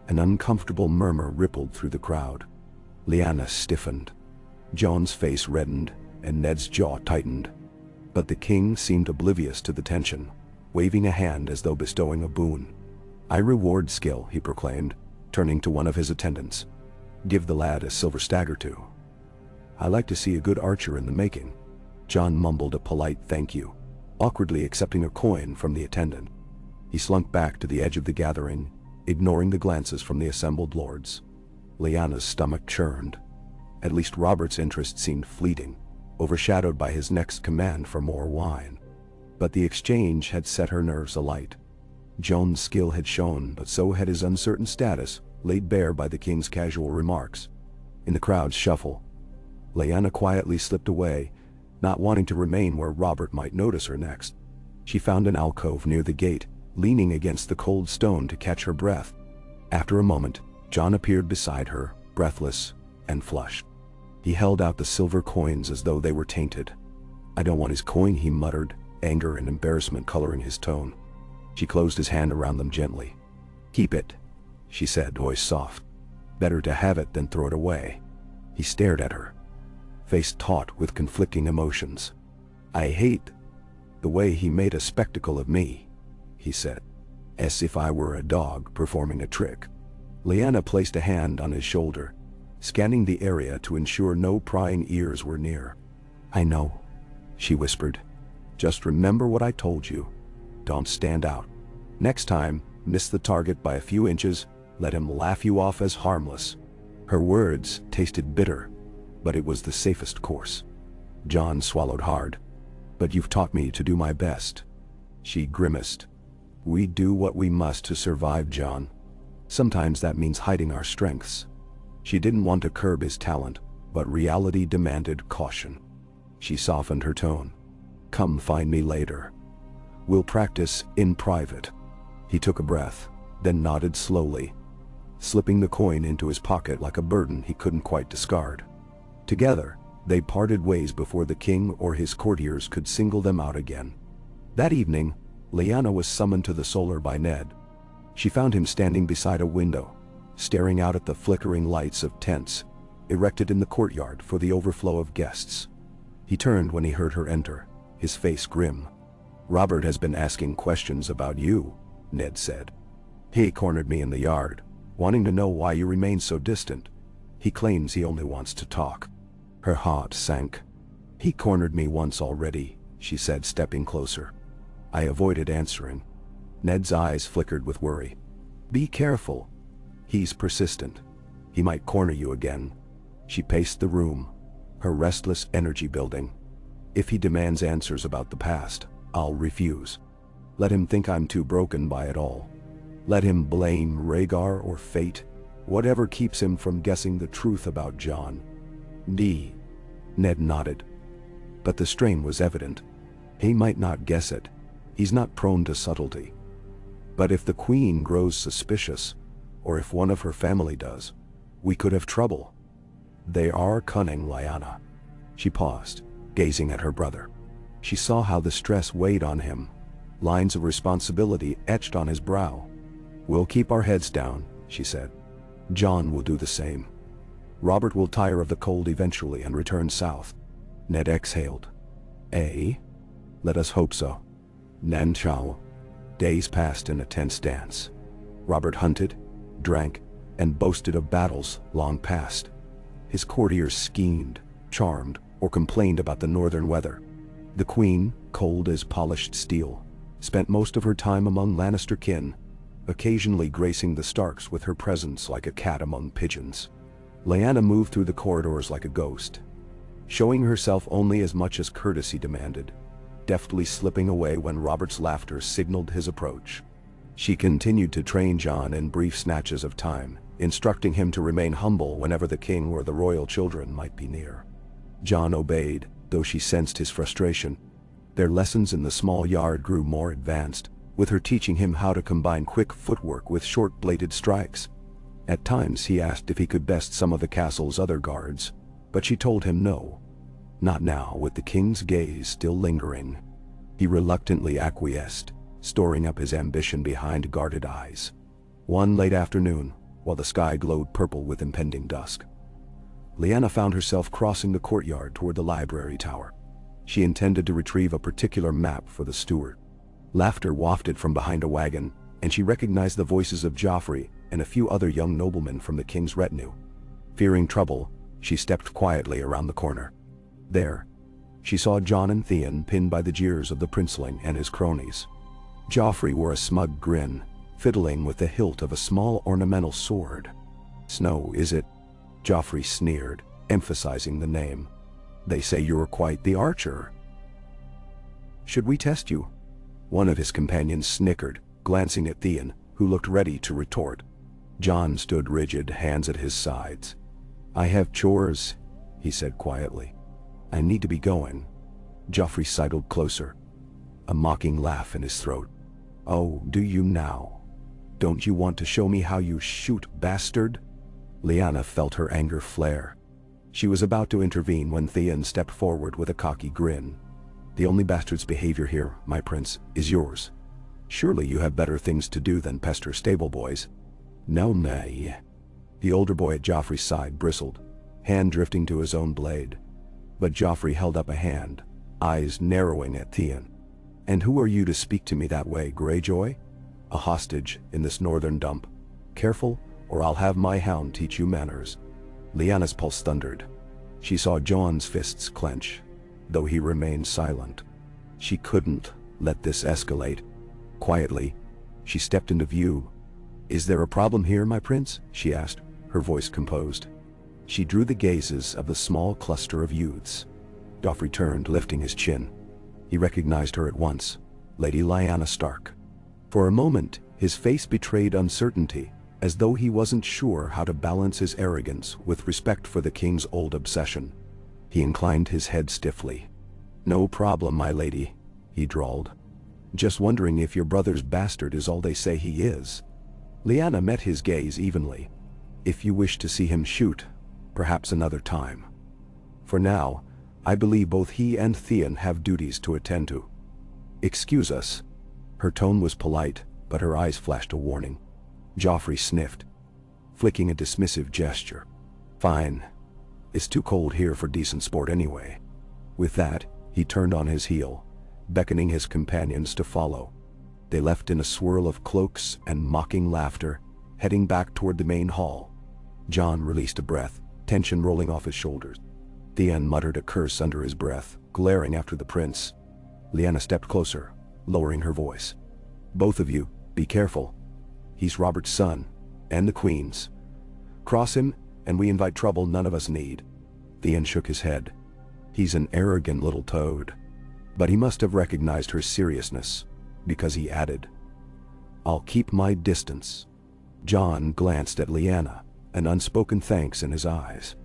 An uncomfortable murmur rippled through the crowd. Lyanna stiffened. Jon's face reddened, and Ned's jaw tightened. But the king seemed oblivious to the tension, waving a hand as though bestowing a boon. "I reward skill," he proclaimed, turning to one of his attendants. "Give the lad a silver stag or two. I like to see a good archer in the making." Jon mumbled a polite thank you, awkwardly accepting a coin from the attendant. He slunk back to the edge of the gathering, ignoring the glances from the assembled lords. Lyanna's stomach churned. At least Robert's interest seemed fleeting, overshadowed by his next command for more wine. But the exchange had set her nerves alight. Jon's skill had shown, but so had his uncertain status, laid bare by the king's casual remarks. In the crowd's shuffle, Lyanna quietly slipped away, not wanting to remain where Robert might notice her next. She found an alcove near the gate, leaning against the cold stone to catch her breath. After a moment, Jon appeared beside her, breathless and flushed. He held out the silver coins as though they were tainted. "I don't want his coin," he muttered, anger and embarrassment coloring his tone. She closed his hand around them gently. "Keep it," she said, voice soft. "Better to have it than throw it away." He stared at her, face taut with conflicting emotions. "I hate the way he made a spectacle of me," he said, as if I were a dog performing a trick. Lyanna placed a hand on his shoulder, scanning the area to ensure no prying ears were near. "I know," she whispered. "Just remember what I told you. Don't stand out. Next time, miss the target by a few inches, let him laugh you off as harmless." Her words tasted bitter, but it was the safest course. Jon swallowed hard. "But you've taught me to do my best." She grimaced. "We do what we must to survive, Jon. Sometimes that means hiding our strengths." She didn't want to curb his talent, but reality demanded caution. She softened her tone. "Come find me later. We'll practice in private." He took a breath, then nodded slowly, slipping the coin into his pocket like a burden he couldn't quite discard. Together, they parted ways before the king or his courtiers could single them out again. That evening, Lyanna was summoned to the solar by Ned. She found him standing beside a window, staring out at the flickering lights of tents erected in the courtyard for the overflow of guests. He turned when he heard her enter, his face grim. "Robert has been asking questions about you," Ned said. "He cornered me in the yard, wanting to know why you remain so distant. He claims he only wants to talk." Her heart sank. "He cornered me once already," she said, stepping closer. I avoided answering. Ned's eyes flickered with worry. "Be careful. He's persistent. He might corner you again." She paced the room, her restless energy building. "If he demands answers about the past, I'll refuse. Let him think I'm too broken by it all. Let him blame Rhaegar or fate, whatever keeps him from guessing the truth about Jon." Ned nodded. But the strain was evident. He might not guess it. He's not prone to subtlety. But if the queen grows suspicious, or if one of her family does, We could have trouble. They are cunning, Lyanna. She paused, gazing at her brother. She saw how the stress weighed on him, lines of responsibility etched on his brow. We'll keep our heads down, she said. Jon will do the same. Robert will tire of the cold eventually and return south. Ned exhaled. Eh? Let us hope so. Nan Chao. Days passed in a tense dance. Robert hunted, drank, and boasted of battles long past. His courtiers schemed, charmed, or complained about the northern weather. The queen, cold as polished steel, spent most of her time among Lannister kin, occasionally gracing the Starks with her presence like a cat among pigeons. Lyanna moved through the corridors like a ghost, showing herself only as much as courtesy demanded, deftly slipping away when Robert's laughter signaled his approach. She continued to train Jon in brief snatches of time, instructing him to remain humble whenever the king or the royal children might be near. Jon obeyed, though she sensed his frustration. Their lessons in the small yard grew more advanced, with her teaching him how to combine quick footwork with short-bladed strikes. At times he asked if he could best some of the castle's other guards, but she told him no. Not now, with the king's gaze still lingering. He reluctantly acquiesced, storing up his ambition behind guarded eyes. One late afternoon, while the sky glowed purple with impending dusk, Lyanna found herself crossing the courtyard toward the library tower. She intended to retrieve a particular map for the steward. Laughter wafted from behind a wagon, and she recognized the voices of Joffrey and a few other young noblemen from the king's retinue. Fearing trouble, she stepped quietly around the corner. There, she saw Jon and Theon pinned by the jeers of the princeling and his cronies. Joffrey wore a smug grin, fiddling with the hilt of a small ornamental sword. "Snow, is it?" Joffrey sneered, emphasizing the name. "They say you're quite the archer. Should we test you?" One of his companions snickered, glancing at Theon, who looked ready to retort. Jon stood rigid, hands at his sides. "I have chores," he said quietly. "I need to be going." Joffrey sidled closer, a mocking laugh in his throat. "Oh, do you now? Don't you want to show me how you shoot, bastard?" Lyanna felt her anger flare. She was about to intervene when Theon stepped forward with a cocky grin. "The only bastard's behavior here, my prince, is yours. Surely you have better things to do than pester stable boys." "No, nay." The older boy at Joffrey's side bristled, hand drifting to his own blade. But Joffrey held up a hand, eyes narrowing at Theon. "And who are you to speak to me that way, Greyjoy? A hostage in this northern dump. Careful, or I'll have my hound teach you manners." Lyanna's pulse thundered. She saw Jon's fists clench, though he remained silent. She couldn't let this escalate. Quietly, she stepped into view. "Is there a problem here, my prince?" she asked, her voice composed. She drew the gazes of the small cluster of youths. Joffrey turned, lifting his chin. He recognized her at once, Lady Lyanna Stark. For a moment, his face betrayed uncertainty, as though he wasn't sure how to balance his arrogance with respect for the king's old obsession. He inclined his head stiffly. "No problem, my lady," he drawled. "Just wondering if your brother's bastard is all they say he is." Lyanna met his gaze evenly. "If you wish to see him shoot, perhaps another time. For now, I believe both he and Theon have duties to attend to. Excuse us." Her tone was polite, but her eyes flashed a warning. Joffrey sniffed, flicking a dismissive gesture. "Fine. It's too cold here for decent sport anyway." With that, he turned on his heel, beckoning his companions to follow. They left in a swirl of cloaks and mocking laughter, heading back toward the main hall. Jon released a breath, tension rolling off his shoulders. Theon muttered a curse under his breath, glaring after the prince. Lyanna stepped closer, lowering her voice. "Both of you, be careful. He's Robert's son, and the queen's. Cross him, and we invite trouble none of us need." Theon shook his head. "He's an arrogant little toad." But he must have recognized her seriousness, because he added, "I'll keep my distance." Jon glanced at Lyanna, an unspoken thanks in his eyes.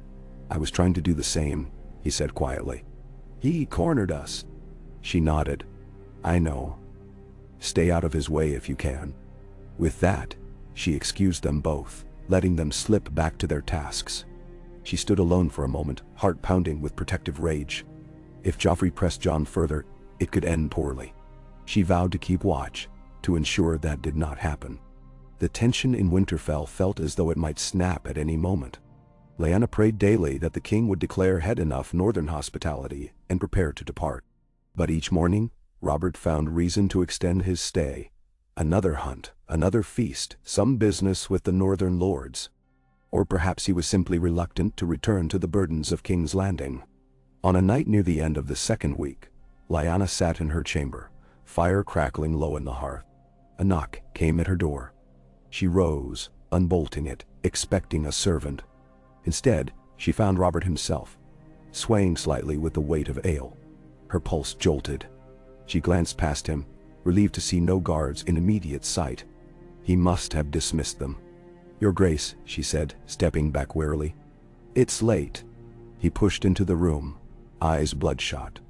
"I was trying to do the same," he said quietly. "He cornered us." She nodded. "I know. Stay out of his way if you can." With that, she excused them both, letting them slip back to their tasks. She stood alone for a moment, heart pounding with protective rage. If Joffrey pressed Jon further, it could end poorly. She vowed to keep watch, to ensure that did not happen. The tension in Winterfell felt as though it might snap at any moment. Lyanna prayed daily that the king would declare had enough northern hospitality and prepare to depart. But each morning, Robert found reason to extend his stay. Another hunt, another feast, some business with the northern lords. Or perhaps he was simply reluctant to return to the burdens of King's Landing. On a night near the end of the second week, Lyanna sat in her chamber, fire crackling low in the hearth. A knock came at her door. She rose, unbolting it, expecting a servant. Instead, she found Robert himself, swaying slightly with the weight of ale. Her pulse jolted. She glanced past him, relieved to see no guards in immediate sight. He must have dismissed them. "Your Grace," she said, stepping back warily. "It's late." He pushed into the room, eyes bloodshot,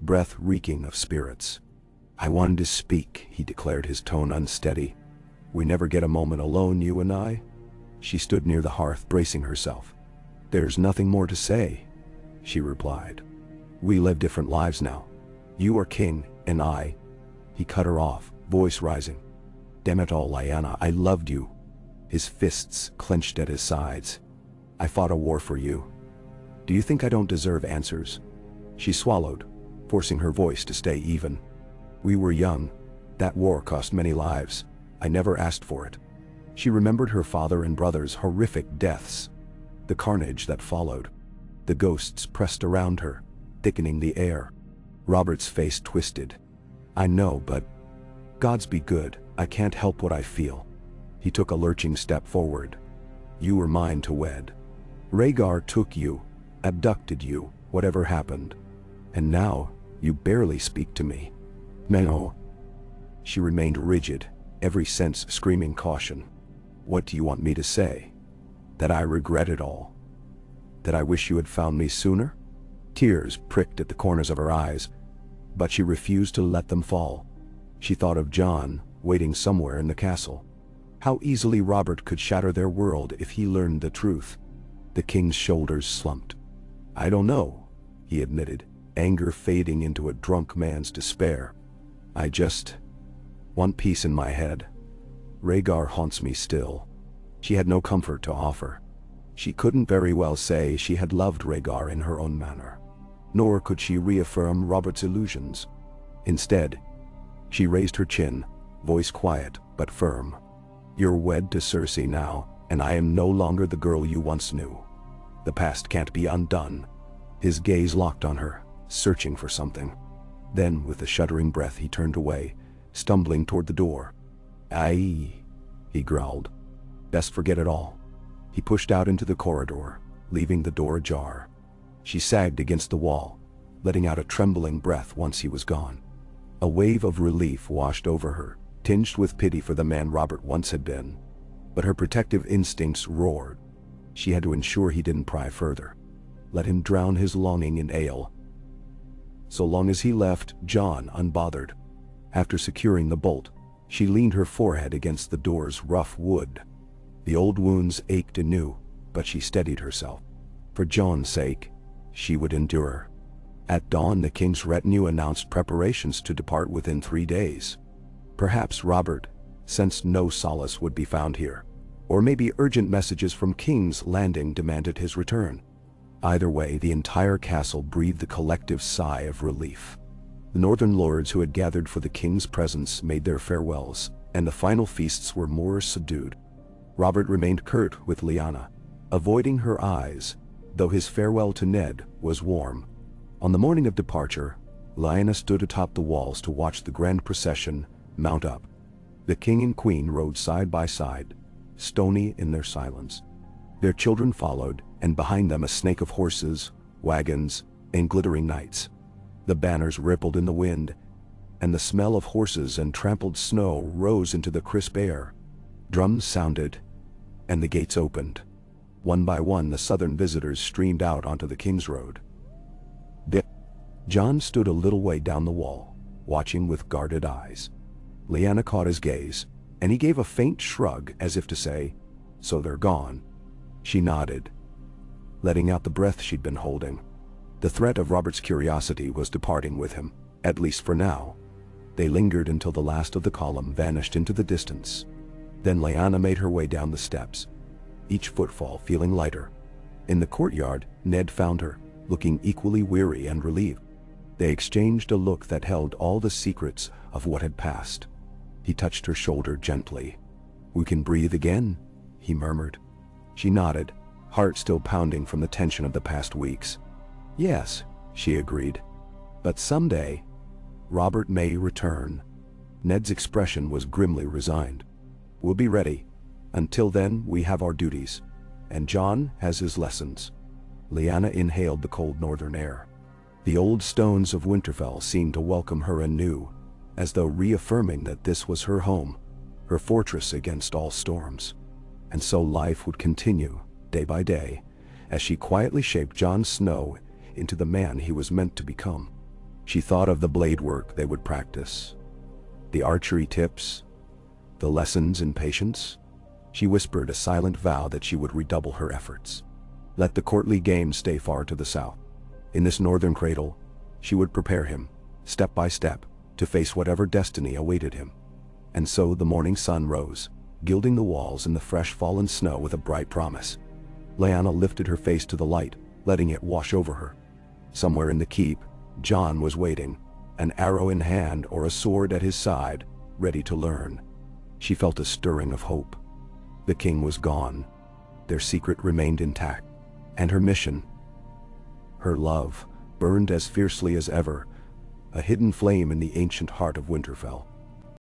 breath reeking of spirits. "I wanted to speak," he declared, his tone unsteady. "We never get a moment alone, you and I." She stood near the hearth, bracing herself. "There's nothing more to say," she replied. "We live different lives now. You are king, and I—" He cut her off, voice rising. "Damn it all, Lyanna, I loved you." His fists clenched at his sides. "I fought a war for you. Do you think I don't deserve answers?" She swallowed, forcing her voice to stay even. "We were young. That war cost many lives. I never asked for it." She remembered her father and brother's horrific deaths. The carnage that followed. The ghosts pressed around her, thickening the air. Robert's face twisted. "I know, but gods be good, I can't help what I feel." He took a lurching step forward. "You were mine to wed. Rhaegar took you, abducted you, whatever happened. And now, you barely speak to me." "No." She remained rigid, every sense screaming caution. "What do you want me to say? That I regret it all? That I wish you had found me sooner?" Tears pricked at the corners of her eyes, but she refused to let them fall. She thought of Jon, waiting somewhere in the castle. How easily Robert could shatter their world if he learned the truth. The king's shoulders slumped. "I don't know," he admitted, anger fading into a drunk man's despair. "I just want peace in my head. Rhaegar haunts me still." She had no comfort to offer. She couldn't very well say she had loved Rhaegar in her own manner, nor could she reaffirm Robert's illusions. Instead, she raised her chin, voice quiet but firm. "You're wed to Cersei now, and I am no longer the girl you once knew. The past can't be undone." His gaze locked on her, searching for something. Then, with a shuddering breath, he turned away, stumbling toward the door. "Aye," he growled. "Best forget it all." He pushed out into the corridor, leaving the door ajar. She sagged against the wall, letting out a trembling breath once he was gone. A wave of relief washed over her, tinged with pity for the man Robert once had been. But her protective instincts roared. She had to ensure he didn't pry further. Let him drown his longing in ale. So long as he left Jon unbothered. After securing the bolt, she leaned her forehead against the door's rough wood. The old wounds ached anew, but she steadied herself. For Jon's sake, she would endure. At dawn, the king's retinue announced preparations to depart within 3 days. Perhaps Robert sensed no solace would be found here, or maybe urgent messages from King's Landing demanded his return. Either way, the entire castle breathed a collective sigh of relief. The northern lords who had gathered for the king's presence made their farewells, and the final feasts were more subdued. Robert remained curt with Lyanna, avoiding her eyes, though his farewell to Ned was warm. On the morning of departure, Lyanna stood atop the walls to watch the grand procession mount up. The king and queen rode side by side, stony in their silence. Their children followed, and behind them a snake of horses, wagons, and glittering knights. The banners rippled in the wind, and the smell of horses and trampled snow rose into the crisp air. Drums sounded, and the gates opened. One by one, the southern visitors streamed out onto the King's Road. Jon stood a little way down the wall, watching with guarded eyes. Lyanna caught his gaze, and he gave a faint shrug as if to say, "So they're gone." She nodded, letting out the breath she'd been holding. The threat of Robert's curiosity was departing with him, at least for now. They lingered until the last of the column vanished into the distance. Then Lyanna made her way down the steps, each footfall feeling lighter. In the courtyard, Ned found her, looking equally weary and relieved. They exchanged a look that held all the secrets of what had passed. He touched her shoulder gently. "We can breathe again," he murmured. She nodded, heart still pounding from the tension of the past weeks. "Yes," she agreed. "But someday, Robert may return." Ned's expression was grimly resigned. "We'll be ready. Until then, we have our duties. And Jon has his lessons." Lyanna inhaled the cold northern air. The old stones of Winterfell seemed to welcome her anew, as though reaffirming that this was her home, her fortress against all storms. And so life would continue, day by day, as she quietly shaped Jon Snow into the man he was meant to become. She thought of the blade work they would practice, the archery tips, the lessons in patience. She whispered a silent vow that she would redouble her efforts. Let the courtly games stay far to the south. In this northern cradle, she would prepare him, step by step, to face whatever destiny awaited him. And so the morning sun rose, gilding the walls and the fresh fallen snow with a bright promise. Lyanna lifted her face to the light, letting it wash over her. Somewhere in the keep, Jon was waiting, an arrow in hand or a sword at his side, ready to learn. She felt a stirring of hope. The king was gone. Their secret remained intact. And her mission, her love, burned as fiercely as ever, a hidden flame in the ancient heart of Winterfell.